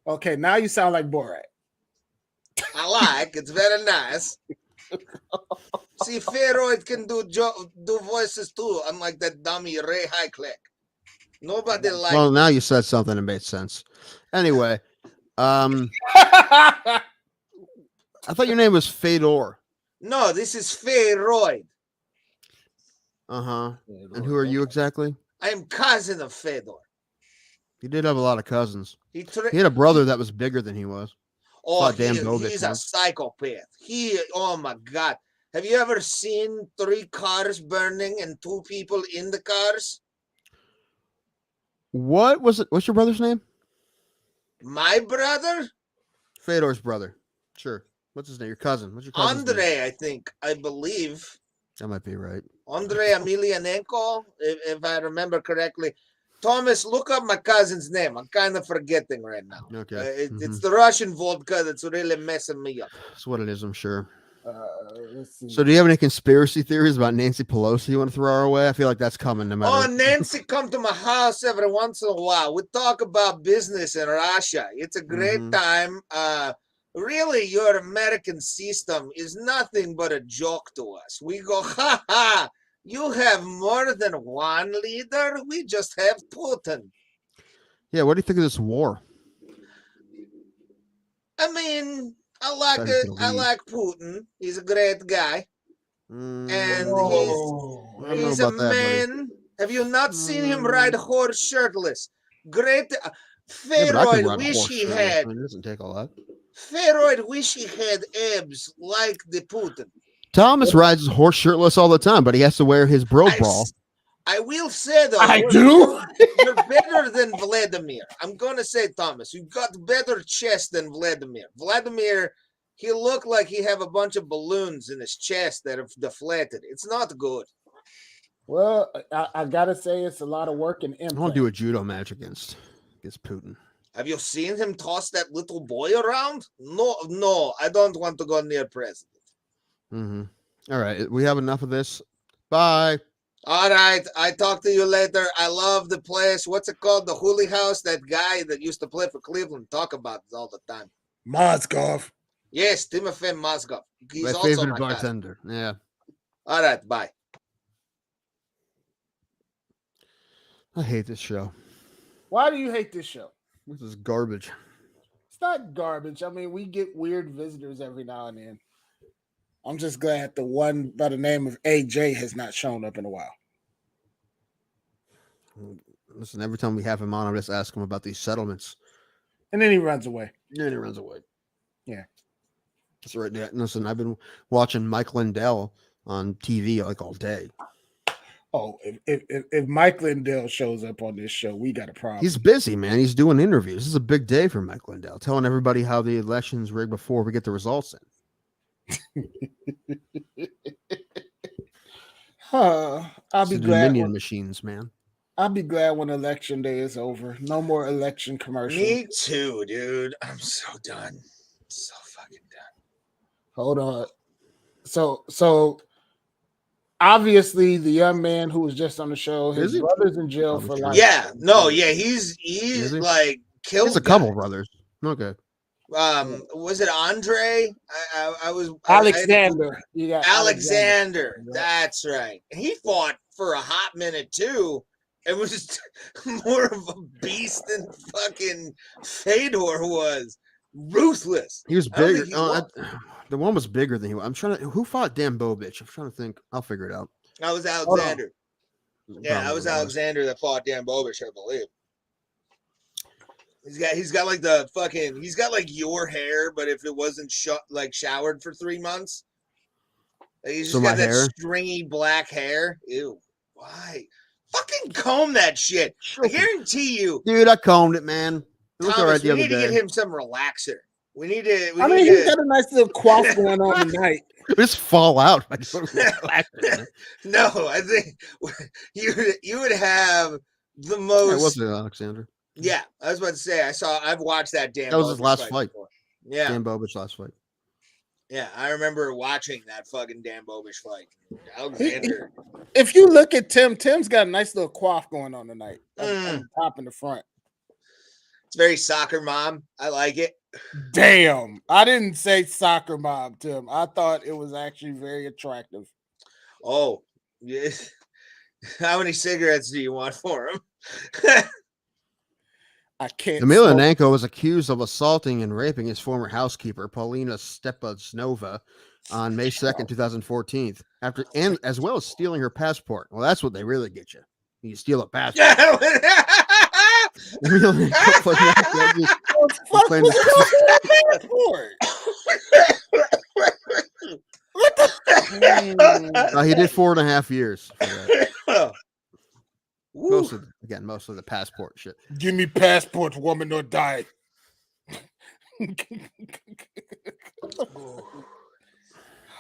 Okay, now you sound like Borat. It's very nice. See, Feroid can do voices too, unlike that dummy Ray Highclick. Nobody likes. Well, now you said something that made sense. Anyway, I thought your name was Fedor. No, this is Feroid. And who are you exactly? I am cousin of Fedor. He did have a lot of cousins. He had a brother that was bigger than he was. Oh, he's a psychopath. Oh my God. Have you ever seen 3 cars burning and 2 people in the cars? What was it? What's your brother's name? My brother? Fedor's brother. Sure. What's his name? Your cousin. What's your cousin's Andre, name? I believe. That might be right. Andrei Emelianenko, if I remember correctly. Thomas, look up my cousin's name. I'm kind of forgetting right now. Okay. It's the Russian vodka that's really messing me up. That's what it is, I'm sure. Let's see. So do you have any conspiracy theories about Nancy Pelosi you want to throw our way? I feel like that's coming no matter. Oh, Nancy come to my house every once in a while. We talk about business in Russia. It's a great time. Really, your American system is nothing but a joke to us. We go, ha ha, you have more than one leader. We just have Putin. Yeah, what do you think of this war? I mean, I like Putin. He's a great guy. And he's a man. Have you not seen him ride a horse shirtless? Great. Pharoid wish he had. I mean, it doesn't take a lot. Pharoid wish he had abs like the Putin. Thomas rides his horse shirtless all the time, but he has to wear his bro bra. I will say though, I do. You're better than Vladimir. I'm gonna say, Thomas, you got better chest than Vladimir. Vladimir, he looked like he have a bunch of balloons in his chest that have deflated. It's not good. Well, I gotta say it's a lot of work and I want to do a judo match against Putin. Have you seen him toss that little boy around? No, I don't want to go near president. All right, we have enough of this. Bye. All right, I talk to you later. I love the place. What's it called? The Hooley House. That guy that used to play for Cleveland talk about it all the time. Mozgov. Yes, Timofey Mozgov. He's My also favorite my bartender. cousin. Yeah. All right, bye. I hate this show. Why do you hate this show? This is garbage. It's not garbage. I mean, we get weird visitors every now and then. I'm just glad the one by the name of AJ has not shown up in a while. Listen, every time we have him on, I just ask him about these settlements. And then he runs away. And he runs away. Yeah. That's right. Yeah. Listen, I've been watching Mike Lindell on TV like all day. Oh, if Mike Lindell shows up on this show, we got a problem. He's busy, man. He's doing interviews. This is a big day for Mike Lindell, telling everybody how the election's rigged before we get the results in. I'll be glad. Dominion machines, man. I'll be glad when election day is over. No more election commercials. Me too, dude. I'm so done. So fucking done. Hold on. So obviously the young man who was just on the show, his brother's in jail for life. Yeah, no, yeah, he's like killed. He's a couple brothers. Okay. Was it Andre? I was Alexander. You got Alexander. That's right. He fought for a hot minute too. It was just more of a beast than fucking Fedor was. Ruthless. He was bigger. The one was bigger than he was. I'm trying to. Who fought Dan Bobich? I'm trying to think. I'll figure it out. That was Alexander. Yeah, that was Alexander that fought Dan Bobich, I believe. He's got like the fucking. He's got like your hair, but if it wasn't showered for 3 months, he's just got that stringy black hair. Ew. Why? Fucking comb that shit. I guarantee you, dude. I combed it, man. It was all right the other day. We need to get him some relaxer. We need to. He's got a nice little quaff going on tonight. Just fall out. No, I think you would have the most. It wasn't Alexander. Yeah, I was about to say. I've watched that Dan. That was his last fight. Yeah, Dan Bobich's last fight. Yeah, I remember watching that fucking Dan Bobich fight. Alexander. If you look at Tim's got a nice little quaff going on tonight. On the top and the front. It's very soccer mom. I like it. Damn. I didn't say soccer mom, Tim. I thought it was actually very attractive. Oh, yes. How many cigarettes do you want for him? I can't. Emelianenko was accused of assaulting and raping his former housekeeper, Paulina Stepaznova, on May 2nd, 2014, as well as stealing her passport. Well, that's what they really get you. You steal a passport. He did 4.5 years for that. Most of the passport shit. Give me passports, woman, or die.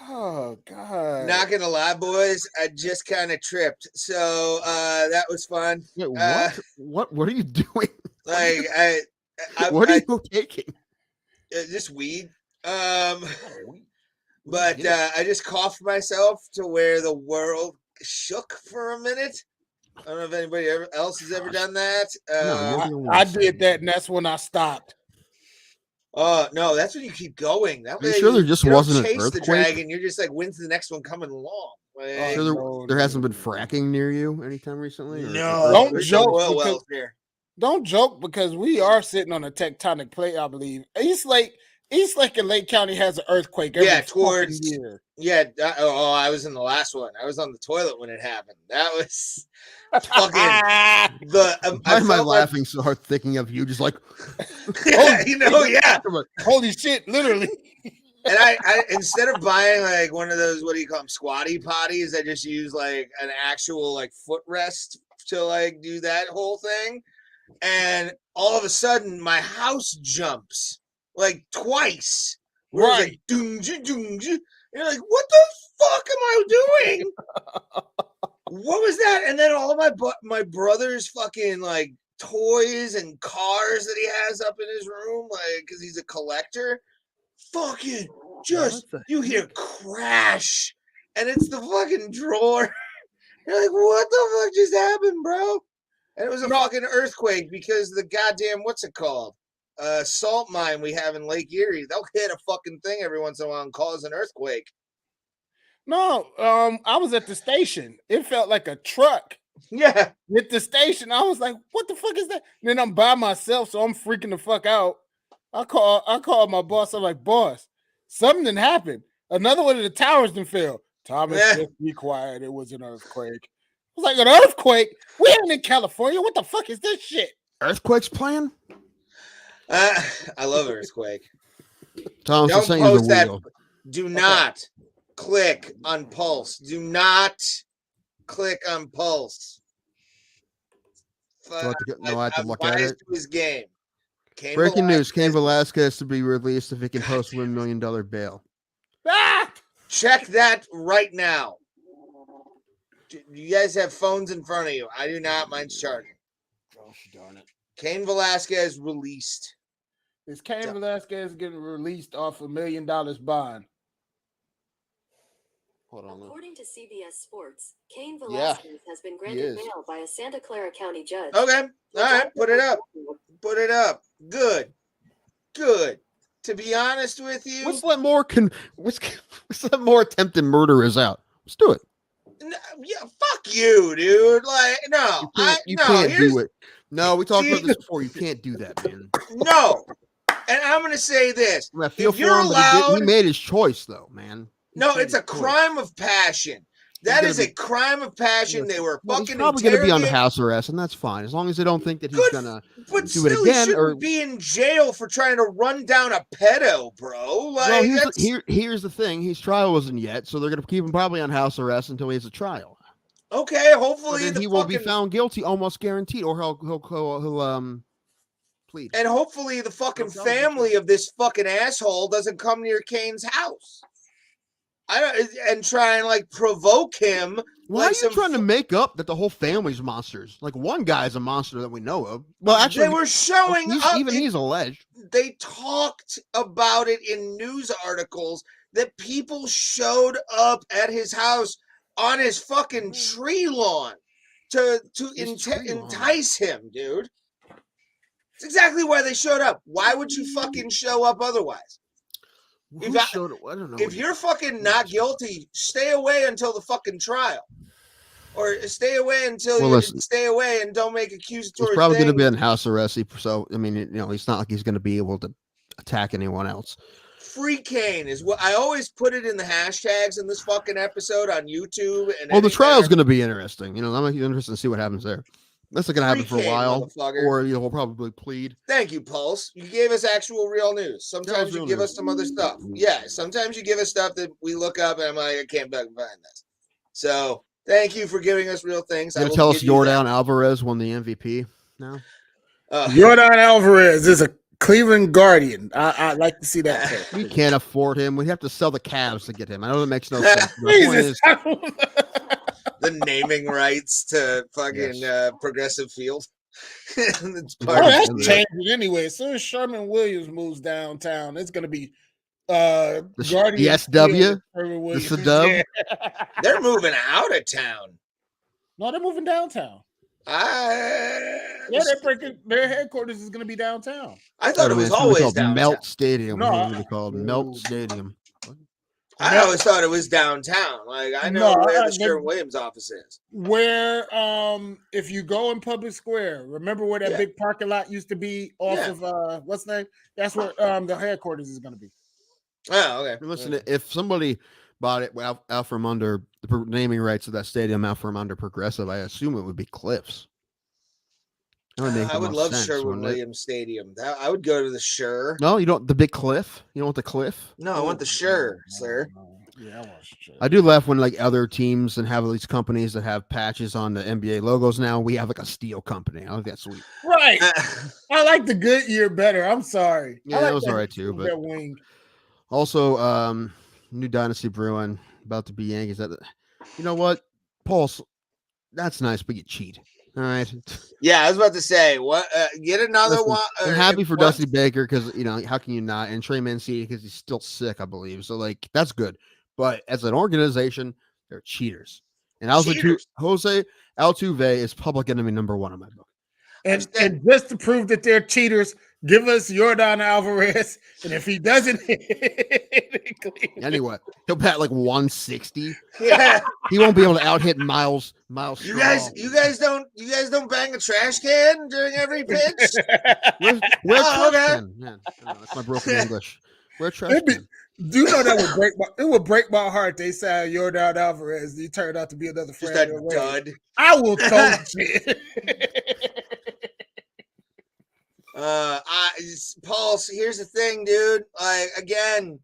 Oh God! Not gonna lie, boys, I just kind of tripped, so that was fun. Yeah, what are you doing? Like what are you taking? Just weed. But I just coughed myself to where the world shook for a minute. I don't know if anybody else has ever done that. No, I did that, and that's when I stopped. Oh no, that's when you keep going. That way, sure there just wasn't an chase earthquake? the dragon. You're just like, when's the next one coming along? Like, Sure there hasn't been fracking near you anytime recently? No, don't joke. Don't joke because we are sitting on a tectonic plate. I believe East Lake and Lake County has an earthquake every towards year. Yeah. I was in the last one. I was on the toilet when it happened. That was fucking Why am I laughing so hard thinking of you just like holy shit, literally. And I instead of buying like one of those, what do you call them, squatty potties, I just use like an actual like footrest to like do that whole thing. And all of a sudden my house jumps like twice. Right. Like, you're like, what the fuck am I doing? What was that? And then all of my brother's fucking like toys and cars that he has up in his room, like, because he's a collector. Fucking you hear crash, and it's the fucking drawer. You're like, what the fuck just happened, bro? And it was a fucking earthquake because the goddamn, what's it called? Salt mine we have in Lake Erie. They'll hit a fucking thing every once in a while and cause an earthquake. No, I was at the station. It felt like a truck. Yeah. Hit the station. I was like, what the fuck is that? And then I'm by myself, so I'm freaking the fuck out. I called my boss. I'm like, boss, something happened. Another one of the towers done fell. Thomas, just be quiet. It was an earthquake. I was like, an earthquake? We ain't in California. What the fuck is this shit? Earthquake's playing? I love earthquake. Thomas, don't post that. Do not click on Pulse. Do not click on Pulse. I have to look at it. His game. Breaking news: Cain Velasquez to be released if he can post $1 million bail. Check that right now. You guys have phones in front of you. I do not. Mine's charging. Gosh darn it. Cain Velasquez released. Is Cain Velasquez getting released off $1 million bond? Hold on. According to CBS Sports, Cain Velasquez has been granted bail by a Santa Clara County judge. Okay. All right. Put it up. Put it up. Good. To be honest with you, let's let more attempted murder is out. Let's do it. No, yeah, fuck you, dude. Like, no, you can't do it. No, we talked about this before. You can't do that, man. No, and I'm gonna say this: I feel for him, but he made his choice, though, man. No, it's a crime of passion. That is a crime of passion. They were fucking. He's probably going to be on house arrest, and that's fine as long as they don't think that he's going to do it again. He shouldn't be in jail for trying to run down a pedo, bro. Like, well, here's the thing: his trial wasn't yet, so they're going to keep him probably on house arrest until he has a trial. Okay, hopefully he will be found guilty, almost guaranteed, or he'll plead. And hopefully, the fucking family of this fucking asshole doesn't come near Cain's house. And try and like provoke him. Why are you trying to make up that the whole family's monsters? Like one guy's a monster that we know of. Well, actually, they were showing up. Even he's alleged. They talked about it in news articles that people showed up at his house on his fucking tree lawn to entice him, dude. It's exactly why they showed up. Why would you fucking show up otherwise? If you're fucking not guilty, stay away until the fucking trial, or stay away until stay away and don't make accusatory. He's probably going to be in house arrest. So I mean, it's not like he's going to be able to attack anyone else. Free Cain is what I always put it in the hashtags in this fucking episode on YouTube. And the trial's going to be interesting. I'm interested to see what happens there. That's not going to happen for a while, or we'll probably plead. Thank you, Pulse. You gave us actual real news. Sometimes you give us some other stuff. Yeah, sometimes you give us stuff that we look up and I'm like, I can't fucking find this. So thank you for giving us real things. You're going to tell us Yordan Alvarez won the MVP now? Yordan Alvarez is a Cleveland Guardian. I'd like to see that. First. We can't afford him. We have to sell the Cavs to get him. I know that makes no sense. My point is, the naming rights to fucking Progressive Field. That's changing anyway. As soon as Sherman Williams moves downtown, it's going to be Guardian. The SW? The SW? Yeah. They're moving out of town. No, they're moving downtown. Their headquarters is going to be downtown. I thought it was always downtown. Melt Stadium. No, what is it called? Melt Stadium. I always thought it was downtown. Like I know where the Sherwin-Williams office is. Where, if you go in Public Square, remember where that big parking lot used to be off of what's the name? That's where the headquarters is going to be. Oh, okay. Listen, if somebody bought it out from under the naming rights of that stadium out from under Progressive, I assume it would be Cliffs. I would love Sherwin-Williams Stadium. I would go to the Sure. No, you don't. The big Cliff. You don't want the Cliff. No, I want the Sure, sir. Yeah, I want Sure. I do laugh when like other teams and have these companies that have patches on the NBA logos. Now we have like a steel company. I think that's sweet. Right. I like the Goodyear better. I'm sorry. Yeah, that was all right too. But also, new dynasty brewing about to be Yankees. You know what, Pulse? That's nice, but you cheat. All right. Yeah, I was about to say, what? Get another one. I'm happy for Dusty Baker because how can you not? And Trey Mancini because he's still sick, I believe. So like that's good. But as an organization, they're cheaters. And Jose Altuve is public enemy number 1 in my book. And just to prove that they're cheaters, give us Yordan Alvarez. And if he doesn't anyway, he'll bat like 160. Yeah. He won't be able to out hit Miles. You guys don't bang a trash can during every pitch? Where's trash can? Yeah, that's my broken English. Where trash can? Do you know that would break my heart? They say Yordan Alvarez. He turned out to be another friend. Just a dud. I will tell you. Pulse, here's the thing, dude. Like again,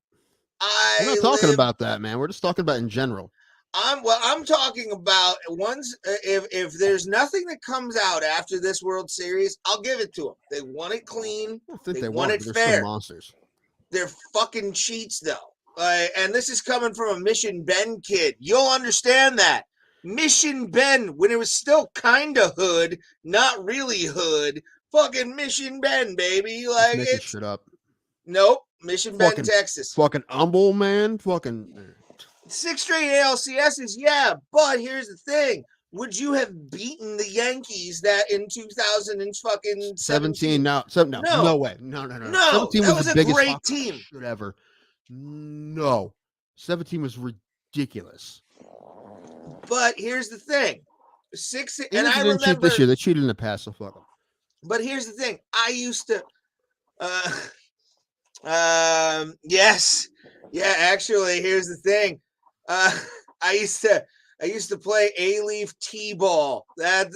we're not talking about that, man. We're just talking about in general. I'm talking about once if there's nothing that comes out after this World Series, I'll give it to them. They want it clean. I think they want it fair. They're still monsters. They're fucking cheats though. And this is coming from a Mission Bend kid. You'll understand that. Mission Bend, when it was still kind of hood, not really hood. Fucking Mission Bend, baby. Like it's shit up. Nope. Mission Bend, Texas. Fucking humble, man. Fucking 6 straight ALCSs, yeah. But here's the thing. Would you have beaten the Yankees that in 2017? No way. No. 17 was the biggest great team ever. No. 17 was ridiculous. But here's the thing. I remember cheat this year. They cheated in the past, so fuck them. But here's the thing. I used to yes. Yeah, actually, here's the thing. I used to play A-Leaf T-ball. That's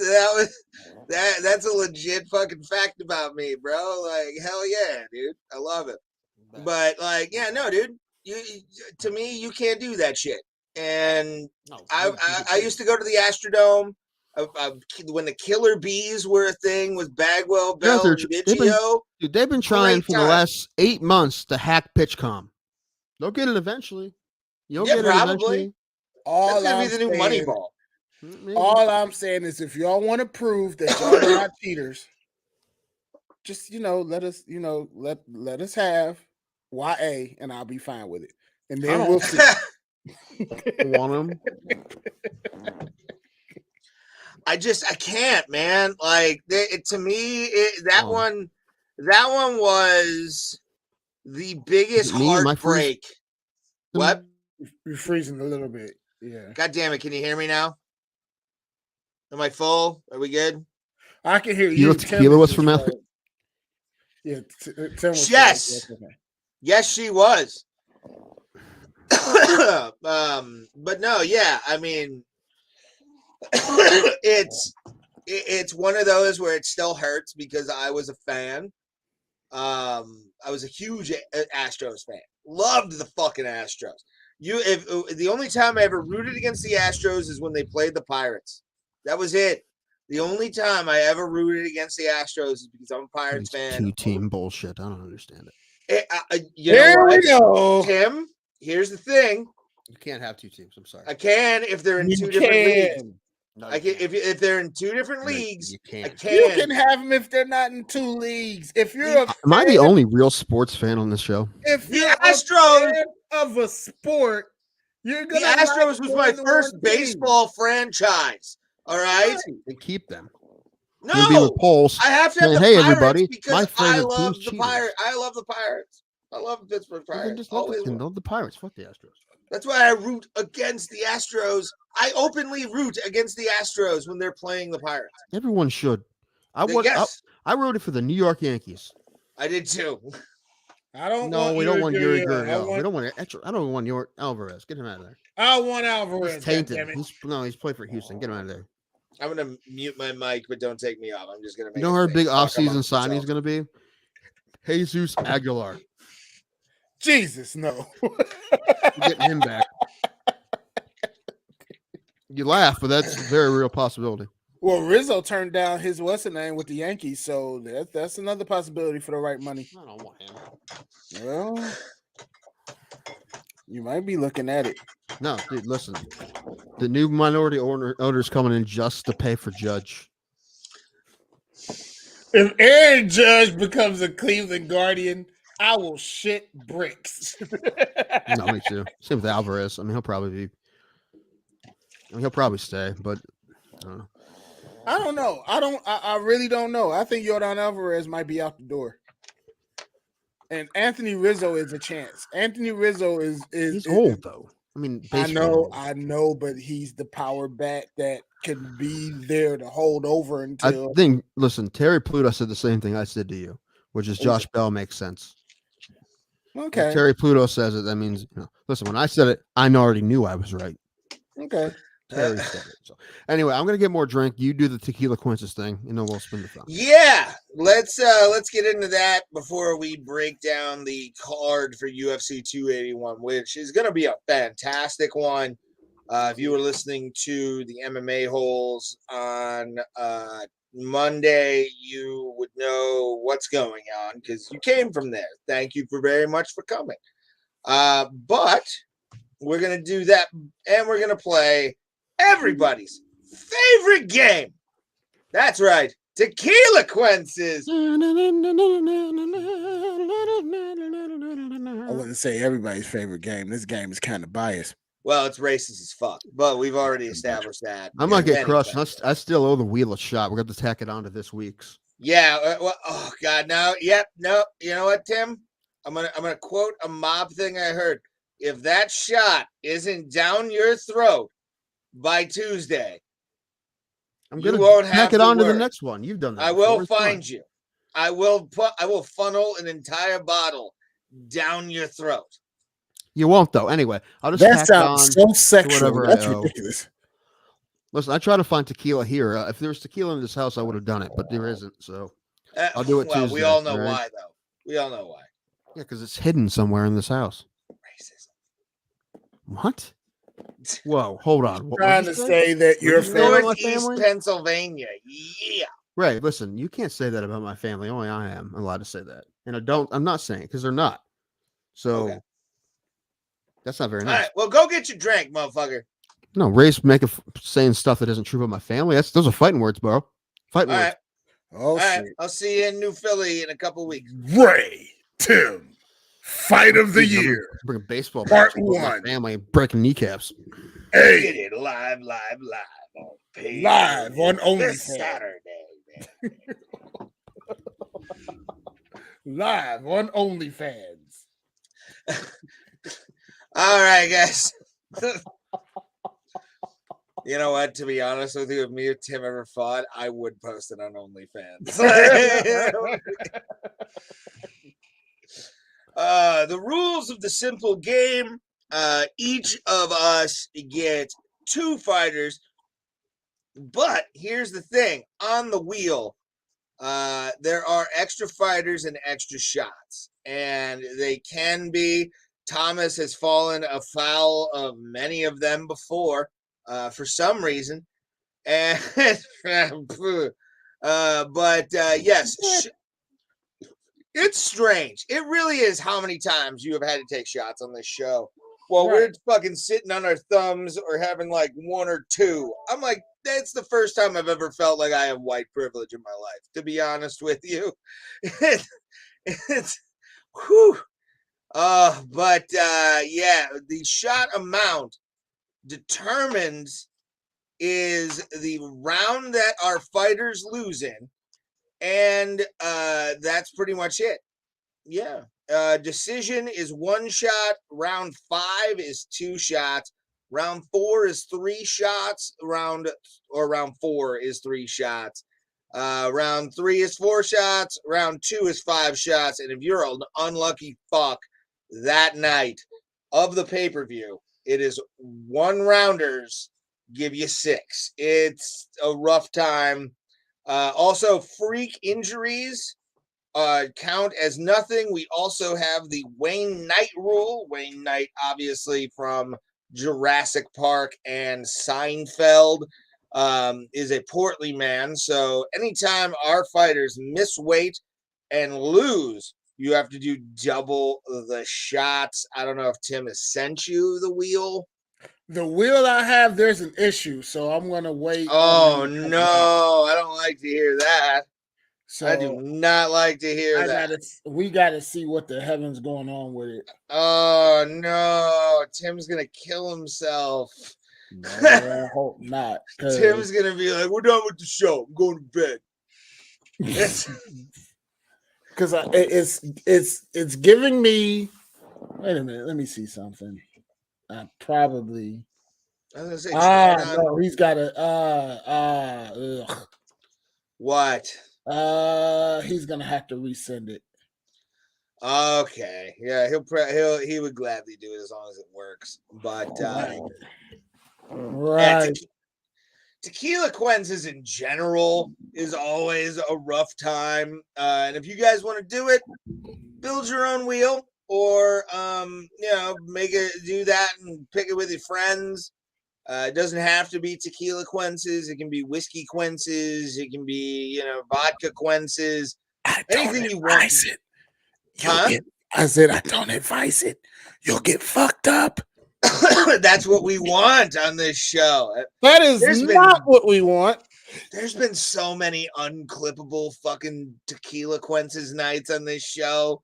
a legit fucking fact about me, bro. Like, hell yeah, dude. I love it. But like, yeah, no, dude. To me, you can't do that shit. And I used to go to the Astrodome when the Killer Bees were a thing with Bagwell, Bell, and Biggio. They've been trying for the last 8 months to hack PitchCom. They'll get it eventually. You'll get it eventually. That's gonna be the new Moneyball. All I'm saying is, if y'all want to prove that y'all are not cheaters, just let us let us have YA, and I'll be fine with it. And then we'll see. Want them? I can't, man. Like to me, that one was the biggest heartbreak. What? You're freezing a little bit. Yeah. God damn it! Can you hear me now? Am I full? Are we good? I can hear you. You know what tequila was from Mel? Yeah. Yes. Yes, she was. But no, yeah. I mean, it's one of those where it still hurts because I was a fan. I was a huge Astros fan. Loved the fucking Astros. The only time I ever rooted against the Astros is when they played the Pirates. That was it. The only time I ever rooted against the Astros is because I'm a Pirates fan. Two-team bullshit. I don't understand it. Here we go. Tim, here's the thing. You can't have two teams. I'm sorry. I can if they're in two different leagues. No, I can if they're in two different leagues. You can. You can have them if they're not in two leagues. If you're am I the only real sports fan on this show? If you're the Astros of a sport, you're gonna. The Astros was my first baseball franchise. All right, they keep them. No, I have to have the hey, Pirates everybody, because I love the Pirates. I love the Pirates. I love the Pittsburgh Pirates. Just love the Pirates. Fuck the Astros. That's why I root against the Astros. I openly root against the Astros when they're playing the Pirates. Everyone should. I rooted for the New York Yankees. I did too. I don't. No, we don't want Yuri Gurriel. We don't want extra. I don't want your Alvarez. Get him out of there. I want Alvarez. He's tainted. He's played for Houston. Get him out of there. I'm gonna mute my mic, but don't take me off. I'm just gonna make. You know our big offseason signing is gonna be Jesus Aguilar. Jesus, no. Getting him back. You laugh, but that's a very real possibility. Well, Rizzo turned down his name with the Yankees, so that's another possibility for the right money. I don't want him. Well, you might be looking at it. No, dude, listen. The new minority owners coming in just to pay for Judge. If Aaron Judge becomes a Cleveland Guardian, I will shit bricks. No, me too. Same with Alvarez. I mean, he'll probably stay, but I don't know. I really don't know. I think Yordan Alvarez might be out the door. And Anthony Rizzo is a chance. Anthony Rizzo is old though. I mean, I know, but he's the power bat that can be there to hold over until. Listen, Terry Pluto said the same thing I said to you, which is Josh Bell makes sense. Okay. If Terry Pluto says it, that means, listen, when I said it, I already knew I was right. Okay. Terry said it. So anyway, I'm gonna get more drink. You do the tequila Quinces thing, and then we'll spin the phone. Yeah, let's get into that before we break down the card for UFC 281, which is gonna be a fantastic one. If you were listening to the MMA holes on Monday, you would know what's going on because you came from there. Thank you very much for coming. But we're gonna do that, and we're gonna play everybody's favorite game. That's right, tequila Quinces. I wouldn't say everybody's favorite game. This game is kind of biased. Well, it's racist as fuck, but we've already established that. I might get crushed. I still owe the wheel a shot. We're going to tack it on to this week's. Yeah. Well, oh God, no. Yep. No. You know what, Tim? I'm gonna quote a mob thing I heard. If that shot isn't down your throat by Tuesday, I'm gonna tack it on to the next one. You've done that. I will find you. I will funnel an entire bottle down your throat. You won't though. Anyway, I'll just that sounds so sexual. That's ridiculous. Listen, I try to find tequila here. If there was tequila in this house, I would have done it, but there isn't. So I'll do it. Well, Tuesday, we all know why, though. We all know why. Yeah, because it's hidden somewhere in this house. Racism. What? Whoa, hold on. What trying to say that you're Northeast Pennsylvania. Yeah. Right. Listen, you can't say that about my family. Only I am allowed to say that, and I'm not saying it because they're not. So. Okay. That's not very nice. All right, well, go get your drink, motherfucker. No, Ray's saying stuff that isn't true about my family. Those are fighting words, bro. Fighting words. Right. All right. I'll see you in New Philly in a couple weeks. Ray, Tim, fight of the year. Bring a baseball part one. My family breaking kneecaps. Hey, get it live on page. Live on OnlyFans. This Saturday, man. Live on OnlyFans. All right, guys. You know what? To be honest with you, if me or Tim ever fought, I would post it on OnlyFans. The rules of the simple game. Each of us get 2 fighters. But here's the thing. On the wheel, there are extra fighters and extra shots. And they can be... Thomas has fallen afoul of many of them before for some reason. And yes, it's strange. It really is how many times you have had to take shots on this show while we're fucking sitting on our thumbs or having like one or two. I'm like, that's the first time I've ever felt like I have white privilege in my life, to be honest with you. It's whew. Yeah, the shot amount determines is the round that our fighters lose in, and that's pretty much it. Yeah. Decision is 1 shot, round 5 is 2 shots, round 4 is 3 shots, round 4 is 3 shots, round 3 is 4 shots, round 2 is 5 shots, and if you're an unlucky fuck that night of the pay-per-view, it is 1 rounders give you 6. It's a rough time. Also, freak injuries count as nothing. We also have the Wayne Knight rule. Wayne Knight, obviously from Jurassic Park and Seinfeld, is a portly man. So anytime our fighters miss weight and lose, you have to do double the shots. I don't know if Tim has sent you the wheel. The wheel I have, there's an issue, so I'm gonna wait. Oh no, I don't like to hear that. So I do not like to hear that. We gotta see what the heaven's going on with it. Oh no, Tim's gonna kill himself. No, I hope not. Tim's gonna be like, "We're done with the show. I'm going to bed." Because it's giving me. Wait a minute, let me see something. I probably. I was gonna say, no, he's got a. What? He's gonna have to resend it. Okay, yeah, he would gladly do it as long as it works. But right. Tequila Quenses in general is always a rough time. And if you guys want to do it, build your own wheel, or do that and pick it with your friends. It doesn't have to be tequila quences. It can be whiskey quences. It can be, vodka quences. Anything you want. I said, I don't advise it. You'll get fucked up. That's what we want on this show. That is not what we want. There's been so many unclippable fucking tequila quences nights on this show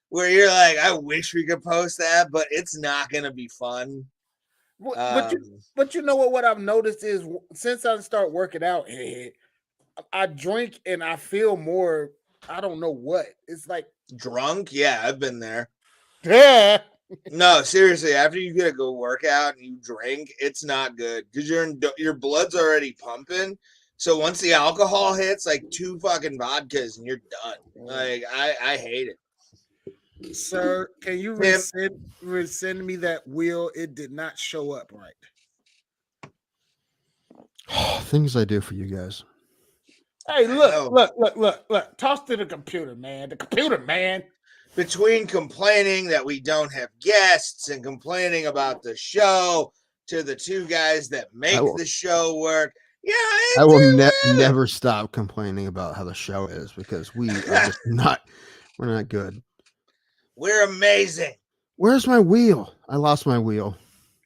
where you're like, I wish we could post that, but it's not going to be fun. But you know what I've noticed is since I start working out, I drink and I feel more, I don't know what. It's like drunk. Yeah, I've been there. Yeah. No, seriously, after you get a good workout and you drink, it's not good because your blood's already pumping. So once the alcohol hits, like 2 fucking vodkas and you're done. Like I hate it. Sir, can you resend me that wheel? It did not show up right. Things I do for you guys. Hey, look. Toss to the computer, man. The computer, man. Between complaining that we don't have guests and complaining about the show to the 2 guys that make the show work. Yeah, I will never stop complaining about how the show is because we are just we're not good. We're amazing. Where's my wheel? I lost my wheel.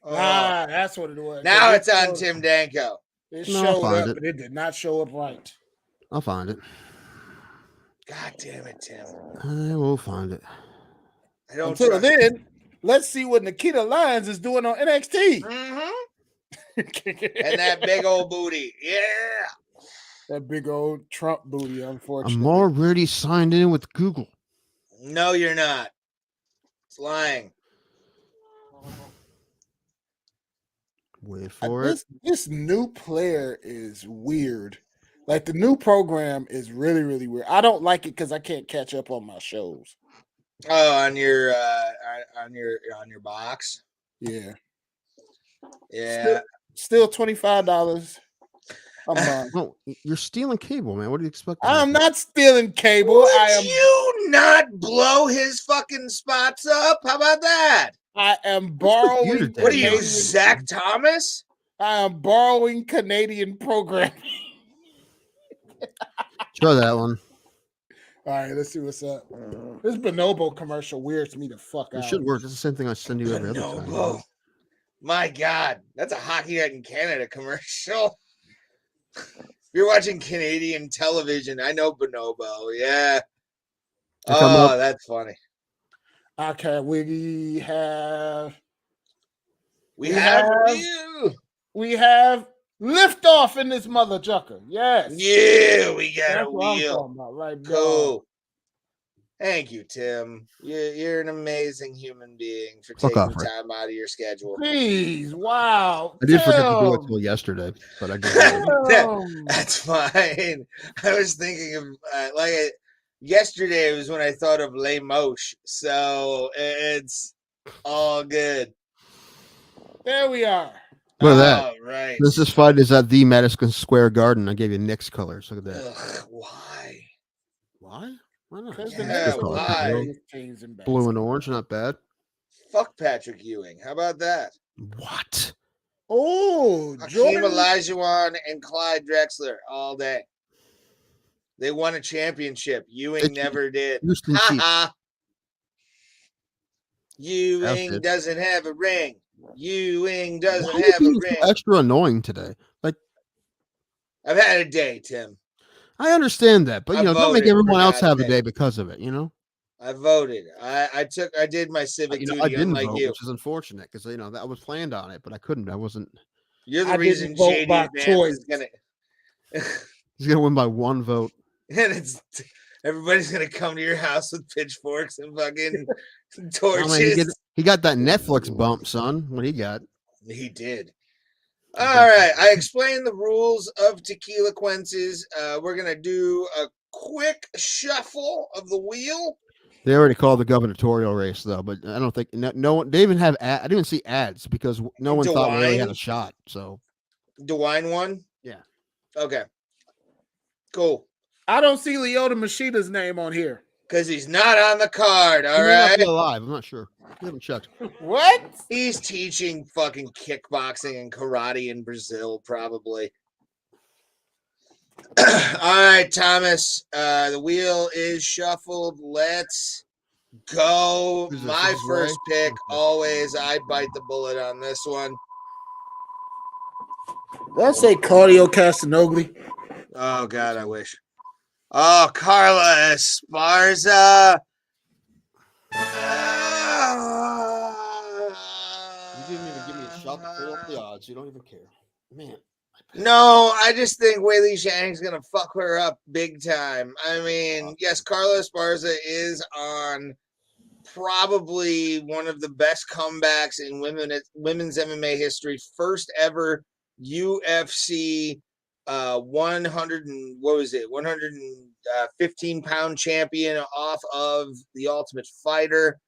That's what it was. Now it's on Tim Danko. It showed up, but it did not show up right. I'll find it. God damn it, Tim. I will find it. Until then, let's see what Nikita Lyons is doing on NXT. Mm-hmm. And that big old booty. Yeah. That big old Trump booty, unfortunately. I'm already signed in with Google. No, you're not. It's lying. Wait for it. This new player is weird. Like the new program is really, really weird. I don't like it because I can't catch up on my shows. Oh, on your box. Yeah. Yeah. Still $25 a month. No, you're stealing cable, man. What do you expect? I'm not stealing cable. Would you not blow his fucking spots up? How about that? I am borrowing. What are you, Zach Thomas? I'm borrowing Canadian programming. Show that one. All right, let's see what's up. This Bonobo commercial weirds me the fuck out. It should work. It's the same thing I send you every other time. My God, that's a Hockey Night in Canada commercial. If you're watching Canadian television, I know Bonobo. Yeah. Oh, that's funny. Okay, we have liftoff in this mother chucker. Yes. Yeah, we got That's a what I'm wheel. talking about, right? Cool. Thank you, Tim. You're an amazing human being for taking time out of your schedule. Please, wow. I did forget to do it till yesterday, but I did. That's fine. I was thinking of yesterday was when I thought of Lemos, so it's all good. There we are. Look at that. Right. This fight is at the Madison Square Garden. I gave you Knicks colors. Look at that. Ugh, why? Why? Why not? Why? Blue and orange, not bad. Fuck Patrick Ewing. How about that? What? Oh, Hakeem Olajuwon and Clyde Drexler all day. They won a championship. Ewing never did. Ewing doesn't have a ring. Ewing doesn't have a ring. Extra annoying today. Like, I've had a day, Tim. I understand that, but don't make everyone else have a day because of it. I voted. I did my civic duty. I didn't unlike vote, you, which is unfortunate because I was planned on it, but I couldn't. I wasn't. You're the reason JD Vance is gonna. He's gonna win by one vote, and everybody's gonna come to your house with pitchforks and fucking torches. He got that Netflix bump, son. What he got? He did. All right. I explained the rules of Tequila Quences. We're going to do a quick shuffle of the wheel. They already called the gubernatorial race, though, but I don't think no one. They even have. I didn't even see ads because no one thought we really had a shot. So, DeWine won. Yeah. Okay. Cool. I don't see Lyoto Machida's name on here because he's not on the card. All he right. Might be alive. I'm not sure. We haven't checked. What? He's teaching fucking kickboxing and karate in Brazil, probably. All right, Thomas. The wheel is shuffled. Let's go. My first pick. Always, I bite the bullet on this one. Did I say Claudio Castagnoli? Oh God, I wish. Oh, Carla Esparza. You didn't even give me a shot to pull up the odds. You don't even care, man. No, I just think Weili Zhang's gonna fuck her up big time. I mean, yes, Carla Esparza is on probably one of the best comebacks in women's MMA history. First ever UFC 115-pound champion off of the Ultimate Fighter.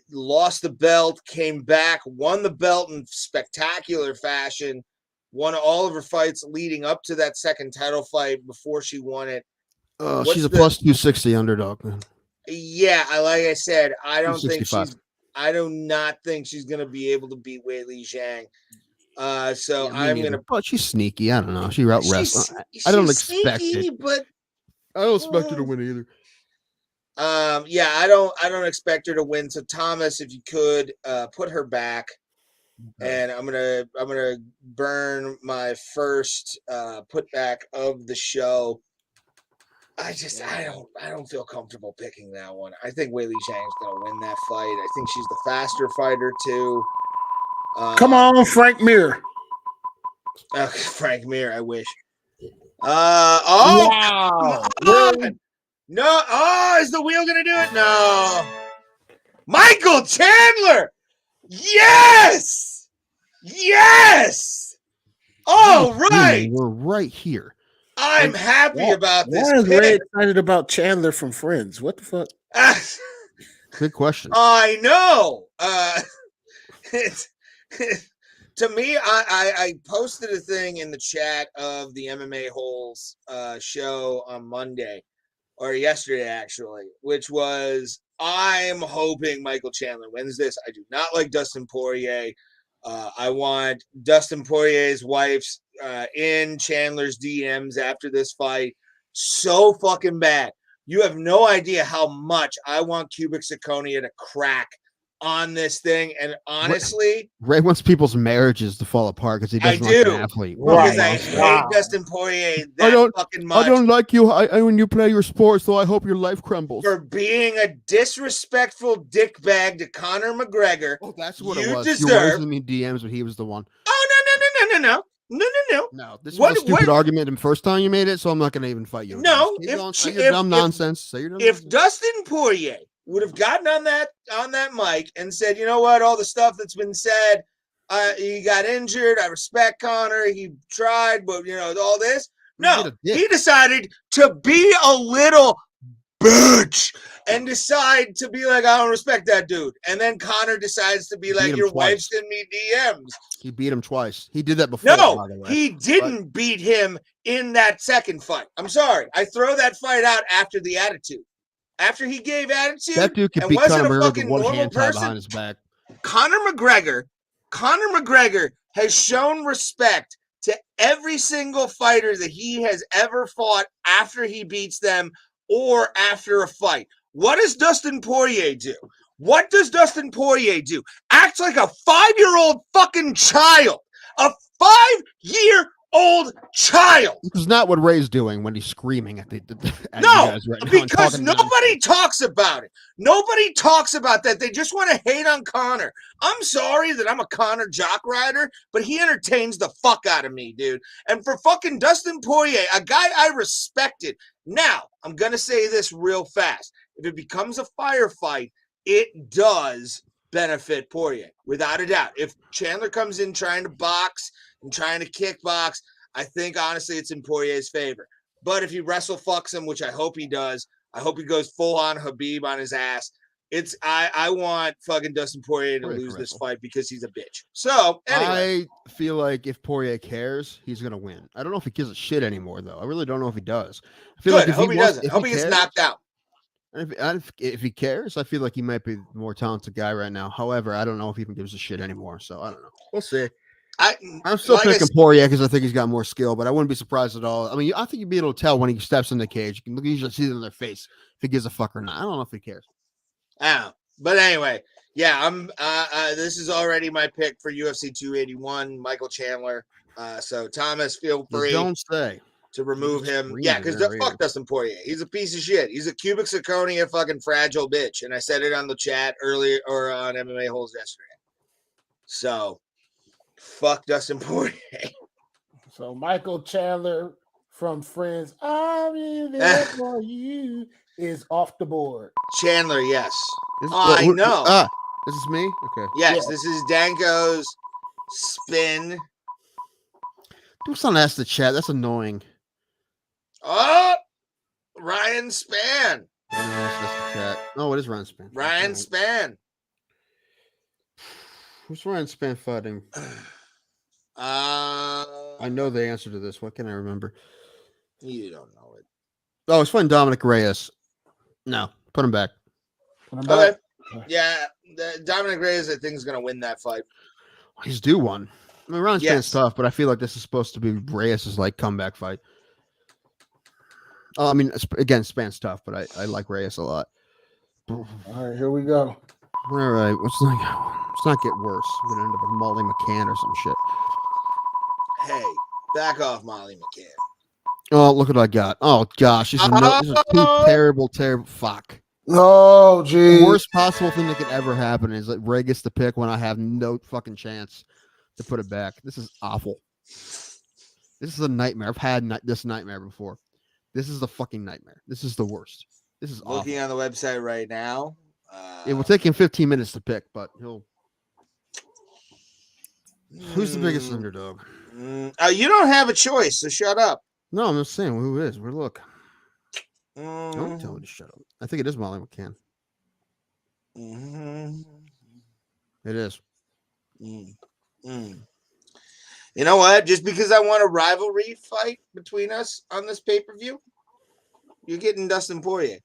Lost the belt, came back, won the belt in spectacular fashion, won all of her fights leading up to that second title fight before she won it. She's a plus 260 underdog, man. Yeah, like I said, I do not think she's gonna be able to beat Weili Zhang. So I'm gonna. But she's sneaky. I don't know. She route wrestles. I don't expect it, but I don't expect her to win either. Yeah, I don't expect her to win. So Thomas, if you could put her back, and I'm gonna burn my first putback of the show. I don't feel comfortable picking that one. I think Weili Zhang's gonna win that fight. I think she's the faster fighter too. Come on, Frank Mir. Frank Mir, I wish. Wow. No. Oh, is the wheel going to do it? No. Michael Chandler. Yes. All right. We're right here. I'm happy about this. I was very excited about Chandler from Friends. What the fuck? Good question. I know. To me, I posted a thing in the chat of the MMA Holes show on Monday, or yesterday actually, which was I'm hoping Michael Chandler wins this. I do not like Dustin Poirier. I want Dustin Poirier's wife's in Chandler's DMs after this fight so fucking bad. You have no idea how much I want Cubic Zirconia to crack on this thing. And honestly, Ray wants people's marriages to fall apart because he doesn't like an athlete. Because I hate Dustin Poirier that fucking much. I don't like you when you play your sport, so I hope your life crumbles. For being a disrespectful dickbag to Conor McGregor. Oh, that's what it was. Deserve... You were listening to me DMs, but he was the one. Oh, no. No, this was a stupid argument the first time you made it, so I'm not going to even fight you. No, if Dustin Poirier would have gotten on that mic and said, you know what, all the stuff that's been said, he got injured. I respect Conor. He tried, but all this. No, he decided to be a little bitch and decide to be like, I don't respect that dude. And then Conor decides to be like, your wife sent me DMs. He beat him twice. He did that before. No, he didn't beat him in that second fight. I'm sorry. I throw that fight out after the attitude. After he gave attitude, that dude could beat Conor McGregor with one hand tied behind his back. Conor McGregor has shown respect to every single fighter that he has ever fought after he beats them or after a fight. What does Dustin Poirier do? What does Dustin Poirier do? Acts like a 5-year-old fucking child. A 5-year-old child. This is not what Ray's doing when he's screaming at you guys right now. Because nobody talks about it. Nobody talks about that. They just want to hate on Conor. I'm sorry that I'm a Conor jock rider, but he entertains the fuck out of me, dude. And for fucking Dustin Poirier, a guy I respected. Now, I'm going to say this real fast. If it becomes a firefight, it does benefit Poirier, without a doubt. If Chandler comes in trying to box and trying to kickbox, I think, honestly, it's in Poirier's favor. But if he wrestle fucks him, which I hope he does, I hope he goes full-on Habib on his ass. I want fucking Dustin Poirier to lose this fight because he's a bitch. So, anyway. I feel like if Poirier cares, he's going to win. I don't know if he gives a shit anymore, though. I really don't know if he does. I feel like I hope he doesn't. I hope he gets knocked out. If he cares, I feel like he might be the more talented guy right now. However, I don't know if he even gives a shit anymore. So I don't know. We'll see. I'm still picking Poirier because I think he's got more skill, but I wouldn't be surprised at all. I mean, I think you'd be able to tell when he steps in the cage. You can usually see it in their face if he gives a fuck or not. I don't know if he cares. But anyway, yeah, I'm. This is already my pick for UFC 281, Michael Chandler. So Thomas, feel free. Don't say. To remove him. Yeah, because fuck Dustin Poirier. He's a piece of shit. He's a cubic zirconia fucking fragile bitch. And I said it on the chat earlier or on MMA Holes yesterday. So fuck Dustin Poirier. So Michael Chandler from Friends, I'm there for you, is off the board. Chandler, yes. I know. This is me? Okay. Yes, this is Danko's spin. Do something ask the chat. That's annoying. Oh, Ryan Spann. No, it is Ryan Spann. Ryan Spann. Who's Ryan Spann fighting? I know the answer to this. What can I remember? You don't know it. Oh, it's fighting Dominic Reyes. No, put him back. Okay. Yeah, Dominic Reyes, I think, is going to win that fight. He's due one. I mean, Ryan Spann's tough, but I feel like this is supposed to be Reyes' like comeback fight. I mean, again, Spann's tough, but I like Reyes a lot. All right, here we go. All right, let's not get worse. We're gonna end up with Molly McCann or some shit. Hey, back off, Molly McCann. Oh, look what I got. Oh gosh, this is two terrible. Fuck. Oh, geez. The worst possible thing that could ever happen is that Ray gets to pick when I have no fucking chance to put it back. This is awful. This is a nightmare. I've had this nightmare before. This is a fucking nightmare. This is the worst. This is looking awful. On the website right now. It will take him 15 minutes to pick, but he'll. Who's the biggest underdog? You don't have a choice, so shut up. No, I'm just saying who is. We're look. Don't tell me to shut up. I think it is Molly McCann. It is. You know what? Just because I want a rivalry fight between us on this pay-per-view, you're getting Dustin Poirier.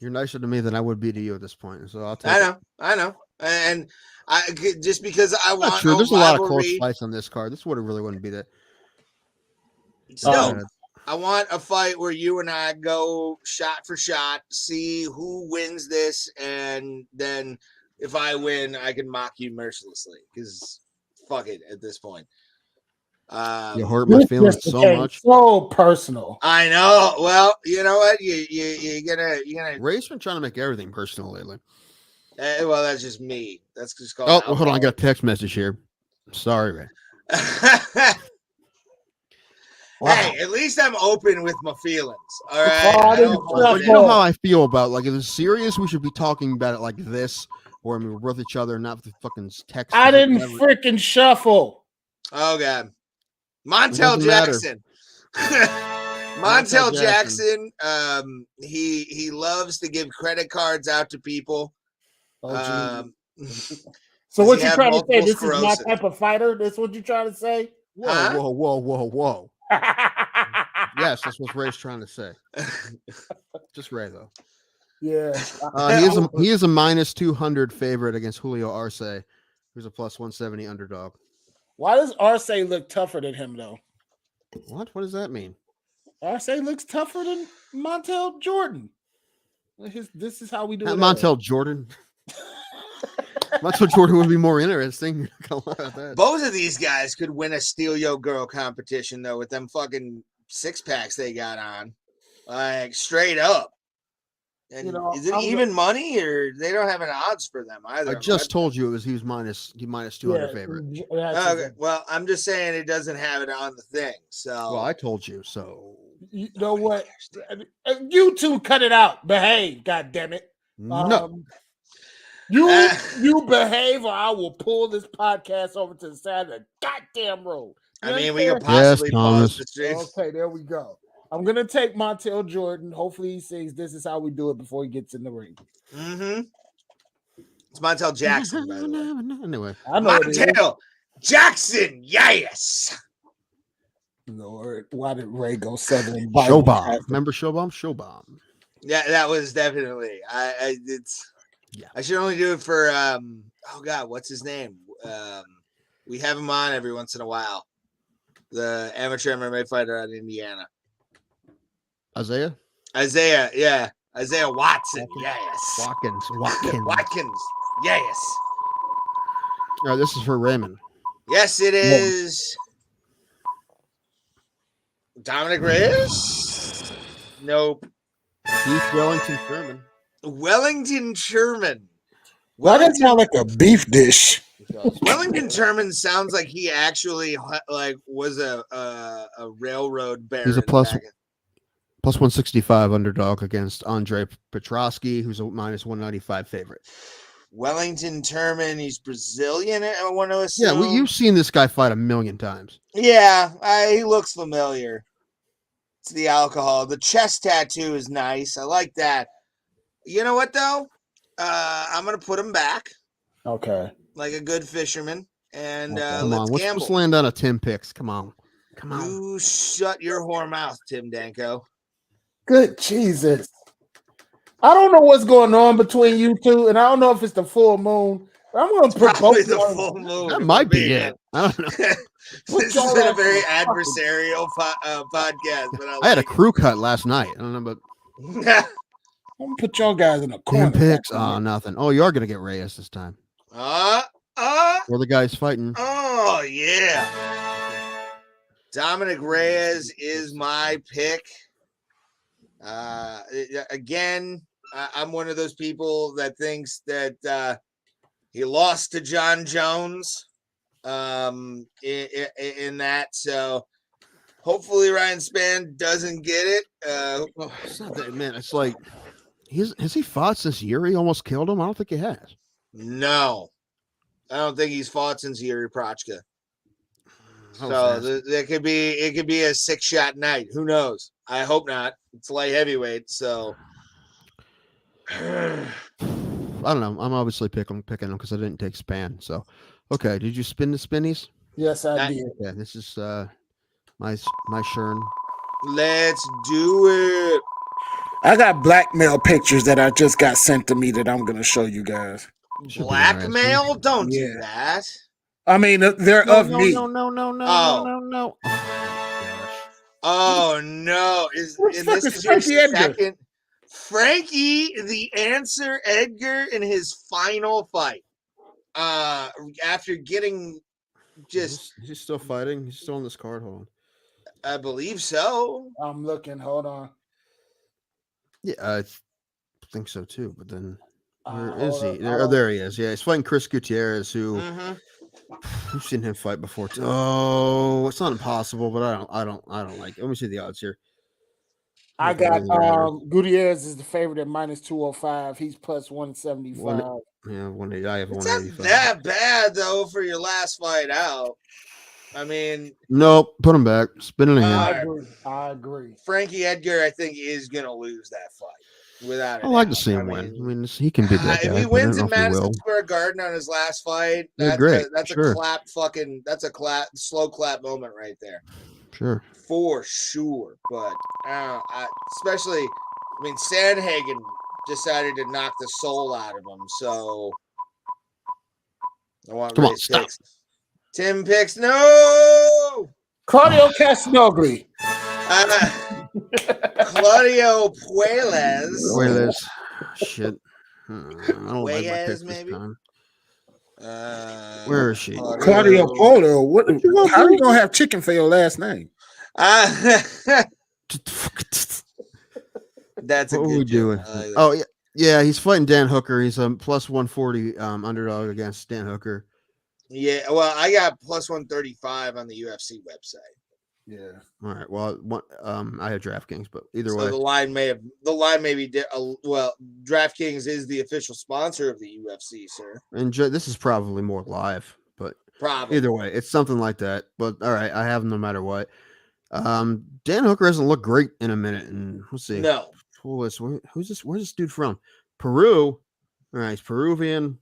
You're nicer to me than I would be to you at this point, so I'll take I know, and I just because I want. Not true. There's a lot of close fights on this card. This would really wouldn't be that. Still, I want a fight where you and I go shot for shot, see who wins this, and then if I win, I can mock you mercilessly because fuck it at this point. You hurt my feelings so much. So personal. I know. Well, you know what? You're gonna. Ray's been trying to make everything personal lately. Well, that's just me. That's just called. Oh, well, hold on. I got a text message here. Sorry, Ray. Wow. Hey, at least I'm open with my feelings. All right. You know how I feel about if it's serious, we should be talking about it like this, or we're with each other, not with the fucking text. I didn't freaking shuffle. Oh God, Montel Jackson. Montel Jackson. He loves to give credit cards out to people. So what you trying to say? This is my type of fighter. That's what you trying to say? Whoa. Yes, that's what Ray's trying to say. Just Ray, though. Yeah. He is a minus 200 favorite against Julio Arce, who's a plus 170 underdog. Why does Arce look tougher than him, though? What does that mean? Arce looks tougher than Montel Jordan. This is how we do it. Montel Jordan. Montel Jordan would be more interesting. Both of these guys could win a Steal Yo Girl competition, though, with them fucking 6-packs they got on. Like, straight up. And is it even money, or they don't have an odds for them either? I just told you he was minus 200 favorite. Okay, well, I'm just saying it doesn't have it on the thing. So, well, I told you so. You know what? You two cut it out. Behave, God damn it. No. You behave, or I will pull this podcast over to the side of the goddamn road. We could possibly pause the stream. Okay, there we go. I'm gonna take Montel Jordan. Hopefully, he says this is how we do it before he gets in the ring. Mm-hmm. It's Montel Jackson, by the way. Anyway, Montel Jackson, yes. Lord, why did Ray go Southern? Showbomb. Remember Showbomb? Showbomb. Yeah, that was definitely. I should only do it for oh God, what's his name? We have him on every once in a while. The amateur MMA fighter out of Indiana. Isaiah, yeah. Isaiah Watson, yes. Watkins, yes. All right, this is for Raymond. Yes, it is. Dominic Reyes? Nope. Keith Wellington Sherman. Wellington Sherman. Why does that sound like a beef dish? Wellington Sherman sounds like he actually was a railroad baron. He's a plus 165 underdog against Andre Petrosky, who's a minus 195 favorite. Wellington Sherman, he's Brazilian, I want to assume. Yeah, you've seen this guy fight a million times. Yeah, he looks familiar. It's the alcohol. The chest tattoo is nice. I like that. You know what, though? I'm going to put him back. Okay. Like a good fisherman. And come on, let's gamble. Let's land on a Tim picks. Come on. You shut your whore mouth, Tim Danko. Good Jesus. I don't know what's going on between you two, and I don't know if it's the full moon. I'm going to put both the full moon. That might be it. I don't know. This has been a very adversarial podcast. But I had a crew cut last night. I don't know, but I'm going to put y'all guys in a corner. Tim picks. Oh, nothing. Oh, you are going to get Reyes this time. Where the guy's fighting. Oh, yeah. Dominic Reyes is my pick. Again, I'm one of those people that thinks that he lost to John Jones in that. So hopefully Ryan Spann doesn't get it. It's not that, man. It's like, has he fought since Yuri almost killed him? I don't think he has. No, I don't think he's fought since Yuri Prochka. So it could be a 6-shot night. Who knows? I hope not. It's light heavyweight, so I don't know. I'm obviously picking him because I didn't take Spann. So okay, did you spin the spinnies? Yes, I did. Yeah, this is my Shern. Let's do it. I got blackmail pictures that I just got sent to me that I'm gonna show you guys. Blackmail? Don't do that. I mean, they're of me. No. Oh no! This is your second Frankie the Answer Edgar in his final fight. After getting Is he still fighting? He's still on this card. Hold on. I believe so. I'm looking. Hold on. Yeah, I think so too. But then where is he? There he is. Yeah, he's fighting Chris Gutierrez, who we've seen him fight before. Oh, it's not impossible, but I don't like it. Let me see the odds here. I got Gutierrez is the favorite at -205. He's plus 175. Yeah, 180. I have it's 185. Not that bad though for your last fight out. I mean, nope. Put him back. Spin it again. I agree. Frankie Edgar, I think, is gonna lose that fight without. I like to see him win. I mean, he can beat that guy. If he wins in Madison Square Garden on his last fight, that's great. That's a clap. That's a slow clap moment right there. Sure. For sure, but especially, I mean, Sandhagen decided to knock the soul out of him, so I want race picks. Tim picks no. Claudio Castagnoli. Claudio Puelles. Shit. I don't like my pick maybe. This time. Where is she? Claudio Polo. How are you gonna have chicken for your last name? That's a what good are we doing? Oh yeah, he's fighting Dan Hooker. He's a plus 140 underdog against Dan Hooker. Yeah, well, I got plus 135 on the UFC website. Yeah. All right. Well, I have DraftKings, but either way, the line may be well. DraftKings is the official sponsor of the UFC, sir. And this is probably more live, but probably either way, it's something like that. But all right, I have him no matter what. Dan Hooker hasn't looked great in a minute, and let's see. No. Who's this? Where's this dude from? Peru. All right, he's Peruvian.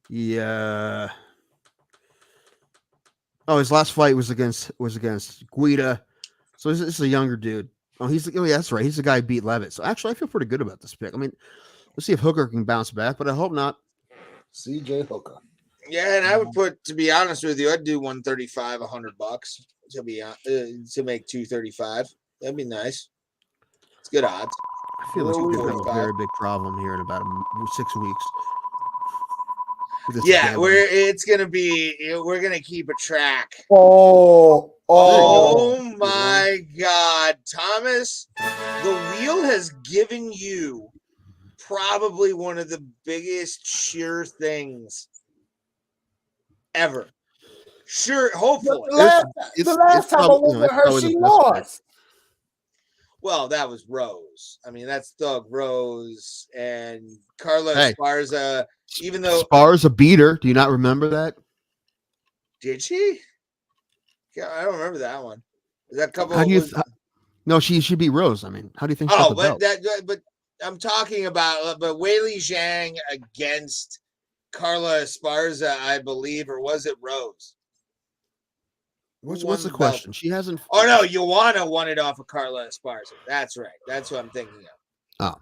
Yeah. Oh, his last fight was against Guida. So this is a younger dude. Oh, yeah, that's right. He's the guy who beat Levitt. So actually, I feel pretty good about this pick. I mean, let's see if Hooker can bounce back, but I hope not. CJ Hooker. Yeah, and I would put, to be honest with you, I'd do 135, $100 to make 235. That'd be nice. It's good odds. I feel like we're gonna have a very big problem here in about 6 weeks. Yeah, we're gonna keep a track. Oh my God, Thomas, the wheel has given you probably one of the biggest sure things ever. Sure, hopefully. The last time I was with her, she lost. Well, that was Rose. I mean, that's Doug Rose and Carla Esparza. Even though Esparza beat her, do you not remember that? Did she? Yeah, I don't remember that one. Is that a couple? No, she beat Rose. I mean, how do you think? But I'm talking about Weili Zhang against Carla Esparza, I believe, or was it Rose? What's the question? She hasn't. Oh no, Joanna won it off of Carla Esparza. That's right. That's what I'm thinking of.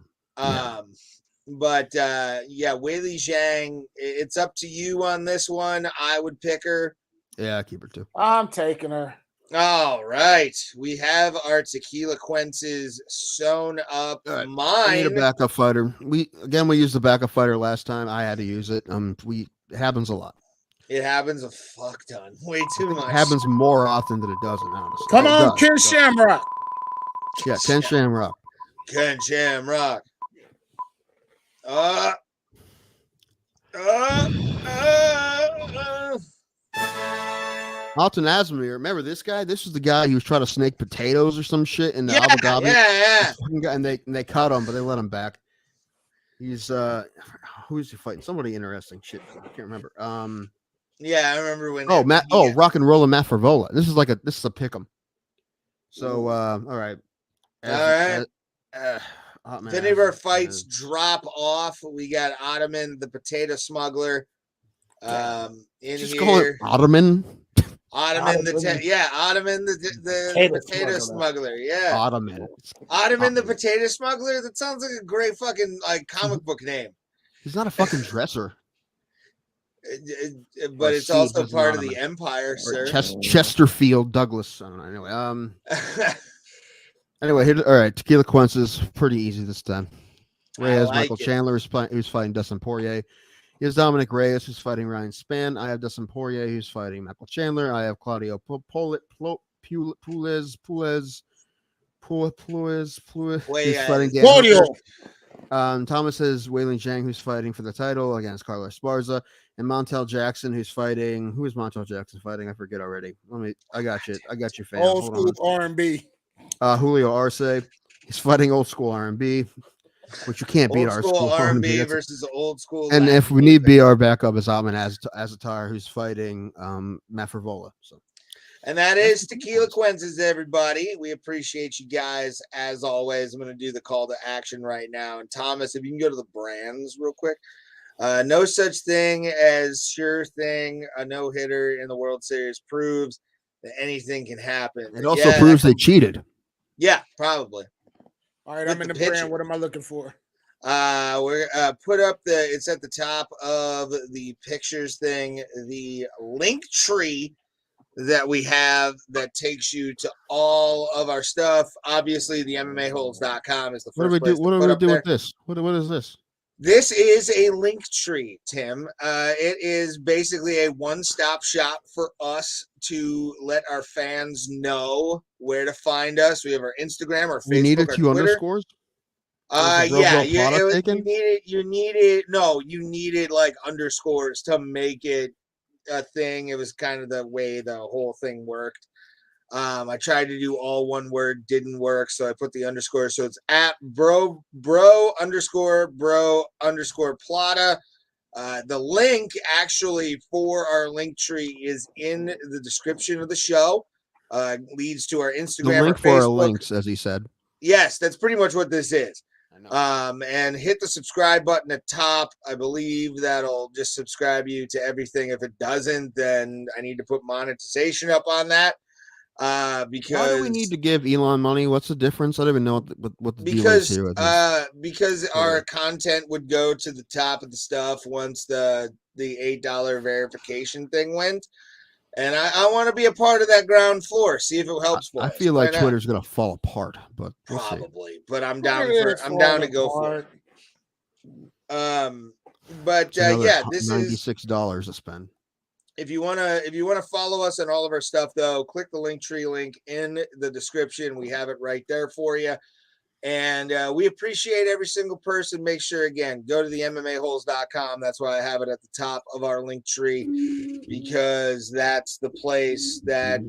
But Weili Zhang. It's up to you on this one. I would pick her. Yeah, I keep her too. I'm taking her. All right, we have our tequila quences sewn up. Right. Mine. I need a backup fighter. We used the backup fighter last time. I had to use it. It happens a lot. It happens a fuck ton. Way too much. It happens more often than it doesn't, honestly. Come on, Ken Shamrock. Yeah, Ken Shamrock. Ken Shamrock. Alton Asmir. Remember this guy? This is the guy who was trying to snake potatoes or some shit in the Abu Dhabi. Yeah. And they caught him, but they let him back. He's who is he fighting? Somebody interesting. Shit, I can't remember. Yeah, I remember when. Rock and Roll and Matt Favola. This is a pick'em. So all right. If any of our fights drop off, we got Ottoman, the potato smuggler. In just here. call it Ottoman. Ottoman the potato smuggler. Yeah, Ottoman. Ottoman the potato smuggler. That sounds like a great fucking like comic book name. He's not a fucking dresser. But it's also part of the empire, sir. Chesterfield Douglas. I don't know. Anyway, all right. Tequila Quinces, pretty easy this time. Reyes, Michael Chandler, who's fighting Dustin Poirier. He has Dominic Reyes, who's fighting Ryan Spann. I have Dustin Poirier, who's fighting Michael Chandler. I have Claudio Pules, who's fighting Dan Thomas has Weilin Zhang, who's fighting for the title against Carlos Esparza, and Montel Jackson, who's fighting. Who is Montel Jackson fighting? I forget already. I got you, fam. Old school R&B. Julio Arce. He's fighting old school R&B, which you can't beat. Our school R&B versus old school. And if we need be, our backup is Ahmed Azatar, who's fighting Matt Frivola. So. And that is Tequila Quinces, everybody. We appreciate you guys as always. I'm going to do the call to action right now. And Thomas, if you can go to the brands real quick. No such thing as sure thing. A no-hitter in the World Series proves that anything can happen. It also proves they cheated. Yeah, probably. All right, I'm in the brand. What am I looking for? We're put up it's at the top of the pictures thing, the link tree that we have that takes you to all of our stuff. Obviously, the MMAholds.com is the first place. What do we do with this? What is this? This is a link tree, Tim. It is basically a one-stop shop for us to let our fans know where to find us. We have our Instagram, our Facebook, we needed our 2 Twitter. Underscores? You needed like underscores to make it a thing. It was kind of the way the whole thing worked. I tried to do all one word, didn't work, so I put the underscore. So it's at bro underscore plata. The link actually for our link tree is in the description of the show. Leads to our Instagram. The link for our links, as he said. Yes, that's pretty much what this is. And hit the subscribe button at top. I believe that'll just subscribe you to everything. If it doesn't, then I need to put monetization up on that. Because why do we need to give Elon money? What's the difference? I don't even know what the deal is here. Because our content would go to the top of the stuff once the $8 verification thing went. And I want to be a part of that ground floor. See if it helps for us. I feel like Twitter's gonna fall apart, but we'll probably. See. But I'm down to go for it. But this is $96 to spend. If you wanna follow us on all of our stuff, though, click the link tree link in the description. We have it right there for you. And we appreciate every single person. Make sure, again, go to the MMAholds.com. That's why I have it at the top of our link tree, because that's the place that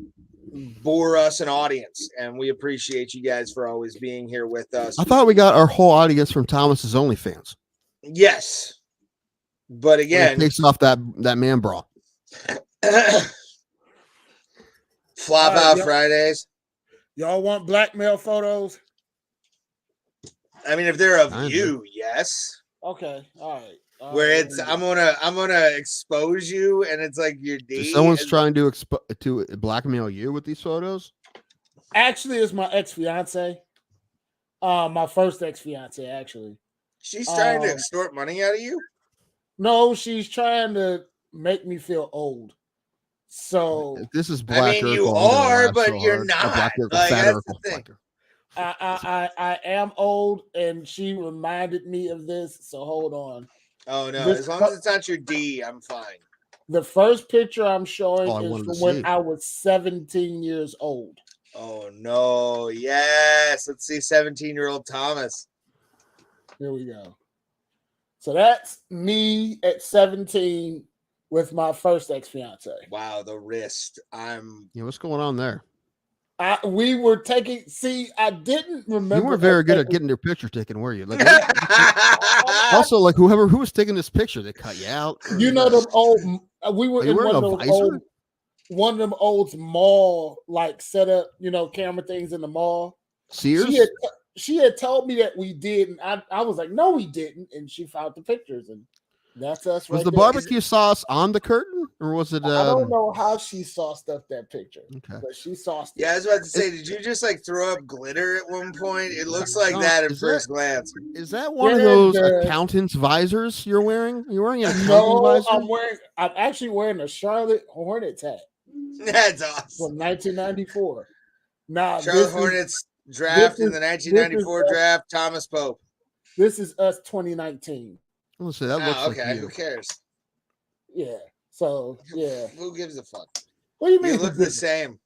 bore us an audience. And we appreciate you guys for always being here with us. I thought we got our whole audience from Thomas's OnlyFans. Yes. But again, it takes off that man bra. Flop out Fridays. Y'all want blackmail photos? I mean, if they're of you, yes. Okay, all right. Where it's I'm gonna expose you, and it's like your D. So someone's trying to blackmail you with these photos. Actually, it's my ex-fiance. My first ex-fiance, actually. She's trying to extort money out of you? No, she's trying to make me feel old. So this is black. I mean, you are, but you're not. Like, that's the thing. I am old, and she reminded me of this. So hold on. Oh no! As long as it's not your D, I'm fine. The first picture I'm showing is from when I was 17 years old. Oh no! Yes, let's see, 17-year-old Thomas. Here we go. So that's me at 17 with my first ex-fiance. Wow, the wrist. What's going on there? We were taking. See, I didn't remember. You weren't very good at getting your picture taken, were you? Like, also, like who was taking this picture, they cut you out. You know them old. We were in one of them old mall like setup. Camera things in the mall. Sears. She had told me that we did, and I was like, no, we didn't. And she found the pictures, and That's us. Was the barbecue sauce on the curtain, or was it? I don't know how she sauced up that picture. Okay, but she sauced. Yeah, I was about to say, did you just like throw up glitter at one point? It looks like that at first glance. Is that one of those accountant's visors you're wearing? You're wearing an accounting visor? I'm actually wearing a Charlotte Hornets hat. That's awesome. From 1994. Now, Charlotte Hornets draft in the 1994 draft. Thomas Pope. This is us 2019. Let's say that looks okay. like you. Who cares? Yeah. So yeah. Who gives a fuck? What do you mean? You look the same.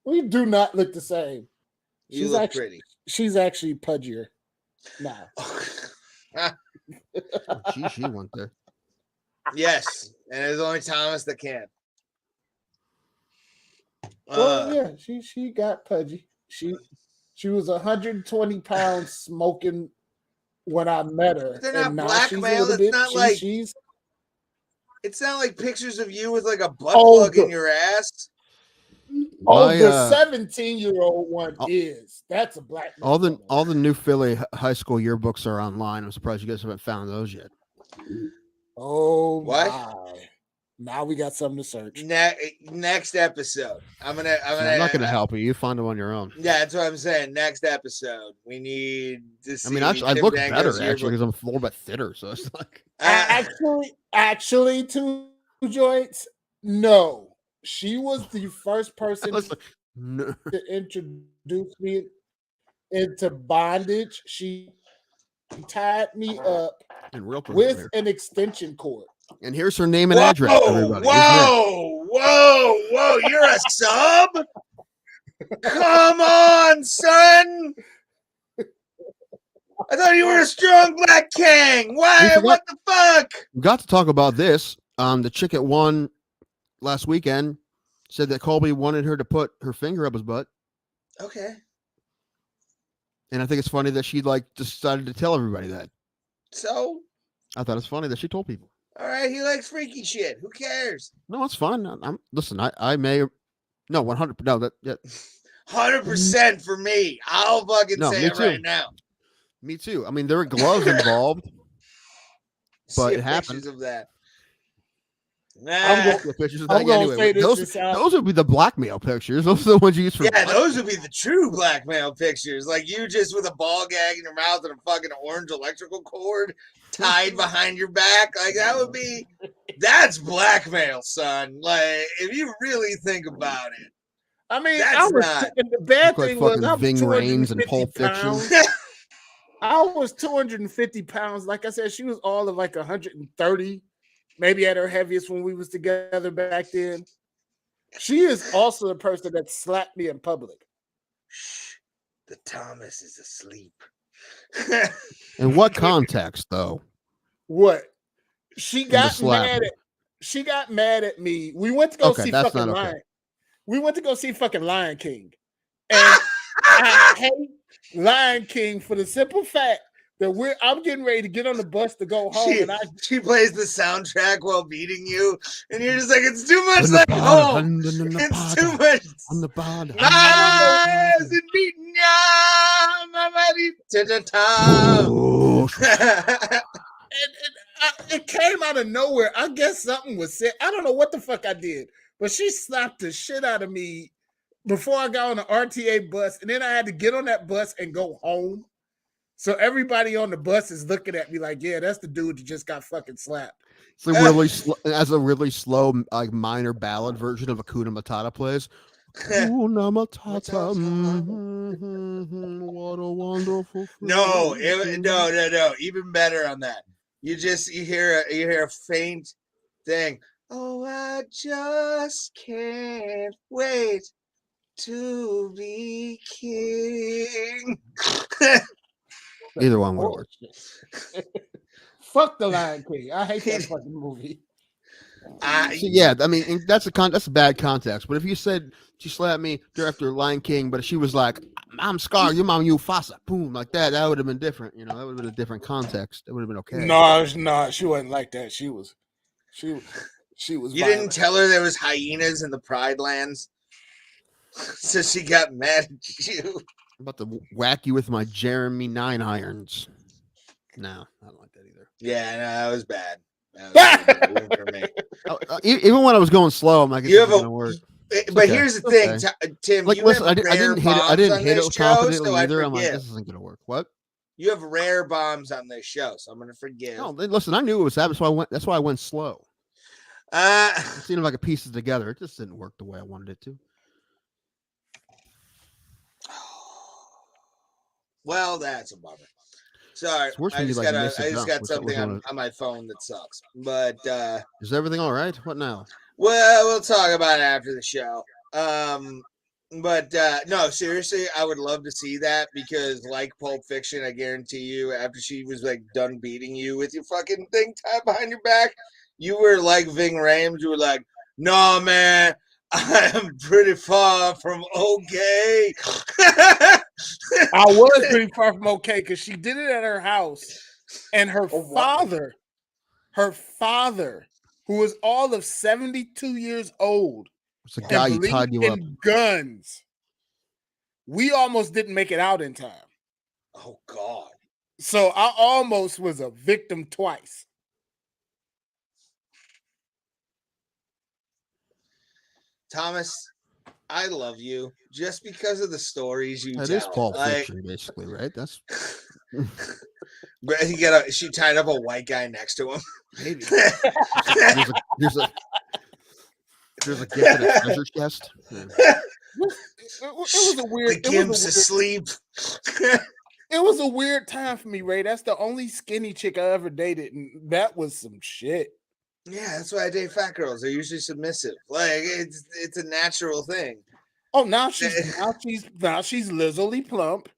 We do not look the same. She's look pretty. She's actually pudgier now. She went there. Yes, and it's only Thomas that can. Well, yeah, she got pudgy. She was 120 pounds smoking when I met her. They're not blackmail. It's not like it's not like pictures of you with like a butt plug in your ass. Oh, the 17-year-old one is. That's a blackmail. All the new Philly high school yearbooks are online. I'm surprised you guys haven't found those yet. Oh, what? My. Now we got something to search. Next episode. I'm not gonna help you. You find them on your own. Yeah, that's what I'm saying. Next episode, we need to see. I mean, I look better actually because I'm a little bit thinner. So it's like actually, 2 joints. No, she was the first person to introduce me into bondage. She tied me up with an extension cord. And here's her name and address, everybody. Whoa! You're a sub? Come on, son! I thought you were a strong black king. Why? What the fuck? We got to talk about this. The chick at one last weekend said that Colby wanted her to put her finger up his butt. Okay. And I think it's funny that she decided to tell everybody that. So? I thought it's funny that she told people. All right, he likes freaky shit. Who cares? No, it's fine. Listen. I may, no 100. No, that 100% for me. I'll fucking say it right now. Me too. I mean, there were gloves involved, but it happened. Pictures of that. Pictures of that. Anyway, those would be the blackmail pictures. Those are the ones you use for. Yeah, those would be the true blackmail pictures. Like you just with a ball gag in your mouth and a fucking orange electrical cord tied behind your back. Like that's blackmail, son. Like if you really think about it. I mean, the bad thing was I was Ving Rhames and Pulp Fiction. I was 250 pounds. Like I said, she was all of like 130. Maybe at her heaviest when we was together back then. She is also the person that slapped me in public. Shh, the Thomas is asleep. In what context, though? What? She got mad at me. We went to go see fucking Lion. We went to go see fucking Lion King. And I hate Lion King for the simple fact that I'm getting ready to get on the bus to go home. She plays the soundtrack while beating you, and you're just like, it's too much like home. It's too much. On the bond. It came out of nowhere. I guess something was said. I don't know what the fuck I did, but she slapped the shit out of me before I got on the RTA bus, and then I had to get on that bus and go home. So everybody on the bus is looking at me like, yeah, that's the dude that just got fucking slapped. It's like a really slow, like minor ballad version of Hakuna Matata plays. Hakuna Matata, what a wonderful. No, even better on that. You hear a faint thing. Oh, I just can't wait to be king. Either one would work. Fuck the Lion King. I hate that fucking movie. Yeah, I mean that's a bad context. But if you said she slapped me after Lion King, but she was like, "I'm Scar, your mom, Mufasa," boom, like that would have been different. You know, that would have been a different context. It would have been okay. No, she wasn't like that. She was. You violent. Didn't tell her there was hyenas in the Pride Lands, so she got mad at you. I'm about to whack you with my Jeremy 9 irons. No, I don't like that either. Yeah, no, that was bad. For me. Even when I was going slow, I'm like, it's not gonna work. But here's the thing, Tim. Like, you listen, have I didn't hit it. I didn't hit it confidently either. I'm like, this isn't gonna work. What? You have rare bombs on this show, so I'm gonna forgive. No, listen, I knew it was happening, so I went. That's why I went slow. It seemed like it pieces together. It just didn't work the way I wanted it to. Well, that's a bummer. Sorry, I just got something on my phone that sucks. But is everything all right? What now? Well, we'll talk about it after the show. But no, seriously, I would love to see that because, like Pulp Fiction, I guarantee you, after she was like done beating you with your fucking thing tied behind your back, you were like Ving Rhames. You were like, "No, man, I'm pretty far from okay." I was pretty far from okay because she did it at her house, and her father, who was all of 72 years old, it's a guy who tied you up. Guns. We almost didn't make it out in time. Oh God! So I almost was a victim twice. Thomas, I love you just because of the stories you tell. That is Pulp Fiction, basically, right? That's. But she tied up a white guy next to him. Maybe. There's a gift in a treasure chest. It was a weird. The gimp's asleep. It was a weird time for me, Ray. That's the only skinny chick I ever dated, and that was some shit. Yeah, that's why I date fat girls. They're usually submissive. Like it's a natural thing. Oh, now she's Lizzie Plump,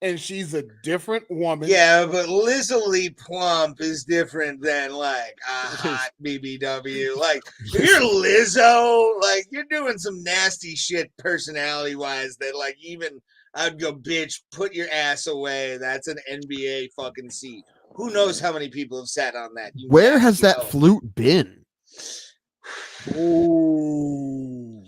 and she's a different woman. Yeah, but Lizzie Plump is different than like a hot BBW. Like if you're Lizzo, like you're doing some nasty shit personality wise. That like even I'd go, bitch, put your ass away. That's an NBA fucking seat. Who knows how many people have sat on that? Where has that flute been? Oh,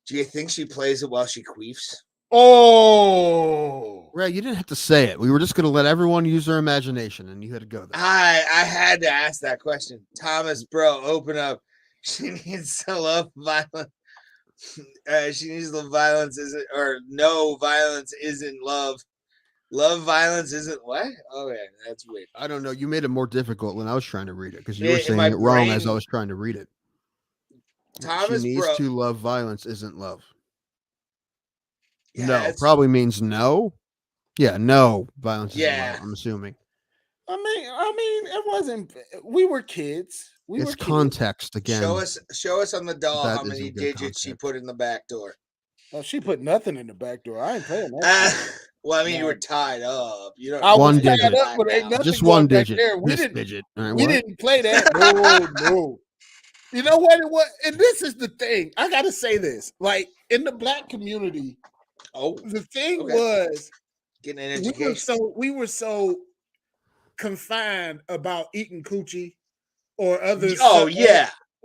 do you think she plays it while she queefs? Oh, Ray, you didn't have to say it. We were just going to let everyone use their imagination, and you had to go there. I had to ask that question. Thomas, bro, open up. She needs to love violence. She needs the violence no violence isn't love. Love violence isn't what? Okay, that's weird. I don't know. You made it more difficult when I was trying to read it because you were saying it wrong as I was trying to read it. Thomas, she needs to love violence isn't love. Yeah, no, probably means no. Yeah, no violence isn't love, I'm assuming. I mean, it wasn't. We were kids. It's context again. Show us on the doll how many digits she put in the back door. Oh, she put nothing in the back door. I ain't playing that. Well, I mean, you were tied up. You know, I was tied up, but ain't nothing just one digit. There. We didn't play that. No. You know what it was? And this is the thing. I gotta say this. Like in the black community, the thing was getting an education. We were so confined about eating coochie or other.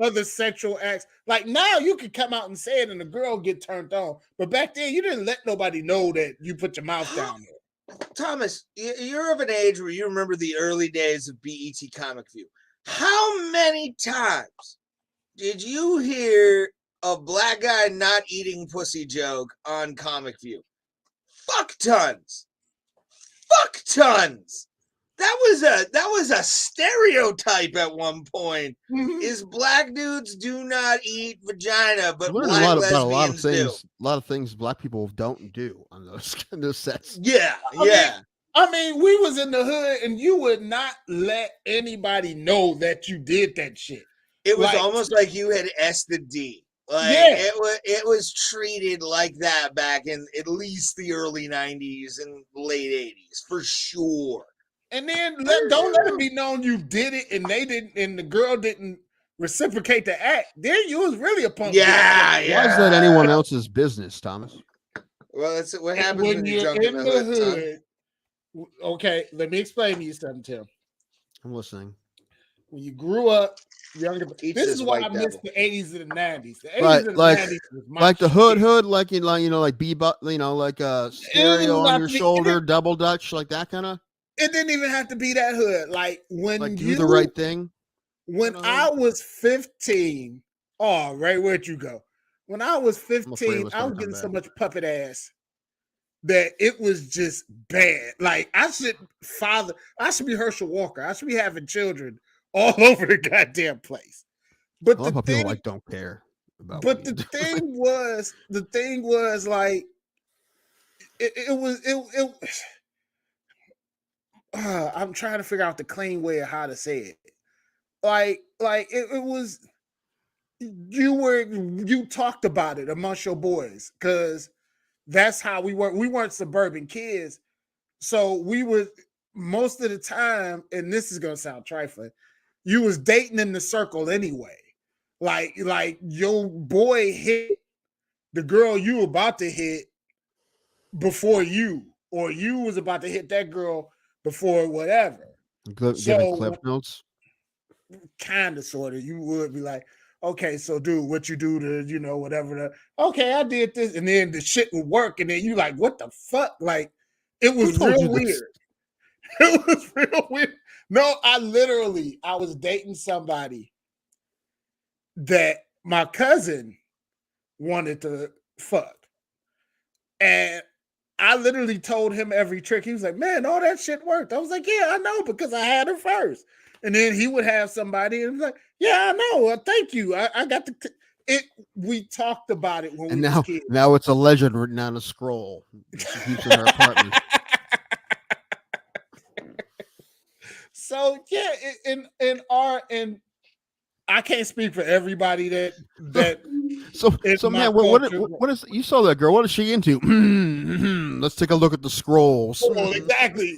Other sexual acts. Like now you can come out and say it and the girl get turned on. But back then you didn't let nobody know that you put your mouth down there. Thomas, you're of an age where you remember the early days of BET Comic View. How many times did you hear a black guy not eating pussy joke on Comic View? Fuck tons. That was a stereotype at one point. Is black dudes do not eat vagina, but black lesbians do. A lot of things black people don't do on those sets. Yeah. I mean, we was in the hood, and you would not let anybody know that you did that shit. It was almost like you had S the D. It was treated like that back in at least the early 90s and late 80s, for sure. And then don't let it be known you did it and they didn't, and the girl didn't reciprocate the act. Then you was really a punk. Yeah. Why is that anyone else's business, Thomas? Well, that's what happens when you're in the hood. Okay, let me explain to you something, Tim. I'm listening. When you grew up younger, this is why I miss the 80s and the 90s. The 80s right, and the like, 90s was my like the shit. hood, like bebop, like a stereo on your shoulder, double Dutch, like that kind of. It didn't even have to be that hood. Like when do the right thing. When I was 15, oh, Ray, where'd you go? When I was 15, I was getting so much puppet ass that it was just bad. Like I should be Herschel Walker. I should be having children all over the goddamn place. But a lot of people like don't care about. But the thing was like it was. I'm trying to figure out the clean way of how to say it. Like it was. You talked about it amongst your boys because that's how we were. We weren't suburban kids, so we were most of the time. And this is gonna sound trifling. You was dating in the circle anyway. Like your boy hit the girl you were about to hit before you, or you was about to hit that girl before whatever. Giving clip notes, kind of, sort of. You would be like, okay, so dude, what you do to, whatever. Okay, I did this, and then the shit would work, and then you like, what the fuck? Like, it was real weird. It was real weird. No, I was dating somebody that my cousin wanted to fuck. And I literally told him every trick. He was like, man, all that shit worked. I was like, yeah, I know, because I had her first. And then he would have somebody and was like, yeah, I know. Thank you. I got it. We talked about it when we were kids. Now it's a legend written on a scroll. She keeps in her apartment. So yeah, and I can't speak for everybody that. So man, what is you saw that girl? What is she into? Let's take a look at the scrolls. Oh, exactly.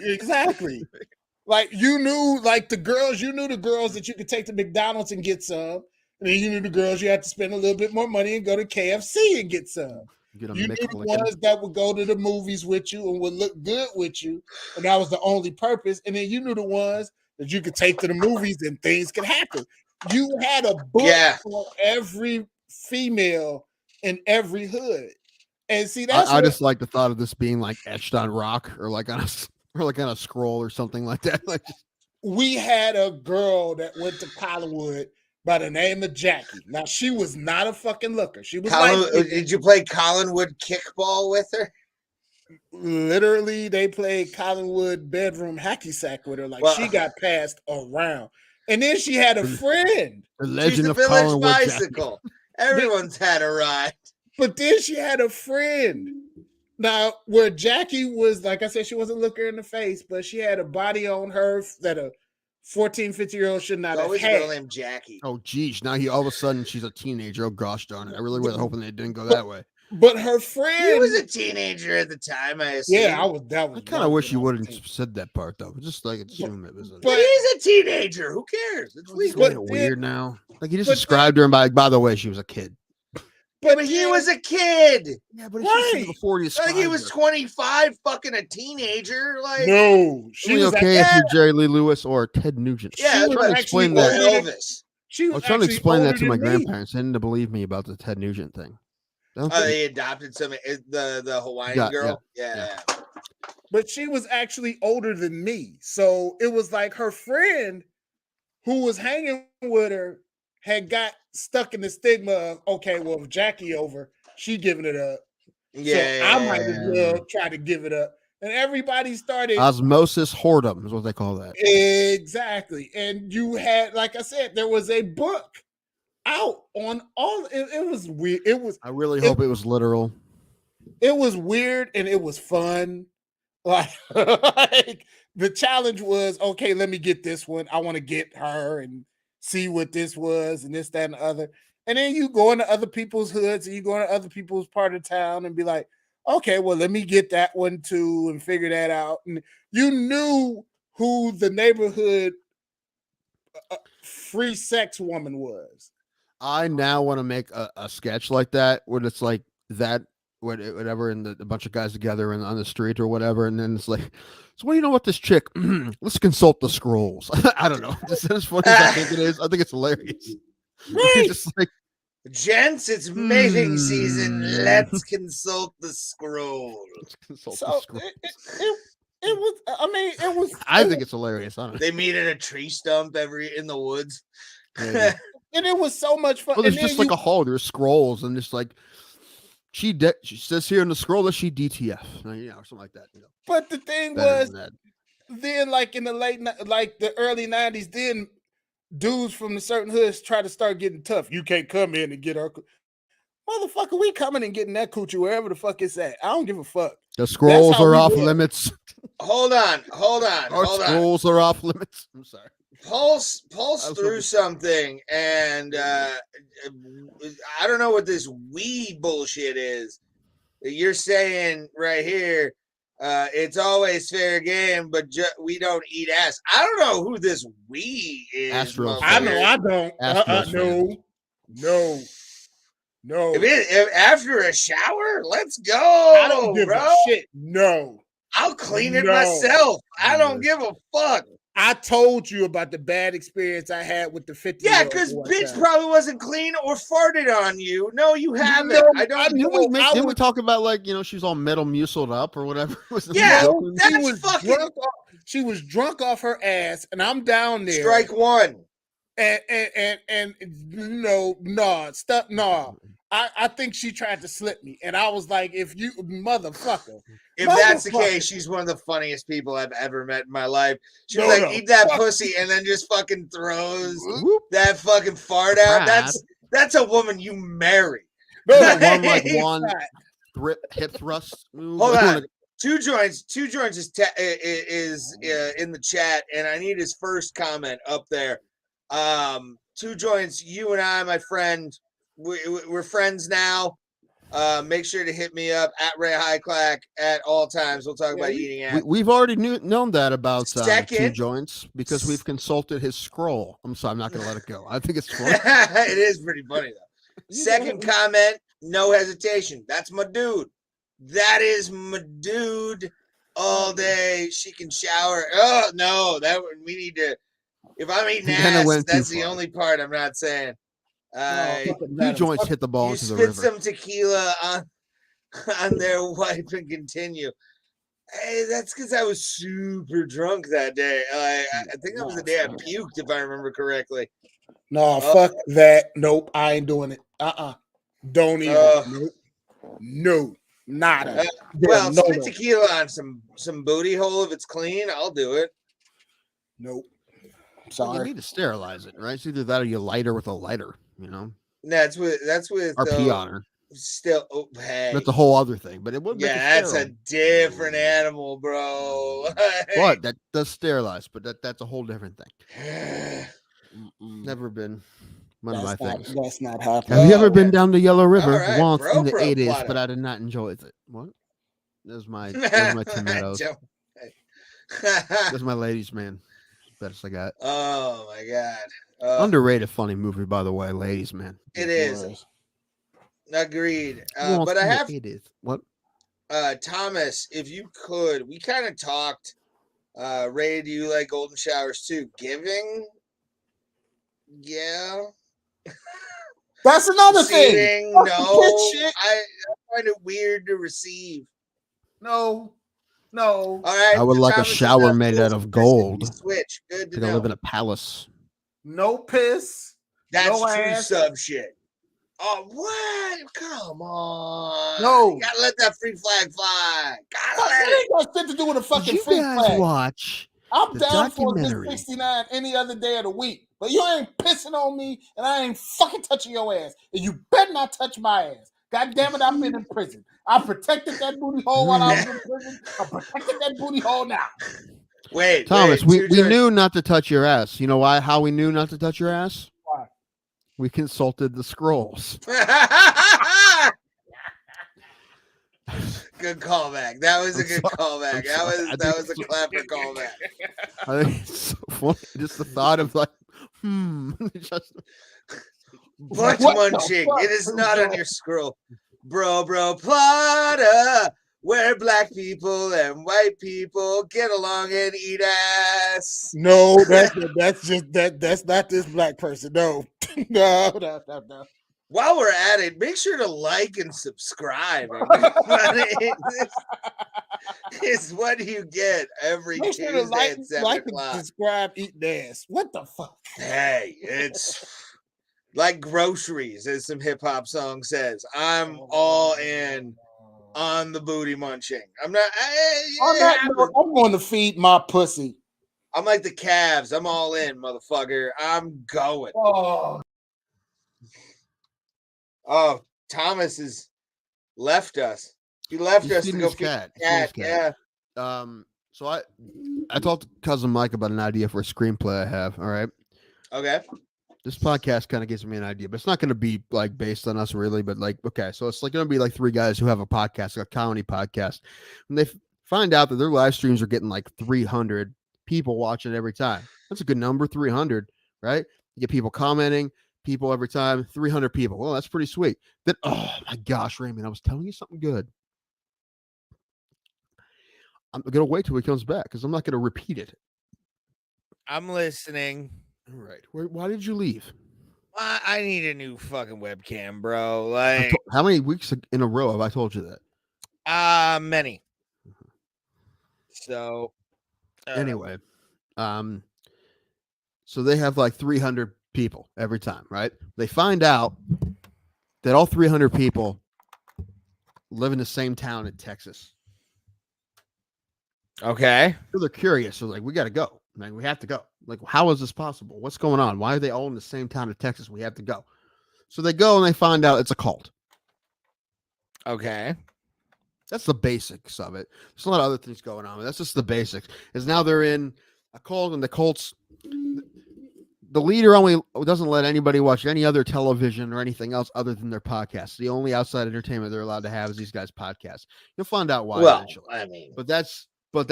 Like you knew the girls that you could take to McDonald's and get some, and then you knew the girls you had to spend a little bit more money and go to KFC and get some. You knew the ones that would go to the movies with you and would look good with you, and that was the only purpose. And then you knew the ones that you could take to the movies and things could happen. You had a book for every female in every hood, and see that's. I just like the thought of this being like etched on rock or like on a scroll or something like that. Like, we had a girl that went to Collinwood by the name of Jackie. Now she was not a fucking looker. She was did you play Collinwood kickball with her? Literally, they played Collinwood bedroom hacky sack with her. Like she got passed around. And then she had a friend. The legend of Village Bicycle. Everyone's had a ride. But then she had a friend. Now, where Jackie was, like I said, she wasn't looking her in the face, but she had a body on her that a 14, 15-year-old should not have had. Always named Jackie. Oh, geez. Now all of a sudden she's a teenager. Oh, gosh darn it. I really was hoping they didn't go that way. But her friend... He was a teenager at the time, I assume. Yeah, I kind of wish you wouldn't have said that part, though. Just like assume it was. But he's a teenager. Who cares? It's weird now. Like he just described her and by the way, she was a kid. But he was a kid. Yeah, but it's before you. I think he was 25, fucking a teenager. Like no, she was okay if you're Jerry Lee Lewis or Ted Nugent. Yeah, I was trying to explain that. Elvis. I was trying to explain that to my grandparents. They didn't believe me about the Ted Nugent thing. They adopted the Hawaiian girl. Yeah. But she was actually older than me, so it was like her friend who was hanging with her had got stuck in the stigma of, okay, well, if Jackie over, she giving it up. Yeah. So I might as well try to give it up. And everybody started osmosis whoredom is what they call that. Exactly. And you had, like I said, there was a book out on all it was weird. I really hope it was literal. It was weird and it was fun. Like the challenge was, okay, let me get this one. I want to get her and see what this was and this, that, and the other. And then you go into other people's hoods and you go into other people's part of town and be like, okay, well, let me get that one too and figure that out. And you knew who the neighborhood free sex woman was. I now want to make a sketch like that where it's like that, whatever, and a bunch of guys together and on the street or whatever, and then it's like, so what do you know about this chick? Let's consult the scrolls. I don't know. It's as funny as I think it is. I think it's hilarious. Right. Just like, gents, it's mating season. Let's consult the scrolls. So It was. I mean, it was. I think it's hilarious. I don't know. They meet at a tree stump in the woods. And it was so much fun. Well, there's just like a hole. There's scrolls and just like she says here in the scroll that she DTF, or something like that. But the thing was, then like in the the early 90s, then dudes from the certain hoods try to start getting tough. You can't come in and get our motherfucker. We coming and getting that coochie wherever the fuck it's at. I don't give a fuck. The scrolls are off limits. Hold on. Our scrolls are off limits. I'm sorry. Pulse through something, and I don't know what this we bullshit is. You're saying right here, it's always fair game, but we don't eat ass. I don't know who this we is. Astros. I know I don't. No. If after a shower, let's go. I don't give bro. a shit. No. I'll clean it myself. I don't give a fuck. I told you about the bad experience I had with the 50. Yeah, because bitch probably wasn't clean or farted on you. No, you haven't. No, I don't know. Didn't we talk about like she was all metal museled up or whatever? Yeah, she was drunk off her ass, and I'm down there. Strike one. And I think she tried to slip me, and I was like, "If you motherfucker." If that's the case, she's one of the funniest people I've ever met in my life. She was eat that pussy, and then just fucking throws that fucking fart out. That's a woman you marry. one hip thrust move. Hold on. Two joints is in the chat, and I need his first comment up there. Two joints, you and I, my friend, we're friends now. Make sure to hit me up at Ray Highclack at all times. We'll talk about eating ass. We've already known that about Two Joints because we've consulted his scroll. I'm sorry, I'm not going to let it go. I think it's funny. It is pretty funny, though. Second comment, no hesitation. That's my dude. That is my dude all day. She can shower. Oh, no, we need to. If I'm eating ass, that's the only part I'm not saying. Two Joints hit the ball into the river. Spit some tequila on their wife and continue. Hey, that's because I was super drunk that day. I think that was the day I puked, if I remember correctly. No, fuck that. Nope, I ain't doing it. Don't even. No, nada. Spit tequila on some booty hole if it's clean. I'll do it. Nope. Sorry. You need to sterilize it, right? It's either that or you light her with a lighter. That's with RP on her. Still, hey, that's a whole other thing. But it would. Yeah, that's a different animal, bro. But that does sterilize, but that's a whole different thing. Never been one of my things. That's not happening. Have you ever been down the Yellow River once bro, in the 80s? But I did not enjoy it. What? There's my tomatoes. That's my ladies, man. Best I got. Oh my god. Underrated funny movie, by the way, ladies, man. It is. Agreed. But I have it is. What? Thomas, if you could, we kind of talked. Ray, do you like golden showers too? Giving? Yeah. That's another thing. No. I find it weird to receive. No. All right. I would like a shower made out of gold. Switch. Good to know. Live in a palace. No piss. That's no true ass. Sub shit. Oh, what? Come on. No. You gotta let that free flag fly. It ain't got shit to do with a fucking free flag. Watch. I'm down for this 69 any other day of the week. But you ain't pissing on me and I ain't fucking touching your ass. And you better not touch my ass. God damn it, I've been in prison. I protected that booty hole while I was in prison. I protected that booty hole now. Wait, Thomas, we knew not to touch your ass. You know why? How we knew not to touch your ass? Why? We consulted the scrolls. Good callback. That was a good callback. That was a clapper callback. I think it's so funny. Just the thought of like, just butt munching. It is not on your scroll. Bro, plotter. Where black people and white people get along and eat ass. No, that's not this black person. No. While we're at it, make sure to like and subscribe. This is what you get every Tuesday at 7 o'clock. Subscribe, eat dance. What the fuck? Hey, it's like groceries, as some hip hop song says. I'm all in on the booty munching. I'm not. I'm going to feed my pussy. I'm like the Cavs. I'm all in, motherfucker. I'm going. Oh, Thomas has left us. He left us to go feed the cat. Yeah. So I talked to cousin Mike about an idea for a screenplay I have. All right. Okay. This podcast kind of gives me an idea, but it's not going to be like based on us really, but like, okay. So it's like going to be like three guys who have a podcast, like a comedy podcast. When they find out that their live streams are getting like 300 people watching every time. That's a good number, 300, right? You get people commenting, people every time, 300 people. Well, that's pretty sweet. Then, oh my gosh, Raymond, I was telling you something good. I'm going to wait till he comes back because I'm not going to repeat it. I'm listening. All right. Why did you leave? I need a new fucking webcam, bro. Like, how many weeks in a row have I told you that? Many. So, anyway, so they have like 300 people every time, right? They find out that all 300 people live in the same town in Texas. Okay. So they're curious. So like, we got to go. Like, we have to go. Like, how is this possible? What's going on? Why are they all in the same town in Texas? We have to go. So they go and they find out it's a cult. Okay. That's the basics of it. There's a lot of other things going on, but that's just the basics. Is now they're in a cult, and the cults, the leader only doesn't let anybody watch any other television or anything else other than their podcasts. The only outside entertainment they're allowed to have is these guys' podcasts. You'll find out why eventually. I mean, but that's what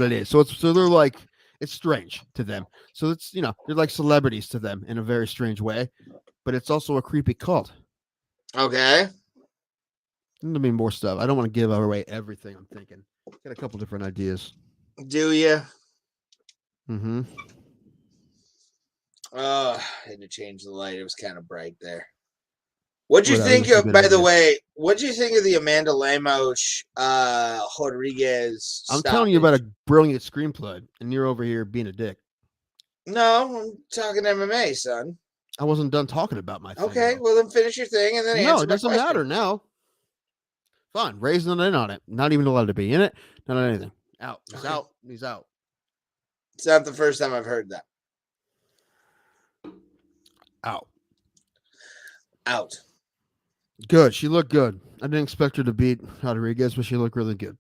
it is. So they're like, it's strange to them. So it's, they're like celebrities to them in a very strange way, but it's also a creepy cult. Okay. There'll be more stuff. I don't want to give away everything I'm thinking. Got a couple different ideas. Do you? Mm-hmm. Oh, I had to change the light. It was kind of bright there. What'd you think of, by the way, what'd you think of the Amanda Lemos Rodriguez I'm telling you about a brilliant screenplay, and you're over here being a dick. No, I'm talking MMA, son. I wasn't done talking about my thing. Okay, well then finish your thing and then answer. No, it doesn't matter now. Fine, raising it in on it. Not even allowed to be in it. Not anything. Out. He's out. He's out. It's not the first time I've heard that. Out. Out. Good. She looked good. I didn't expect her to beat Rodriguez, but she looked really good.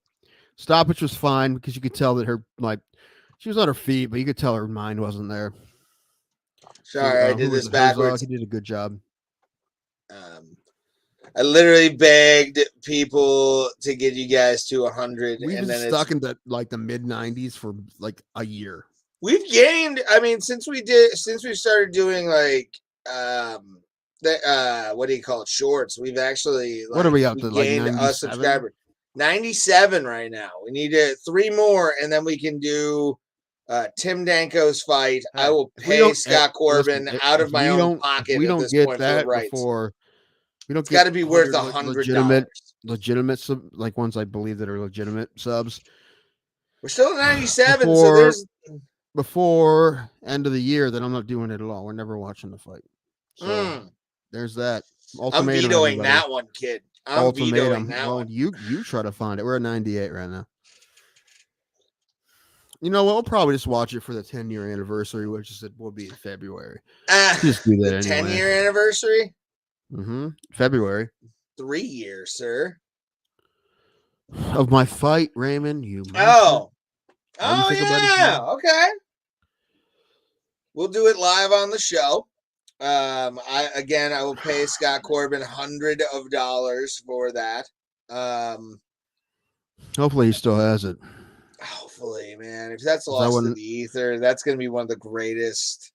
Stoppage was fine because you could tell that she was on her feet, but you could tell her mind wasn't there. Sorry, I did this backwards. He did a good job. I literally begged people to get you guys to 100. We've been stuck in the mid 90s for like a year. We've gained. I mean, since we started doing what do you call it? Shorts. We've actually what are we up to? Gained a subscriber. 97 right now. We need 3 more, and then we can do Tim Danko's fight. I will pay Scott Corbin out of my own pocket. We don't get that before. We don't. It's got to be worth $100. Legitimate like ones I believe that are legitimate subs. We're still at 97, so there's before end of the year. Then I'm not doing it at all. We're never watching the fight. So there's that. Ultimatum, I'm vetoing that one, kid. I'm vetoing that one. You try to find it. We're at 98 right now. You know what? We'll probably just watch it for the 10-year anniversary, which will be in February. Just do that anyway. 10-year anniversary? Mm-hmm. February. 3 years, sir. Of my fight, Raymond. Yeah. Okay. We'll do it live on the show. I will pay Scott Corbin $100 for that. Hopefully he still has it. Hopefully, man. If that's lost in the ether, that's going to be one of the greatest.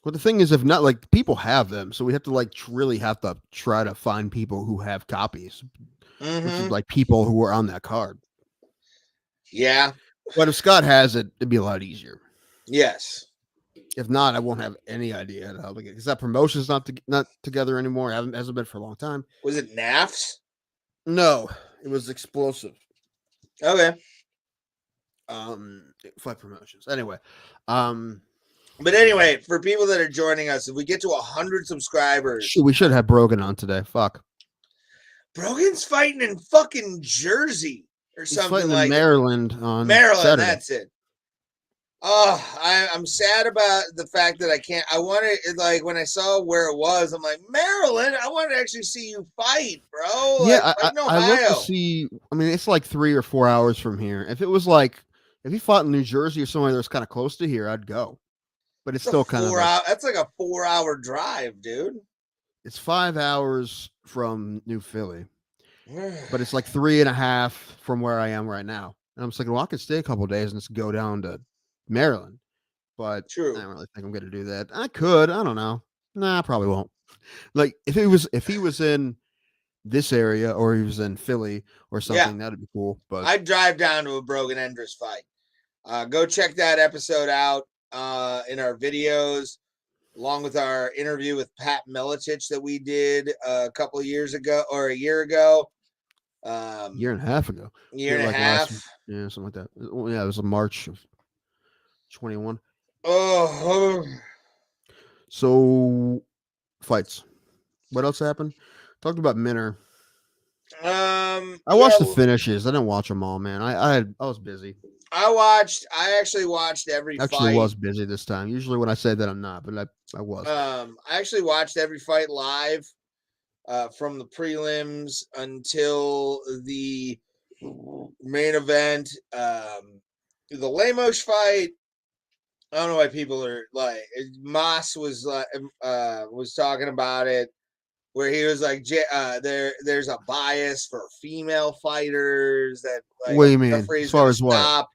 Well, the thing is, if not, people have them, so we have to really have to try to find people who have copies, which is people who are on that card. Yeah, but if Scott has it, it'd be a lot easier. Yes. If not, I won't have any idea how to get because that promotion's not together anymore. Hasn't been for a long time. Was it NAFs? No, it was Explosive. Okay. Fight promotions. Anyway, but anyway, for people that are joining us, if we get to 100 subscribers, we should have Brogan on today. Fuck. Brogan's fighting in fucking Jersey or He's something fighting like in Maryland on Maryland. Saturday. That's it. Oh, I'm sad about the fact that I can't. I wanted, like, when I saw where it was, I'm like, Maryland. I want to actually see you fight, bro. Yeah, like, I look to see. I mean, it's like 3 or 4 hours from here. If it was like, if he fought in New Jersey or somewhere that's kind of close to here, I'd go. But it's still kind of that's like a 4-hour drive, dude. It's 5 hours from New Philly, but it's like 3.5 from where I am right now. And I'm just like, well, I could stay a couple of days and just go down to Maryland. But true. I don't really think I'm going to do that. I could. I don't know. Nah, I probably won't. Like if he was in this area or he was in Philly or something, that'd be cool. But I'd drive down to a Brogan Enders fight. Go check that episode out in our videos, along with our interview with Pat Miletich that we did a couple of years ago or a year ago. Year and a half ago. Year and a half. Yeah, something like that. Well, yeah, it was a March of 21. Oh. So fights. What else happened? Talked about Minner. I watched the finishes. I didn't watch them all, man. I was busy. I actually watched every fight. Actually was busy this time. Usually when I say that I'm not, but I was. I actually watched every fight live from the prelims until the main event. The Lemos fight. I don't know why people are like Moss was talking about it, where he was like, there's a bias for female fighters that like, what do you mean? As far as what?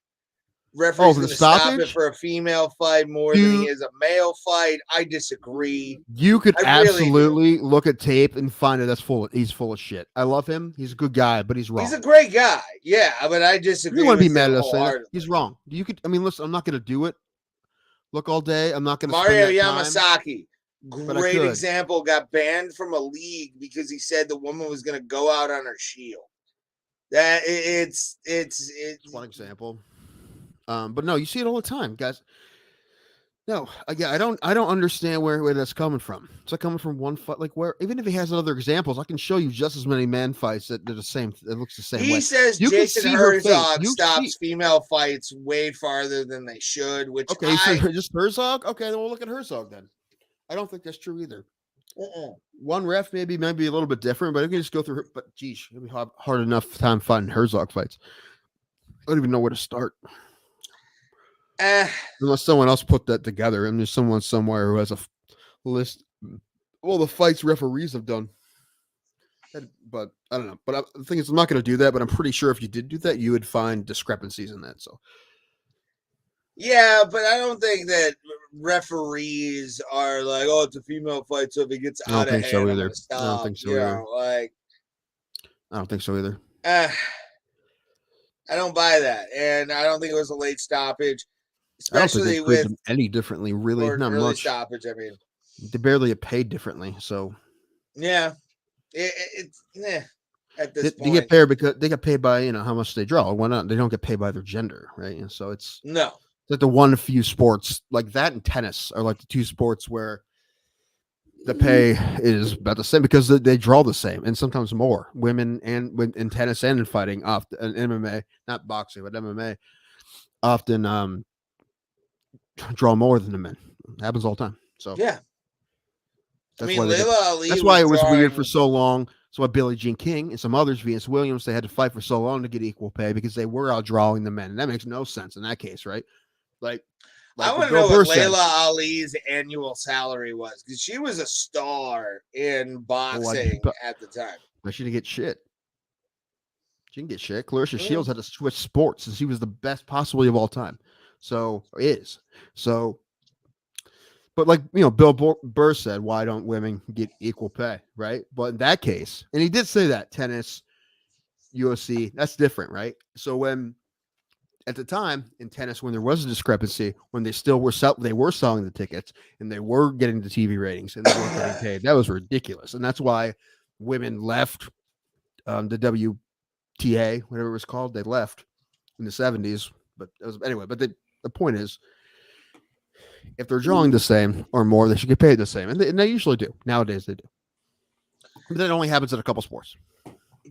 Referee's going to stop it for a female fight more than he is a male fight. I disagree. You could absolutely look at tape and find that he's full of shit. I love him. He's a good guy, but he's wrong. He's a great guy. Yeah, but I disagree. You want to be mad at us? He's wrong. Listen, I'm not going to do it. Look all day. I'm not going to. Mario Yamasaki, great example, got banned from a league because he said the woman was going to go out on her shield. That it's one example. But no, you see it all the time, guys. No, I don't understand where that's coming from. It's like coming from one fight, like where even if he has other examples, I can show you just as many man fights that they're the same. It looks the same. He says Jason Herzog stops female fights way farther than they should. Which just Herzog. Okay, then we'll look at Herzog then. I don't think that's true either. One ref maybe a little bit different, but I can just go through. But geez, it'll be hard enough time fighting Herzog fights. I don't even know where to start. Unless someone else put that together, and there's someone somewhere who has a list. Well, the fights referees have done, but I don't know. But the thing is, I'm not going to do that. But I'm pretty sure if you did do that, you would find discrepancies in that. So, yeah, but I don't think that referees are like, oh, it's a female fight, so if it gets out of hand, so either. I don't think so either. I don't think so either. I don't buy that, and I don't think it was a late stoppage. Especially with them any differently, really, not much. Stoppage. I mean, they barely get paid differently, so yeah, it's at this point they get paid because they get paid by how much they draw. Why not? They don't get paid by their gender, right? And so it's like the one few sports like that and tennis are like the two sports where the pay is about the same because they draw the same and sometimes more. Women and in tennis and in fighting, often in MMA, not boxing but MMA, often draw more than the men. It happens all the time. So yeah, that's why it was weird for so long. That's why Billie Jean King and some others, Venus Williams, they had to fight for so long to get equal pay because they were outdrawing the men, and that makes no sense in that case, right? Like I want to know what Layla Ali's annual salary was because she was a star in boxing at the time. But she didn't get shit. She didn't get shit. Clarissa Shields had to switch sports, and she was the best possibly of all time. But like Bill Burr said, why don't women get equal pay, right? But in that case, and he did say that tennis, UFC, that's different, right? So when at the time in tennis, when there was a discrepancy, when they still were selling the tickets and they were getting the TV ratings and they weren't getting paid, that was ridiculous. And that's why women left the WTA, whatever it was called. They left in the 70s. But anyway, but the point is, if they're drawing the same or more, they should get paid the same. And they usually do. Nowadays, they do. But that only happens in a couple sports.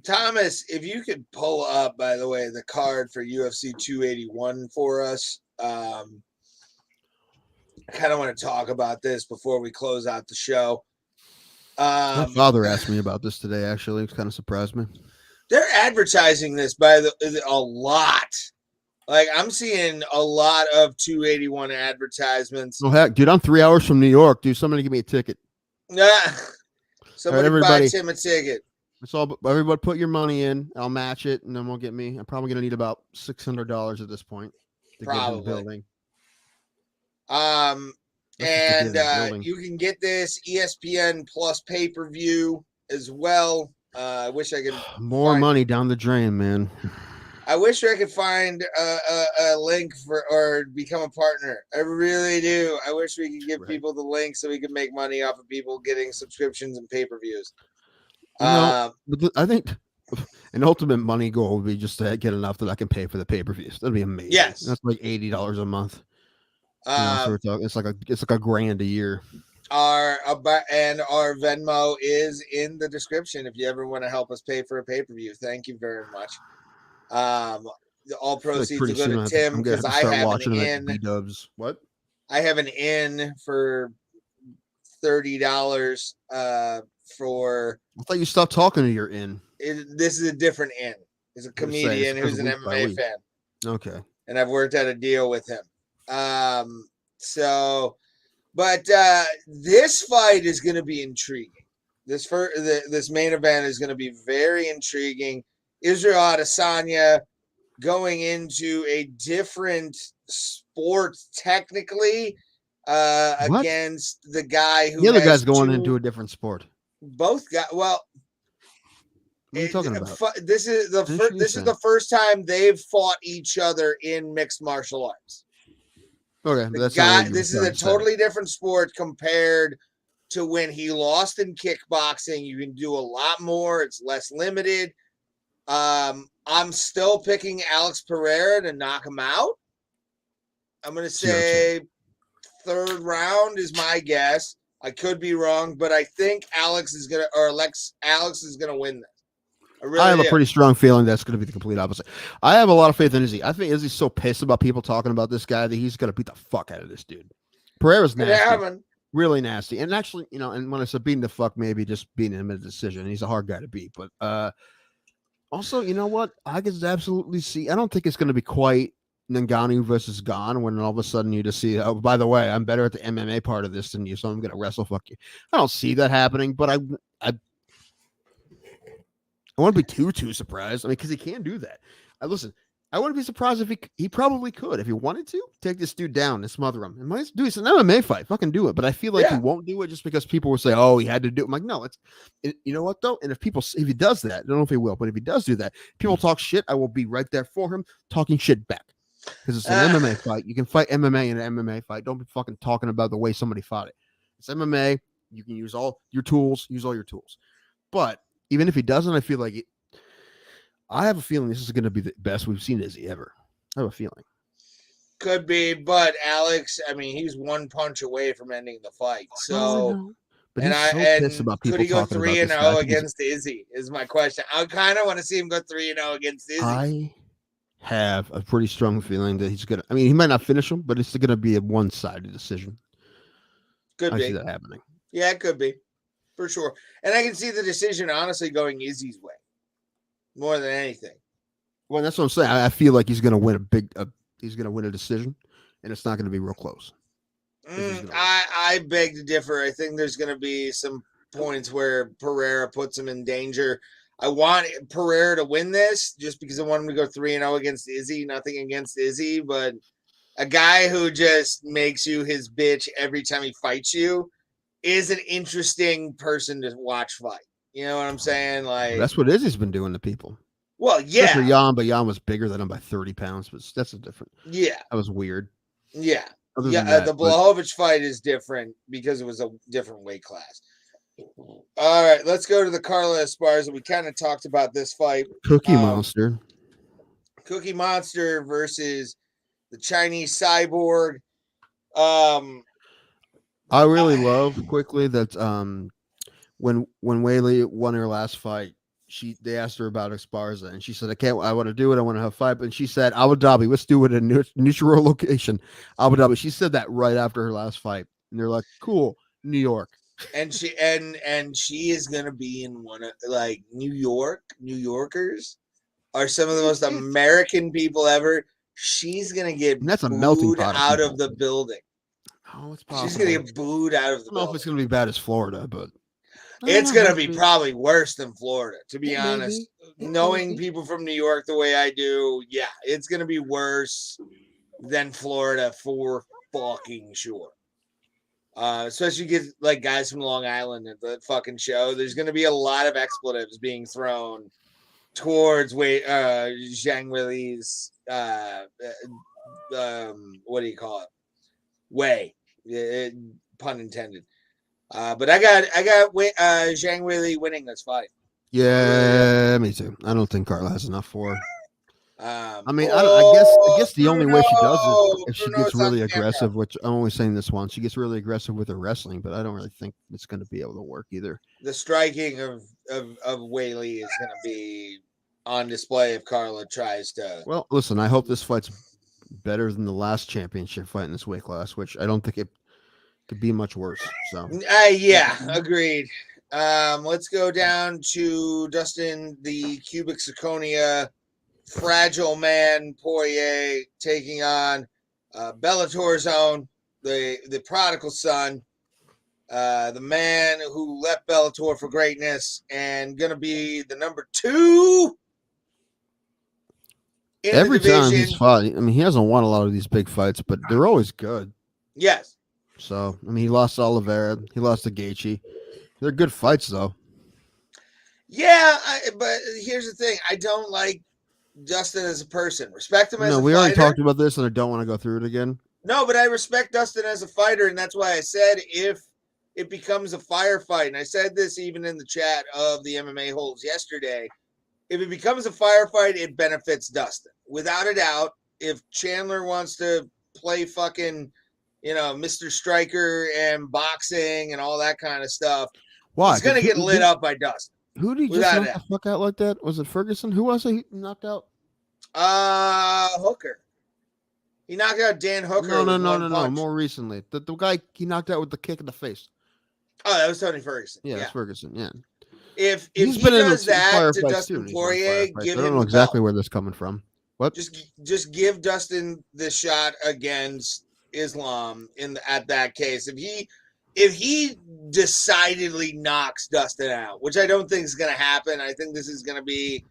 Thomas, if you could pull up, by the way, the card for UFC 281 for us. I kind of want to talk about this before we close out the show. My father asked me about this today, actually. It kind of surprised me. They're advertising this a lot. Like, I'm seeing a lot of 281 advertisements. Oh, heck, dude, I'm 3 hours from New York. Dude, somebody give me a ticket. Somebody buy Tim a ticket. It's all, everybody put your money in. I'll match it, and then we'll get me. I'm probably going to need about $600 at this point to get in the building. And you can get this ESPN Plus pay-per-view as well. I wish I could more money down the drain, man. I wish I could find a link or become a partner. I really do. I wish we could give people the link so we could make money off of people getting subscriptions and pay-per-views. But I think an ultimate money goal would be just to get enough that I can pay for the pay-per-views. That'd be amazing. Yes, that's like $80 a month. So we're talking, it's like $1,000 a year. Our Venmo is in the description if you ever want to help us pay for a pay-per-view. Thank you very much. All proceeds will go to Tim because I have an in. What? I have an in for $30 for. I thought you stopped talking to your in. This is a different in. He's a comedian who's an MMA fan. Okay. And I've worked out a deal with him. But this fight is going to be intriguing. This main event is going to be very intriguing. Israel Adesanya going into a different sport technically against the guy who the other guy's going into a different sport. Both guys. Well, what are you talking about? This is the first time they've fought each other in mixed martial arts. Okay, this is a totally different sport compared to when he lost in kickboxing. You can do a lot more. It's less limited. I'm still picking Alex Pereira to knock him out. I'm going to say third round is my guess. I could be wrong, but I think Alex is going to win this. I have a pretty strong feeling that's going to be the complete opposite. I have a lot of faith in Izzy. I think Izzy's so pissed about people talking about this guy that he's going to beat the fuck out of this dude. Pereira's nasty. Really nasty. And actually, and when I said beating the fuck, maybe just beating him in a decision. He's a hard guy to beat. But also, you know what? I can absolutely see. I don't think it's going to be quite Ngannou versus Gane when all of a sudden you just see, oh, by the way, I'm better at the MMA part of this than you, so I'm going to wrestle fuck you. I don't see that happening, but I wouldn't be too surprised. I mean, because he can do that. Listen, I wouldn't be surprised if he probably could, if he wanted to, take this dude down and smother him. And might do it's an MMA fight, fucking do it. But I feel like he won't do it just because people will say, "Oh, he had to do it." I'm like, no, you know what though? And if he does that, I don't know if he will, but if he does do that, people talk shit. I will be right there for him, talking shit back. Because it's an MMA fight. You can fight MMA in an MMA fight. Don't be fucking talking about the way somebody fought it. It's MMA. You can use all your tools. Use all your tools. But even if he doesn't, I feel like I have a feeling this is going to be the best we've seen Izzy ever. I have a feeling. Could be, but Alex, I mean, he's one punch away from ending the fight. So, but pissed about people could he go 3-0 against Izzy? Is my question. I kind of want to see him go 3-0 against Izzy. I have a pretty strong feeling that he's going to. I mean, he might not finish him, but it's going to be a one-sided decision. Could be. I see that happening. Yeah, it could be. For sure. And I can see the decision, honestly, going Izzy's way. More than anything. Well, that's what I'm saying. I feel like he's going to win he's going to win a decision, and it's not going to be real close. I beg to differ. I think there's going to be some points where Pereira puts him in danger. I want Pereira to win this just because I want him to go 3-0 against Izzy. Nothing against Izzy, but a guy who just makes you his bitch every time he fights you is an interesting person to watch fight. You know what I'm saying? Like that's what Izzy's been doing to people. Well, Except for yeah. Jan, but Jan was bigger than him by 30 pounds. But that's a different. Yeah. That was weird. Yeah. Other Yeah. than that, The Blachowicz fight is different because it was a different weight class. All right, let's go to the Carla Esparza. We kind of talked about this fight. Cookie Monster. Cookie Monster versus the Chinese Cyborg. I really love quickly that when Weili won her last fight, they asked her about Esparza, and she said, I want to do it. I want to have a fight. And she said, Abu Dhabi, let's do it in a neutral location. Abu Dhabi. She said that right after her last fight. And they're like, cool, New York. And she is gonna be in one of like New Yorkers are some of the most American people ever. She's gonna get and that's a melting pot out of the building. Oh, it's possible. She's gonna get booed out of the I don't know if it's gonna be bad as Florida, but it's gonna be probably worse than Florida, to be honest. Knowing people from New York the way I do, yeah, it's gonna be worse than Florida for fucking sure. Especially get like guys from Long Island at the fucking show. There's going to be a lot of expletives being thrown towards Zhang Weili's what do you call it? Way, pun intended. But I got Zhang Weili winning this fight. Yeah, me too. I don't think Carla has enough for her. I mean, I guess the only way she does it if she gets really aggressive, which I'm only saying this once, she gets really aggressive with her wrestling, but I don't really think it's going to be able to work either. The striking of Weili is going to be on display if Carla tries to. Well, listen, I hope this fight's better than the last championship fight in this weight class, which I don't think it could be much worse. So, yeah, agreed. Let's go down to Dustin, the Cubic Zirconia. Fragile man Poirier taking on Bellator's own, the prodigal son, the man who left Bellator for greatness and going to be the number 2 in every the division. time he's fought, I mean, he hasn't won a lot of these big fights, but they're always good. Yes. So, I mean, he lost to Oliveira, he lost to Gaethje. They're good fights, though. Yeah, but here's the thing: I don't like Dustin as a person. Respect him as a fighter. We already talked about this, and I don't want to go through it again. No, but I respect Dustin as a fighter, and that's why I said if it becomes a firefight, and I said this even in the chat of the MMA Holes yesterday, if it becomes a firefight, it benefits Dustin. Without a doubt, if Chandler wants to play fucking, Mr. Striker and boxing and all that kind of stuff, he's going to get lit up by Dustin. Who did he just knock the fuck out like that? Was it Ferguson? Who was he knocked out? Hooker. He knocked out Dan Hooker. No. More recently, the guy he knocked out with the kick in the face. Oh, that was Tony Ferguson. Yeah, it's Ferguson. Yeah. If he does that to Dustin Poirier, give him. I don't know exactly where this is coming from. What? Just give Dustin the shot against Islam at that case. If he decidedly knocks Dustin out, which I don't think is going to happen, I think this is going to be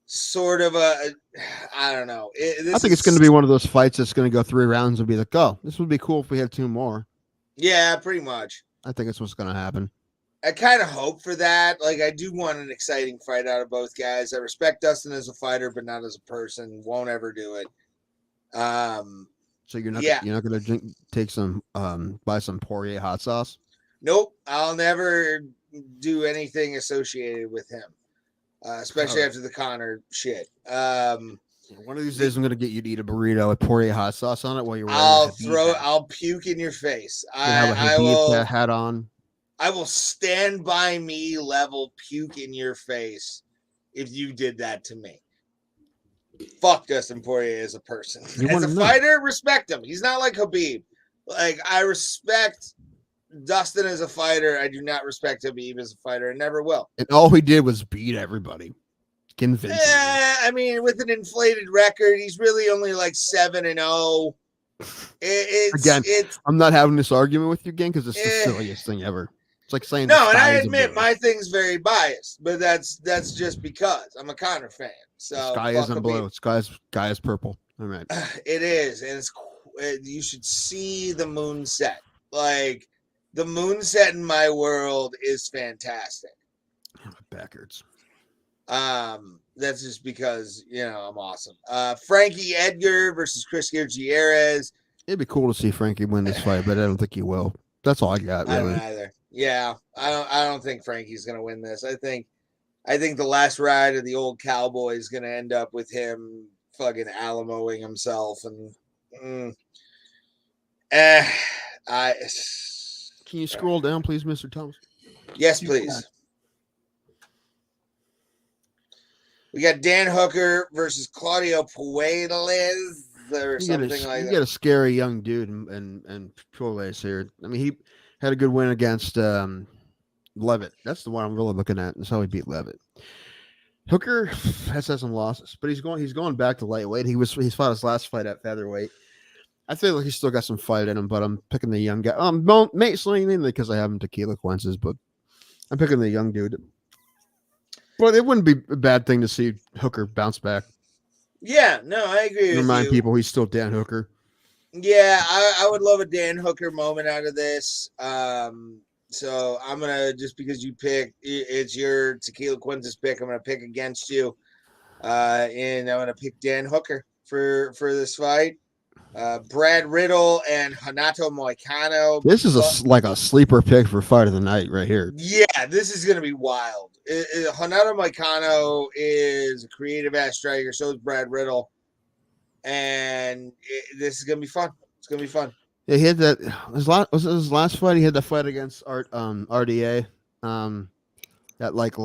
sort of I don't know. I think it's going to be one of those fights that's going to go 3 rounds and be like, oh, this would be cool if we had 2 more. Yeah, pretty much. I think that's what's going to happen. I kind of hope for that. Like, I do want an exciting fight out of both guys. I respect Dustin as a fighter, but not as a person. Won't ever do it. So you're not going to take some buy some Poirier hot sauce? Nope, I'll never do anything associated with him, especially after the Connor shit. One of these days, I'm going to get you to eat a burrito with Poirier hot sauce on it while you're. I'll puke in your face. I will hat on. I will stand by me level puke in your face if you did that to me. Fuck Dustin Poirier as a person. As a fighter, respect him. He's not like Khabib. Like, I respect Dustin as a fighter. I do not respect Khabib as a fighter. I never will. And all he did was beat everybody. Convincingly. Yeah, I mean, with an inflated record, he's really only like 7-0. Again, I'm not having this argument with you again because it's the silliest thing ever. It's like saying no, and I admit my thing's very biased, but that's just because I'm a Connor fan. So sky isn't blue. Sky is purple. All right. It is, and you should see the moon set. Like, the moon set in my world is fantastic. Backwards. That's just because I'm awesome. Frankie Edgar versus Chris Gutierrez. It'd be cool to see Frankie win this fight, but I don't think he will. That's all I got. Really. I don't either. Yeah, I don't think Frankie's gonna win this. I think the last ride of the old cowboy is gonna end up with him fucking Alamoing himself and. Can you scroll down, please, Mr. Thomas? Yes, please. We got Dan Hooker versus Claudio Puelles or something like that. You got a scary young dude and Puelles here. I mean, he had a good win against Levitt. That's the one I'm really looking at. That's how he beat Levitt. Hooker has had some losses, but he's going back to lightweight. He's fought his last fight at featherweight. I feel like he's still got some fight in him, but I'm picking the young guy. Mainly because I have him tequila Quences, but I'm picking the young dude. But it wouldn't be a bad thing to see Hooker bounce back. Yeah, no, I agree with Remind you. people he's still Dan Hooker. Yeah, I would love a Dan Hooker moment out of this. So I'm gonna, just because you pick, it's your tequila Quintus pick, I'm gonna pick against you, and I'm gonna pick Dan Hooker for this fight. Brad Riddle and Hanato Moicano. This is like a sleeper pick for fight of the night right here. Yeah, this is gonna be wild. Hanato Moicano is a creative ass striker. So is Brad Riddle, and this is gonna be fun. It's gonna be fun. Yeah, he had that. His last fight. He had that fight against RDA. That like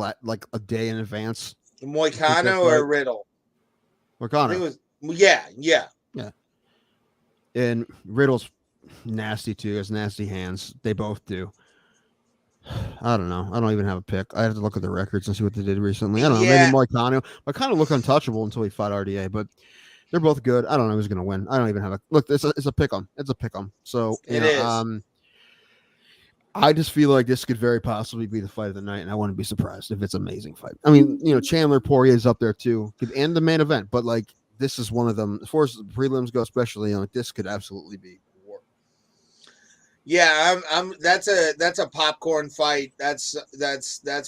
a day in advance. Moicano or Riddle? Moicano. I think it was, yeah. And Riddle's nasty too. He has nasty hands. They both do. I don't know. I don't even have a pick. I have to look at the records and see what they did recently. I don't know. Yeah. Maybe Moicano. Moicano looked untouchable until he fought RDA, but they're both good. I don't know who's going to win. I don't even have a look. It's a pick 'em. It's a pick 'em. So it is. I just feel like this could very possibly be the fight of the night, and I wouldn't be surprised if it's an amazing fight. I mean, Chandler Poirier is up there too, and the main event, but like this is one of them. As far as the prelims go, especially, this could absolutely be war. Yeah, that's a popcorn fight. That's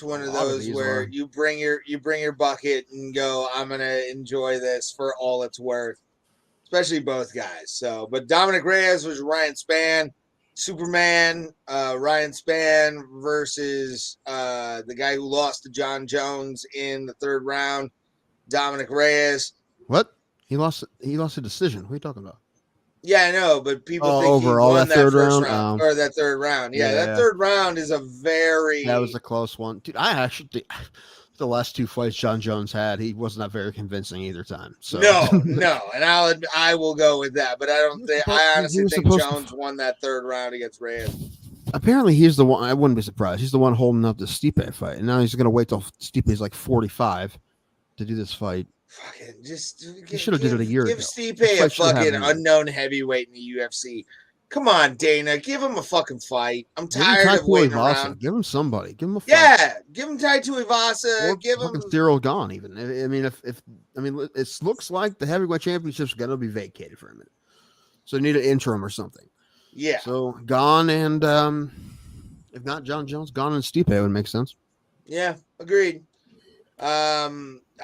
one of those where you bring your bucket and go, I'm gonna enjoy this for all it's worth, especially both guys. So, but Dominic Reyes was Ryan Spann, Superman. Ryan Spann versus the guy who lost to John Jones in the third round, Dominic Reyes. What? He lost a decision. What are you talking about? Yeah, I know, but people think overall, he won that third first round? or that third round. Yeah, that third round is a very... That was a close one. Dude, I actually think the last two fights John Jones had, he wasn't that very convincing either time. So No, and I will go with that, but I honestly think Jones won that third round against Reyes. Apparently, he's the one. I wouldn't be surprised. He's the one holding up the Stipe fight, and now he's going to wait till Stipe's like 45 to do this fight. Fucking he should have did it a year ago. Give Stipe a fucking unknown heavyweight in the UFC. Come on, Dana, give him a fucking fight. I'm tired of waiting around. Give him somebody. Give him a fight. Yeah, give him Tai Tuivasa. Or give him Cyril Gahn. Even I mean, it looks like the heavyweight championship's going to be vacated for a minute, so they need an interim or something. Yeah. So Gahn and if not John Jones, Gahn and Stipe would make sense. Yeah, agreed.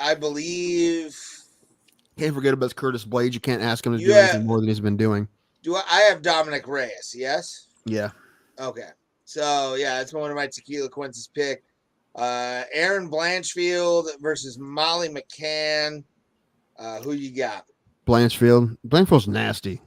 I believe. Can't forget about Curtis Blades. You can't ask him to do anything more than he's been doing. I have Dominic Reyes? Yes. Yeah. Okay. So yeah, that's one of my tequila Quinces pick. Aaron Blanchfield versus Molly McCann. Who you got? Blanchfield. Blanchfield's nasty.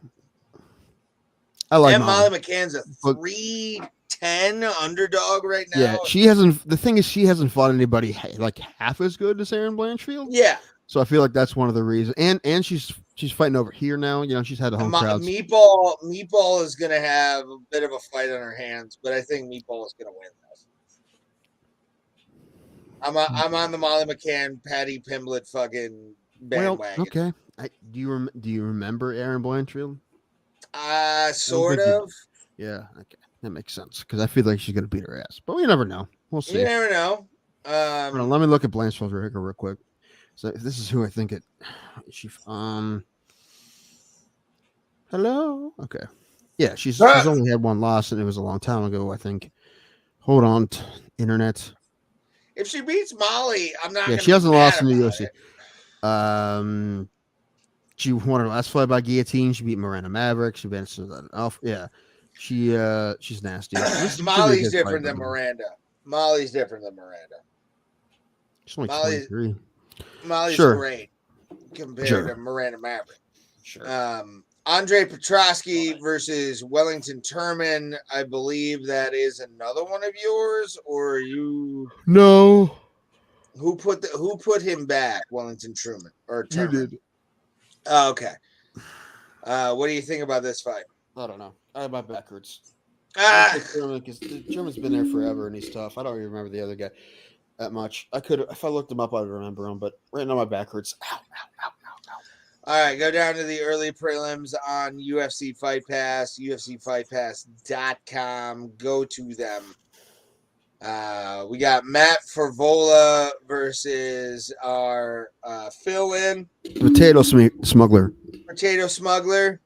I like Molly McCann's a 310 underdog right now. Yeah, she hasn't. The thing is, she hasn't fought anybody like half as good as Aaron Blanchfield. Yeah. So I feel like that's one of the reasons. And she's fighting over here now. She's had a home crowd. Meatball is going to have a bit of a fight on her hands, but I think Meatball is going to win this. I'm on the Molly McCann, Patty Pimblett fucking bandwagon. Well, okay. Do you remember Aaron Blanchfield? Sort of. Yeah. Okay. That makes sense because I feel like she's going to beat her ass, but we never know. We'll see. You never know. Let me look at Blanchfield's record real quick. So this is who I think it. Hello. Okay. Yeah, she's only had one loss, and it was a long time ago. I think. Hold on, internet. If she beats Molly, I'm not. Yeah, gonna she hasn't lost in the UFC. She won her last fight by guillotine. She beat Miranda Maverick. She beat yeah. She's nasty. Molly's different than Miranda. Molly's different than Miranda. She's only 23. Molly's great compared to Miranda Maverick. Sure. Andre Petrosky versus Wellington Turman. I believe that is another one of yours, or you? No. Who put him back? Wellington Truman or Turman? You did. Oh, okay. What do you think about this fight? I don't know. I have my back hurts. Because German's been there forever and he's tough. I don't even remember the other guy that much. I could, if I looked him up, I'd remember him. But right now my back hurts. Ow, ow, ow, ow, ow. All right, go down to the early prelims on UFC Fight Pass, UFCFightPass.com. Go to them. We got Matt Favola versus our fill-in. Potato Smuggler. Potato Smuggler.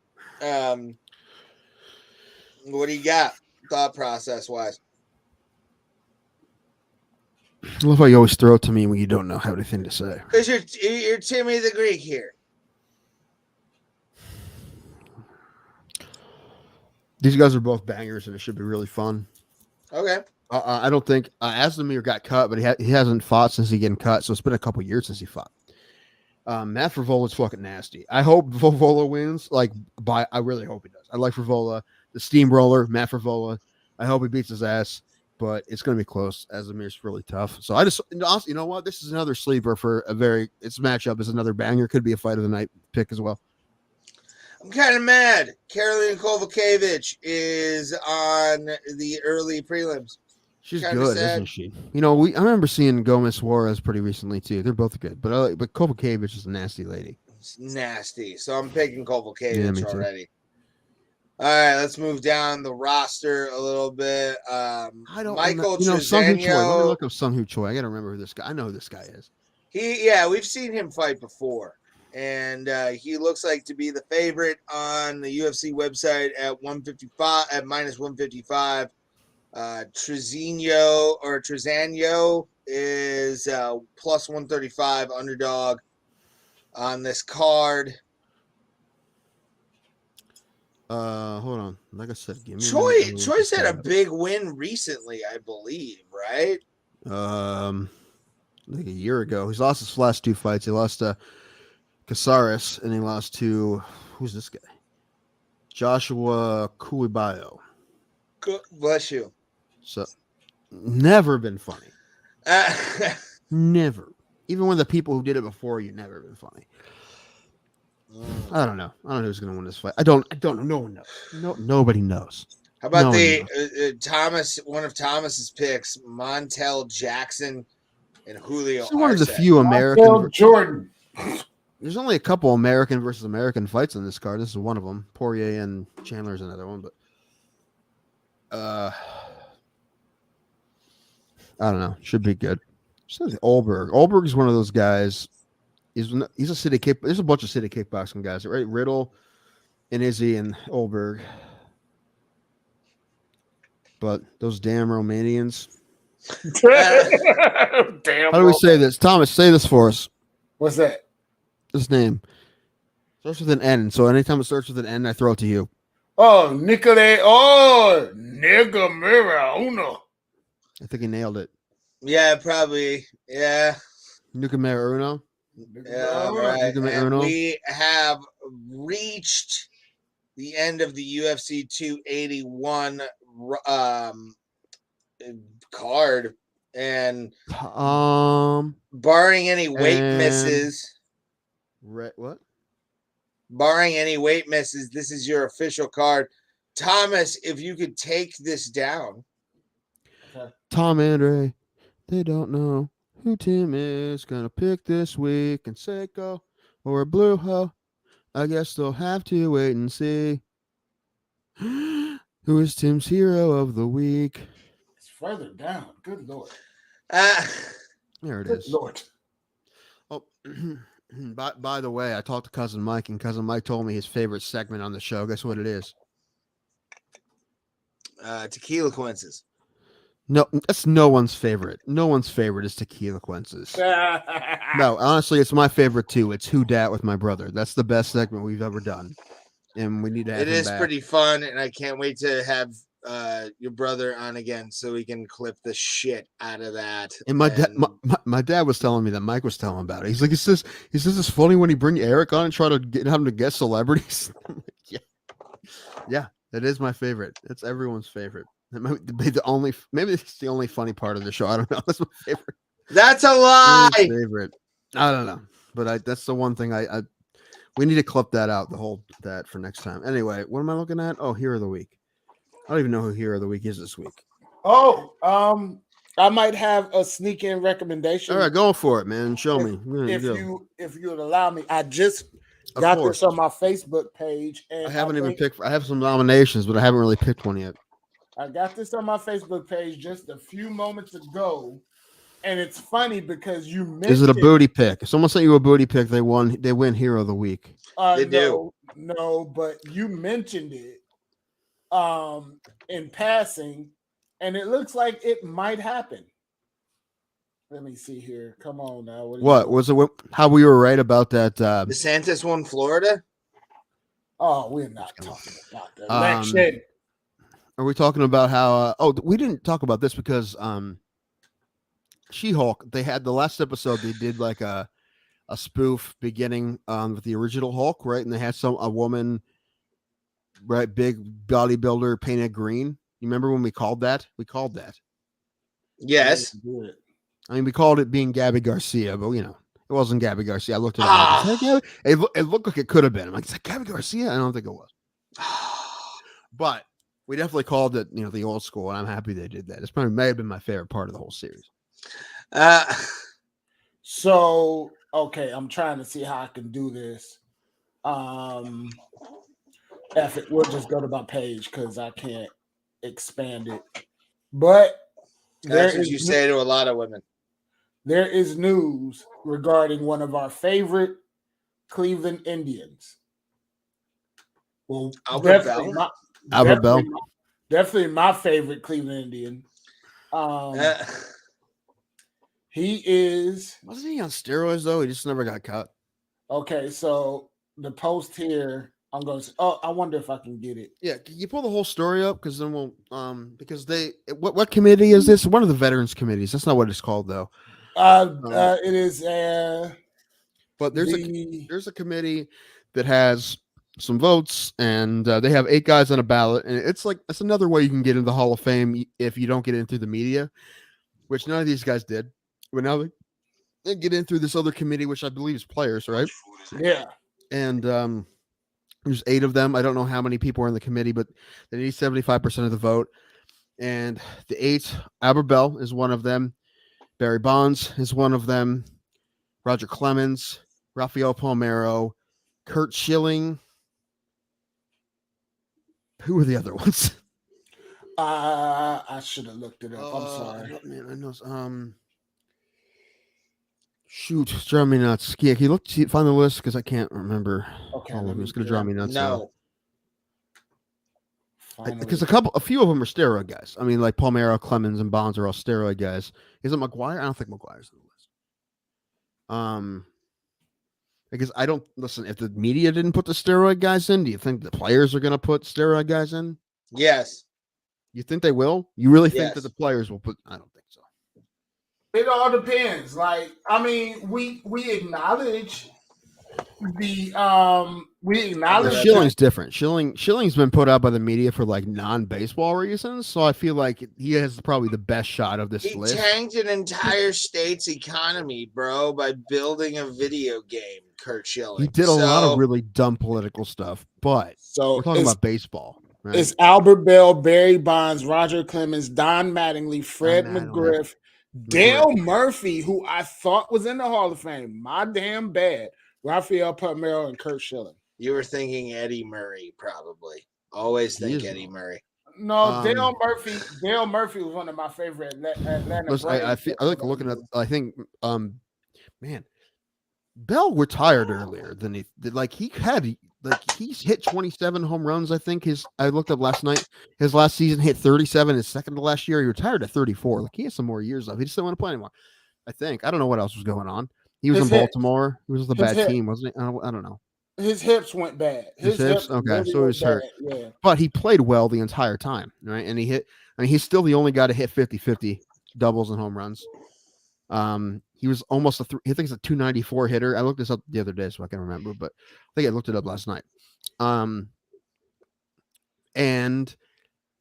What do you got, thought process-wise? I love how you always throw it to me when you don't know how anything to say. Because you're Timmy the Greek here. These guys are both bangers, and it should be really fun. Okay. I don't think Aslamir got cut, but he hasn't fought since he getting cut, so it's been a couple years since he fought. Matt Favola's fucking nasty. I hope Favola wins. I really hope he does. I like Favola, the steamroller, Matt Favola. I hope he beats his ass, but it's going to be close. Aslamir's really tough. So you know what? This is another sleeper for its matchup is another banger. Could be a fight of the night pick as well. I'm kind of mad. Karolina Kowalkiewicz is on the early prelims. She's good, isn't she? You know, I remember seeing Gomez Juarez pretty recently too. They're both good, but Kowalkiewicz is a nasty lady. It's nasty. So I'm picking Kowalkiewicz already. All right, let's move down the roster a little bit. Michael Trezano. Sung Hoo Choi. Let me look up Sung Hoo Choi. I got to remember who this guy. I know who this guy is. We've seen him fight before, and he looks like to be the favorite on the UFC website at 155 at minus 155. Trezano is plus 135 underdog on this card. Hold on. Like I said, Choi's had a big win recently, I believe, right? Like a year ago. He's lost his last two fights. He lost to Casares, and he lost to who's this guy? Joshua Kuibayo. Bless you. So, never been funny. Never. Even when the people who did it before you, never been funny. I don't know. I don't know who's going to win this fight. I don't know. No one knows. Nobody knows. How about Thomas? One of Thomas's picks, Montel Jackson and Julio. This is one of the few American. Jordan. There's only a couple American versus American fights on this card. This is one of them. Poirier and Chandler is another one, but I don't know. Should be good. Olberg. Olberg is one of those guys. He's a city kick. There's a bunch of city kickboxing guys, right? Riddle and Izzy and Olberg. But those damn Romanians. Damn. How do we say this? Thomas, say this for us. What's that? This name. Starts with an N. So anytime it starts with an N, I throw it to you. Oh, Nicolay. Oh, Nigga Mira Uno. I think he nailed it. Yeah, probably. Yeah. Nukamera Uno. Yeah, right. And we have reached the end of the UFC 281 card, and barring any weight misses, what? Barring any weight misses, this is your official card. Thomas, if you could take this down. Tom Andre, they don't know who Tim is gonna pick this week, and Seiko or Blue Ho. I guess they'll have to wait and see. Who is Tim's hero of the week? It's further down. Good Lord. There it is. Lord. Oh, by the way, I talked to Cousin Mike, and Cousin Mike told me his favorite segment on the show. Guess what it is? Tequila Coinces. No, that's no one's favorite. No one's favorite is Tequila Quinces. No, honestly, it's my favorite too. It's Who Dat with my brother. That's the best segment we've ever done, and we need to have It him is back. pretty fun, and I can't wait to have your brother on again so we can clip the shit out of that. And my dad was telling me that Mike was telling him about it. He's like, he says it's funny when you bring Eric on and try to get him to guess celebrities. Yeah, that is my favorite. It's everyone's favorite. It might be maybe it's the only funny part of the show. I don't know. That's my favorite. That's a lie. Favorite. I don't know, but that's the one thing I we need to clip that out. That for next time. Anyway, what am I looking at? Oh, Hero of the Week. I don't even know who Hero of the Week is this week. Oh, I might have a sneak in recommendation. All right, go for it, man. Show me. If you would allow me, I just got this on my Facebook page, and I haven't even picked. I have some nominations, but I haven't really picked one yet. I got this on my Facebook page just a few moments ago, and it's funny because you mentioned. Is it a booty pick? If someone sent you a booty pick, they win Hero of the Week. They do. No, but you mentioned it in passing, and it looks like it might happen. Let me see here. Come on now. What was it? How we were right about that? DeSantis won Florida. Oh, we're not talking about that. Election. Are we talking about how? We didn't talk about this because She-Hulk. They had the last episode. They did like a spoof beginning with the original Hulk, right? And they had a woman, right, big bodybuilder painted green. You remember when we called that? We called that. Yes. I mean, we called it being Gabby Garcia, but it wasn't Gabby Garcia. I looked it up. It looked like it could have been. I'm like, is that Gabby Garcia? I don't think it was. But we definitely called it, the old school, and I'm happy they did that. It's probably may have been my favorite part of the whole series. So, okay, I'm trying to see how I can do this. We'll just go to my page because I can't expand it. But that's what you say to a lot of women. There is news regarding one of our favorite Cleveland Indians. Well, Albert Bell. Definitely my favorite Cleveland Indian. He is. Wasn't he on steroids though? He just never got caught. Okay, so the post here, I'm going to say, I wonder if I can get it. Yeah, can you pull the whole story up? Because then we'll, because what committee is this? One of the veterans committees. That's not what it's called though. It is. But there's a committee that has some votes, and they have 8 guys on a ballot, and it's another way you can get into the Hall of Fame if you don't get in through the media, which none of these guys did. But now they get in through this other committee, which I believe is players, right? Yeah. And there's 8 of them. I don't know how many people are in the committee, but they need 75% of the vote. And the 8, Albert Bell is one of them. Barry Bonds is one of them. Roger Clemens, Rafael Palmeiro, Curt Schilling. Who are the other ones? I should have looked it up. I'm sorry. Man, I know. Shoot, it's driving me nuts. Yeah, can you find the list? Because I can't remember. Okay. It's going to drive me nuts. No. Because a few of them are steroid guys. I mean, like Palmeiro, Clemens, and Bonds are all steroid guys. Is it McGuire? I don't think McGuire's on the list. Because I don't listen. If the media didn't put the steroid guys in, do you think the players are going to put steroid guys in? Yes. You think they will? You really think that the players will put? I don't think so. It all depends. Like, I mean, we acknowledge Schilling's different. Schilling's been put out by the media for like non-baseball reasons, so I feel like he has probably the best shot of this list. He tanked an entire state's economy, bro, by building a video game. Curt Schilling. He did a lot of really dumb political stuff, but we're talking about baseball. Right? It's Albert Bell, Barry Bonds, Roger Clemens, Don Mattingly, Fred McGriff, Dale Murphy, who I thought was in the Hall of Fame. My damn bad. Rafael Palmeiro and Curt Schilling. You were thinking Eddie Murray, probably. Always think Eddie Murray. No, Dale Murphy. Dale Murphy was one of my favorite Atlanta. I like looking at. I think, man, Bell retired earlier than he did. Like he had like he's hit 27 home runs. I think I looked up last night. His last season hit 37. His second to last year, he retired at 34. Like he has some more years left. He just didn't want to play anymore. I think. I don't know what else was going on. He was in Baltimore. He was with a bad team, wasn't he? I don't know. His hips went bad. His hips okay, really so he was hurt. Yeah. But he played well the entire time, right? And he's still the only guy to hit 50-50 doubles and home runs. He was almost I think it's a 294 hitter. I looked this up the other day, so I can remember, but I think I looked it up last night. And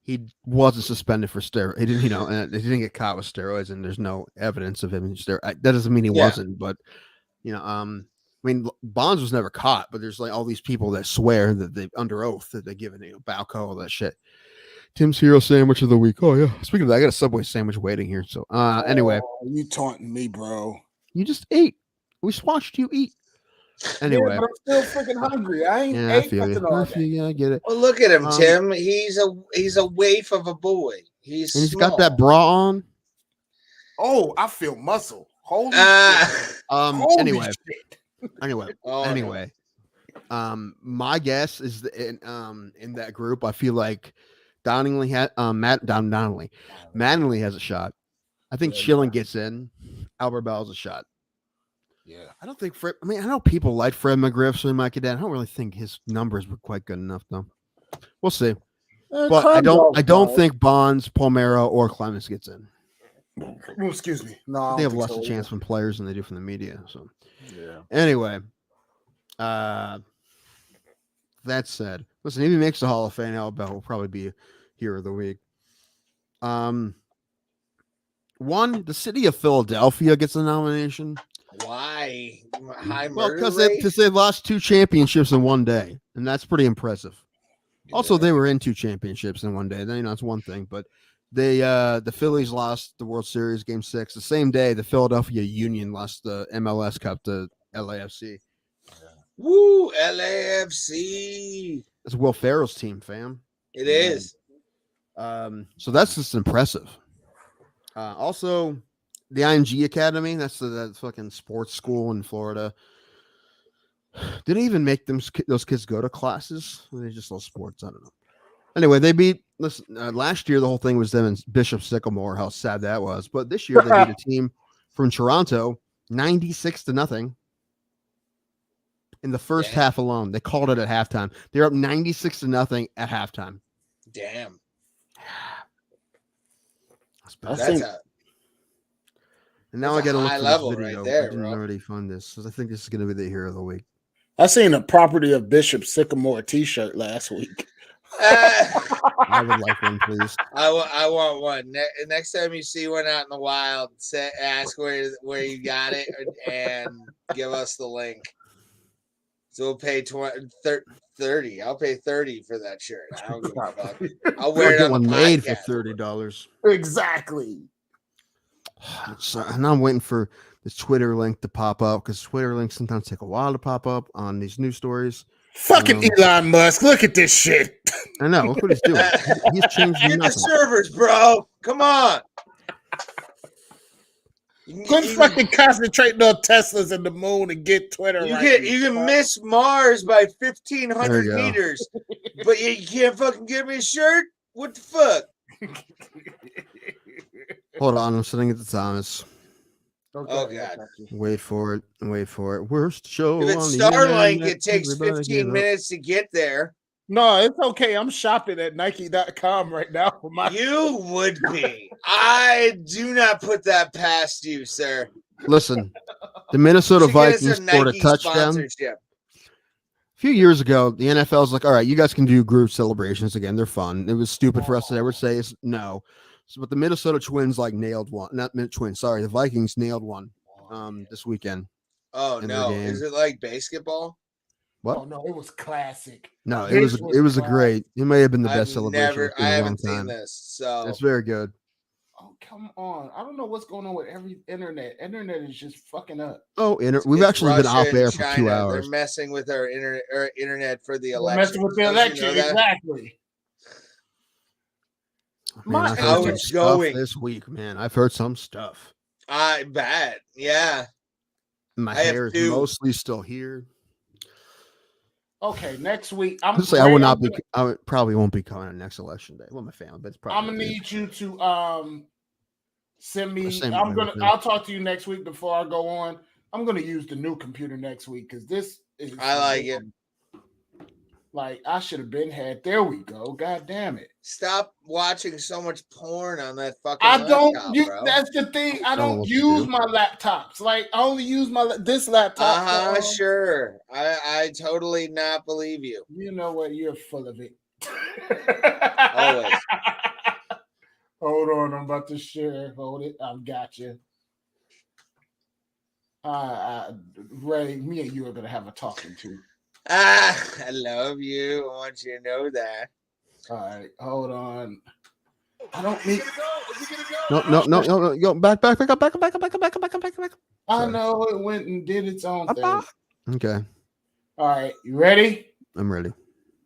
he wasn't suspended for steroids. He didn't, and he didn't get caught with steroids, and there's no evidence of him in steroids. That doesn't mean he wasn't, but I mean, Bonds was never caught, but there's like all these people that swear that they under oath that they give it, Balco, all that shit. Tim's Hero Sandwich of the Week. Oh yeah. Speaking of that, I got a Subway sandwich waiting here. So anyway, you taunting me, bro? You just ate. We watched you eat. Anyway, yeah, but I'm still freaking hungry. I ain't. I feel you. I get it. Well, look at him, Tim. He's a waif of a boy. He's got that bra on. Oh, I feel muscle. Holy shit. Holy anyway. Shit. Anyway, my guess is that in that group, I feel like Mattingly has a shot. I think Schilling gets in. Albert Bell's a shot. Yeah, I don't think Fred. I mean, I know people like Fred McGriff, so he might get down. I don't really think his numbers were quite good enough, though. We'll see. But I don't think Bonds, Palmeiro, or Clemens gets in. Oh, excuse me. No, they have less chance from players than they do from the media. So, yeah. Anyway, that said, listen, if he makes the Hall of Fame, Albert will probably be Hero of the Week. The city of Philadelphia gets a nomination. Why? Well, because they lost 2 championships in one day, and that's pretty impressive. Yeah. Also, they were in 2 championships in one day. Then that's one thing, but the Phillies lost the World Series Game 6 the same day. The Philadelphia Union lost the MLS Cup to LAFC. Yeah. Woo, LAFC! It's Will Ferrell's team, fam. It is. So that's just impressive. Also, the IMG Academy, that's the fucking sports school in Florida. Didn't even make those kids go to classes. They just love sports. I don't know. Anyway, they beat. Listen, last year the whole thing was them and Bishop Sycamore. How sad that was. But this year they beat a team from Toronto 96-0 in the first half alone. They called it at halftime. They're up 96-0 at halftime. Damn. And now I got to look for level this video. Right there, I didn't already find this because I think this is going to be the Hero of the Week. I seen a Property of Bishop Sycamore T-shirt last week. I would like one, please. I want one. Next time you see one out in the wild, ask where you got it and give us the link. So we'll pay 30. I'll pay 30 for that shirt. I don't give a fuck. I'll wear it on one the made podcast. for $30. Exactly. So, and I'm waiting for this Twitter link to pop up because Twitter links sometimes take a while to pop up on these news stories. Fucking Elon Musk, look at this shit. I know. Look what he's doing. He's changing Get nothing. the servers, bro. Come on. Couldn't fucking concentrate on Teslas and the moon and get Twitter right. You can miss Mars by 1,500 meters, but you can't fucking give me a shirt? What the fuck? Hold on, I'm sitting at the Thomas. Okay. Oh god! Wait for it. Worst show. If it's Starlink, it takes 15 minutes to get there. No, it's okay. I'm shopping at Nike.com right now for my. You would be. I do not put that past you, sir. Listen, the Minnesota Vikings scored a touchdown. A few years ago, the NFL's like, all right, you guys can do group celebrations again. They're fun. It was stupid for us to ever say no. So, but the Minnesota Twins nailed one. Not Twins. Sorry, the Vikings nailed one this weekend. Oh no! Is it like basketball? What? Oh no, it was classic. No, it was a great. It may have been the best celebration. I haven't seen this, so it's very good. Oh come on! I don't know what's going on with every internet. Internet is just fucking up. Oh, we've actually been off air for 2 hours. They're messing with our internet for the We're election. messing with the election, exactly. Man, how it's going this week, man. I've heard some stuff. I bet, yeah. My hair is mostly still here. Okay, next week. I probably won't be coming on next election day. Well, my family, but it's probably. I'm gonna need you to send me. I'll talk to you next week before I go on. I'm gonna use the new computer next week because this is. I like it. Like I should have been had. There we go. God damn it! Stop watching so much porn on that fucking. Bro. That's the thing. I don't use my laptops. Like I only use this laptop. Sure. I totally not believe you. You know what? You're full of it. Always. Hold on, I'm about to share. Hold it. I've got you. Ray, me and you are gonna have a talking to. I love you. I want you to know that. All right, hold on. I don't need. No. Go back up. I know it went and did its own thing. Okay. All right, you ready? I'm ready.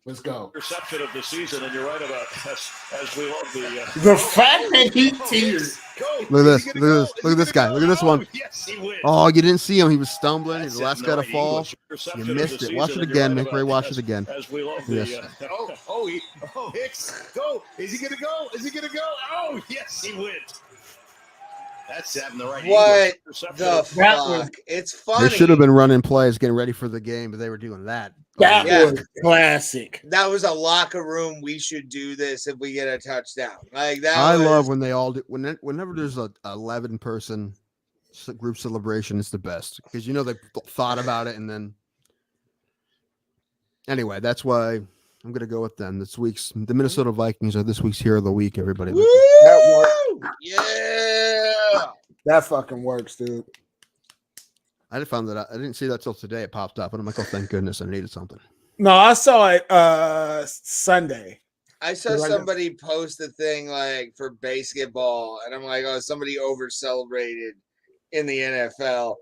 Let's go. Reception of the season, and you're right about as we love the fact that he tears. Look at this guy. Look at this one. Yes, he wins. Oh, you didn't see him. He was stumbling. He's the last guy to fall. You missed it. Watch it again, Nick Ray. Watch it again. As we love Hicks, go. Is he gonna go? Oh, yes, he wins. That's having the right. What the fuck? It's funny. They should have been running plays, getting ready for the game, but they were doing that. That was classic. That was a locker room. We should do this if we get a touchdown. Like that. I love when they all do. Whenever there's a 11-person group celebration, it's the best because they thought about it and then. Anyway, that's why I'm gonna go with them. The Minnesota Vikings are this week's hero of the week. Everybody. Woo! That works. Yeah. That fucking works, dude. I didn't see that till today. It popped up, and I'm like, "Oh, thank goodness! I needed something." No, I saw it Sunday. I saw somebody post a thing like for basketball, and I'm like, "Oh, somebody over celebrated in the NFL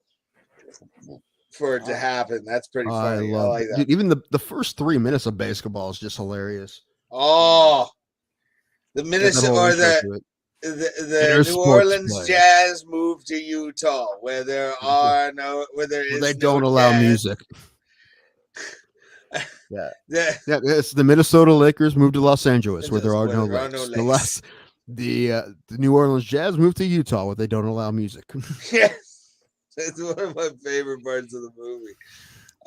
for it to happen." That's pretty funny. I like that. Dude, even the first 3 minutes of basketball is just hilarious. Oh, the Minnesota or the New Orleans Jazz moved to Utah, where they don't allow music. It's the Minnesota Lakers moved to Los Angeles, where there are no lakes. The New Orleans Jazz moved to Utah, where they don't allow music. Yes, that's one of my favorite parts of the movie.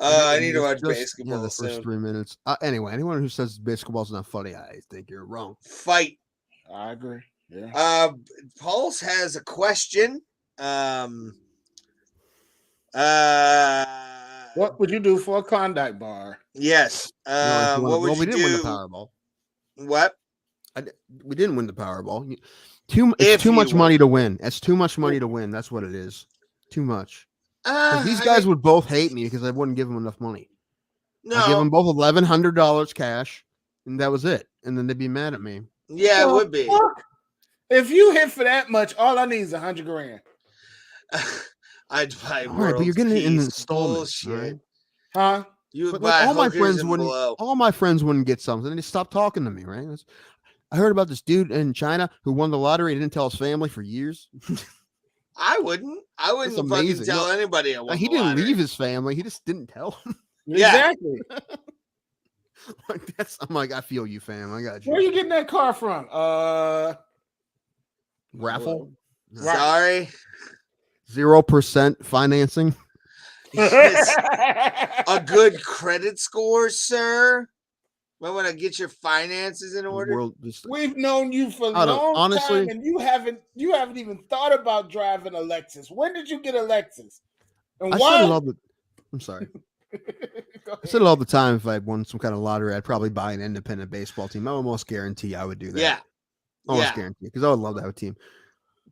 I need to watch basketball. The first 3 minutes. Anyway, anyone who says basketball's not funny, I think you're wrong. Fight. I agree. Yeah. Pulse has a question. What would you do for a Klondike bar? Yes. What would you do? We didn't win the Powerball. What? We didn't win the Powerball. It's too much money to win. It's too much money to win. That's what it is. Too much. These guys would both hate me because I wouldn't give them enough money. No. I give them both $1,100 cash, and that was it. And then they'd be mad at me. Yeah, it would be. Fuck. If you hit for that much, all I need is $100,000. I'd buy. All right, but you're getting it in installments, right? Huh? You would buy all my friends wouldn't. All my friends wouldn't get something. They stopped talking to me, right? I heard about this dude in China who won the lottery and didn't tell his family for years. I wouldn't fucking tell anybody. He didn't leave his family. He just didn't tell them. Exactly. I'm like, I feel you, fam. I got you. Where are you getting that car from? Raffle. Sorry. 0% financing. A good credit score, sir. Might want to get your finances in order. We've known you for a long time, and you haven't even thought about driving a Lexus. When did you get a Lexus? And why? I'm sorry. I said it all the time. If I won some kind of lottery, I'd probably buy an independent baseball team. I almost guarantee I would do that. Yeah. Almost guarantee, because I would love to have a team.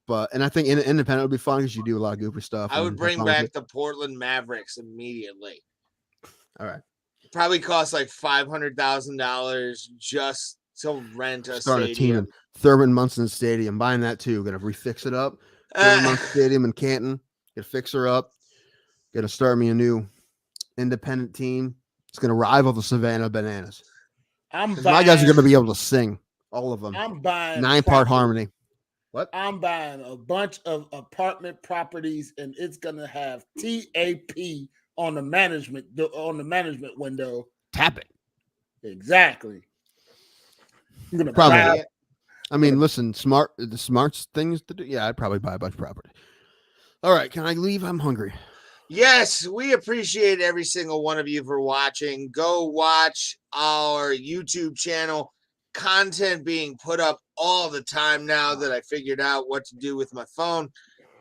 And I think independent would be fun because you do a lot of goofy stuff. I would bring back the Portland Mavericks immediately. All right. Probably cost like $500,000 just to rent a Start stadium. a team in Thurman Munson Stadium. Buying that too. Gonna refix it up. Thurman Munson Stadium in Canton. Gonna fix her up. Gonna start me a new independent team. It's gonna rival the Savannah Bananas. My guys are gonna be able to sing, all of them. I'm buying 9-part harmony. What? I'm buying a bunch of apartment properties, and it's gonna have TAP on the management window, tap it. Exactly. I'm gonna probably. I mean, listen, the smart things to do. Yeah, I'd probably buy a bunch of property. All right, can I leave? I'm hungry. Yes, we appreciate every single one of you for watching. Go watch our YouTube channel. Content being put up all the time now that I figured out what to do with my phone.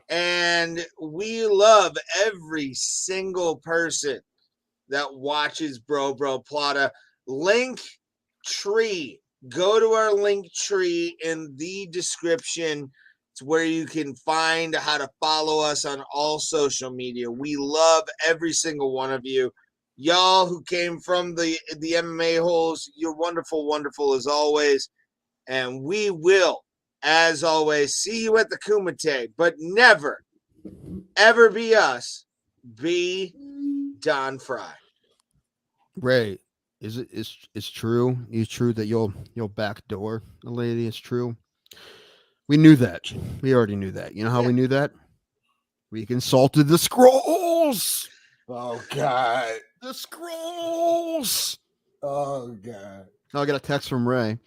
And we love every single person that watches Bro Plata. Link tree. Go to our link tree in the description. It's where you can find how to follow us on all social media. We love every single one of you. Y'all who came from the MMA holes, you're wonderful, wonderful as always. And we will, as always, see you at the Kumite, but never, ever be us. Be Don Fry. Ray, it's true? It's true that you'll backdoor a lady? It's true. We knew that. We already knew that. You know how we knew that? We consulted the scrolls. Oh God. The scrolls. Oh God. Oh, I got a text from Ray.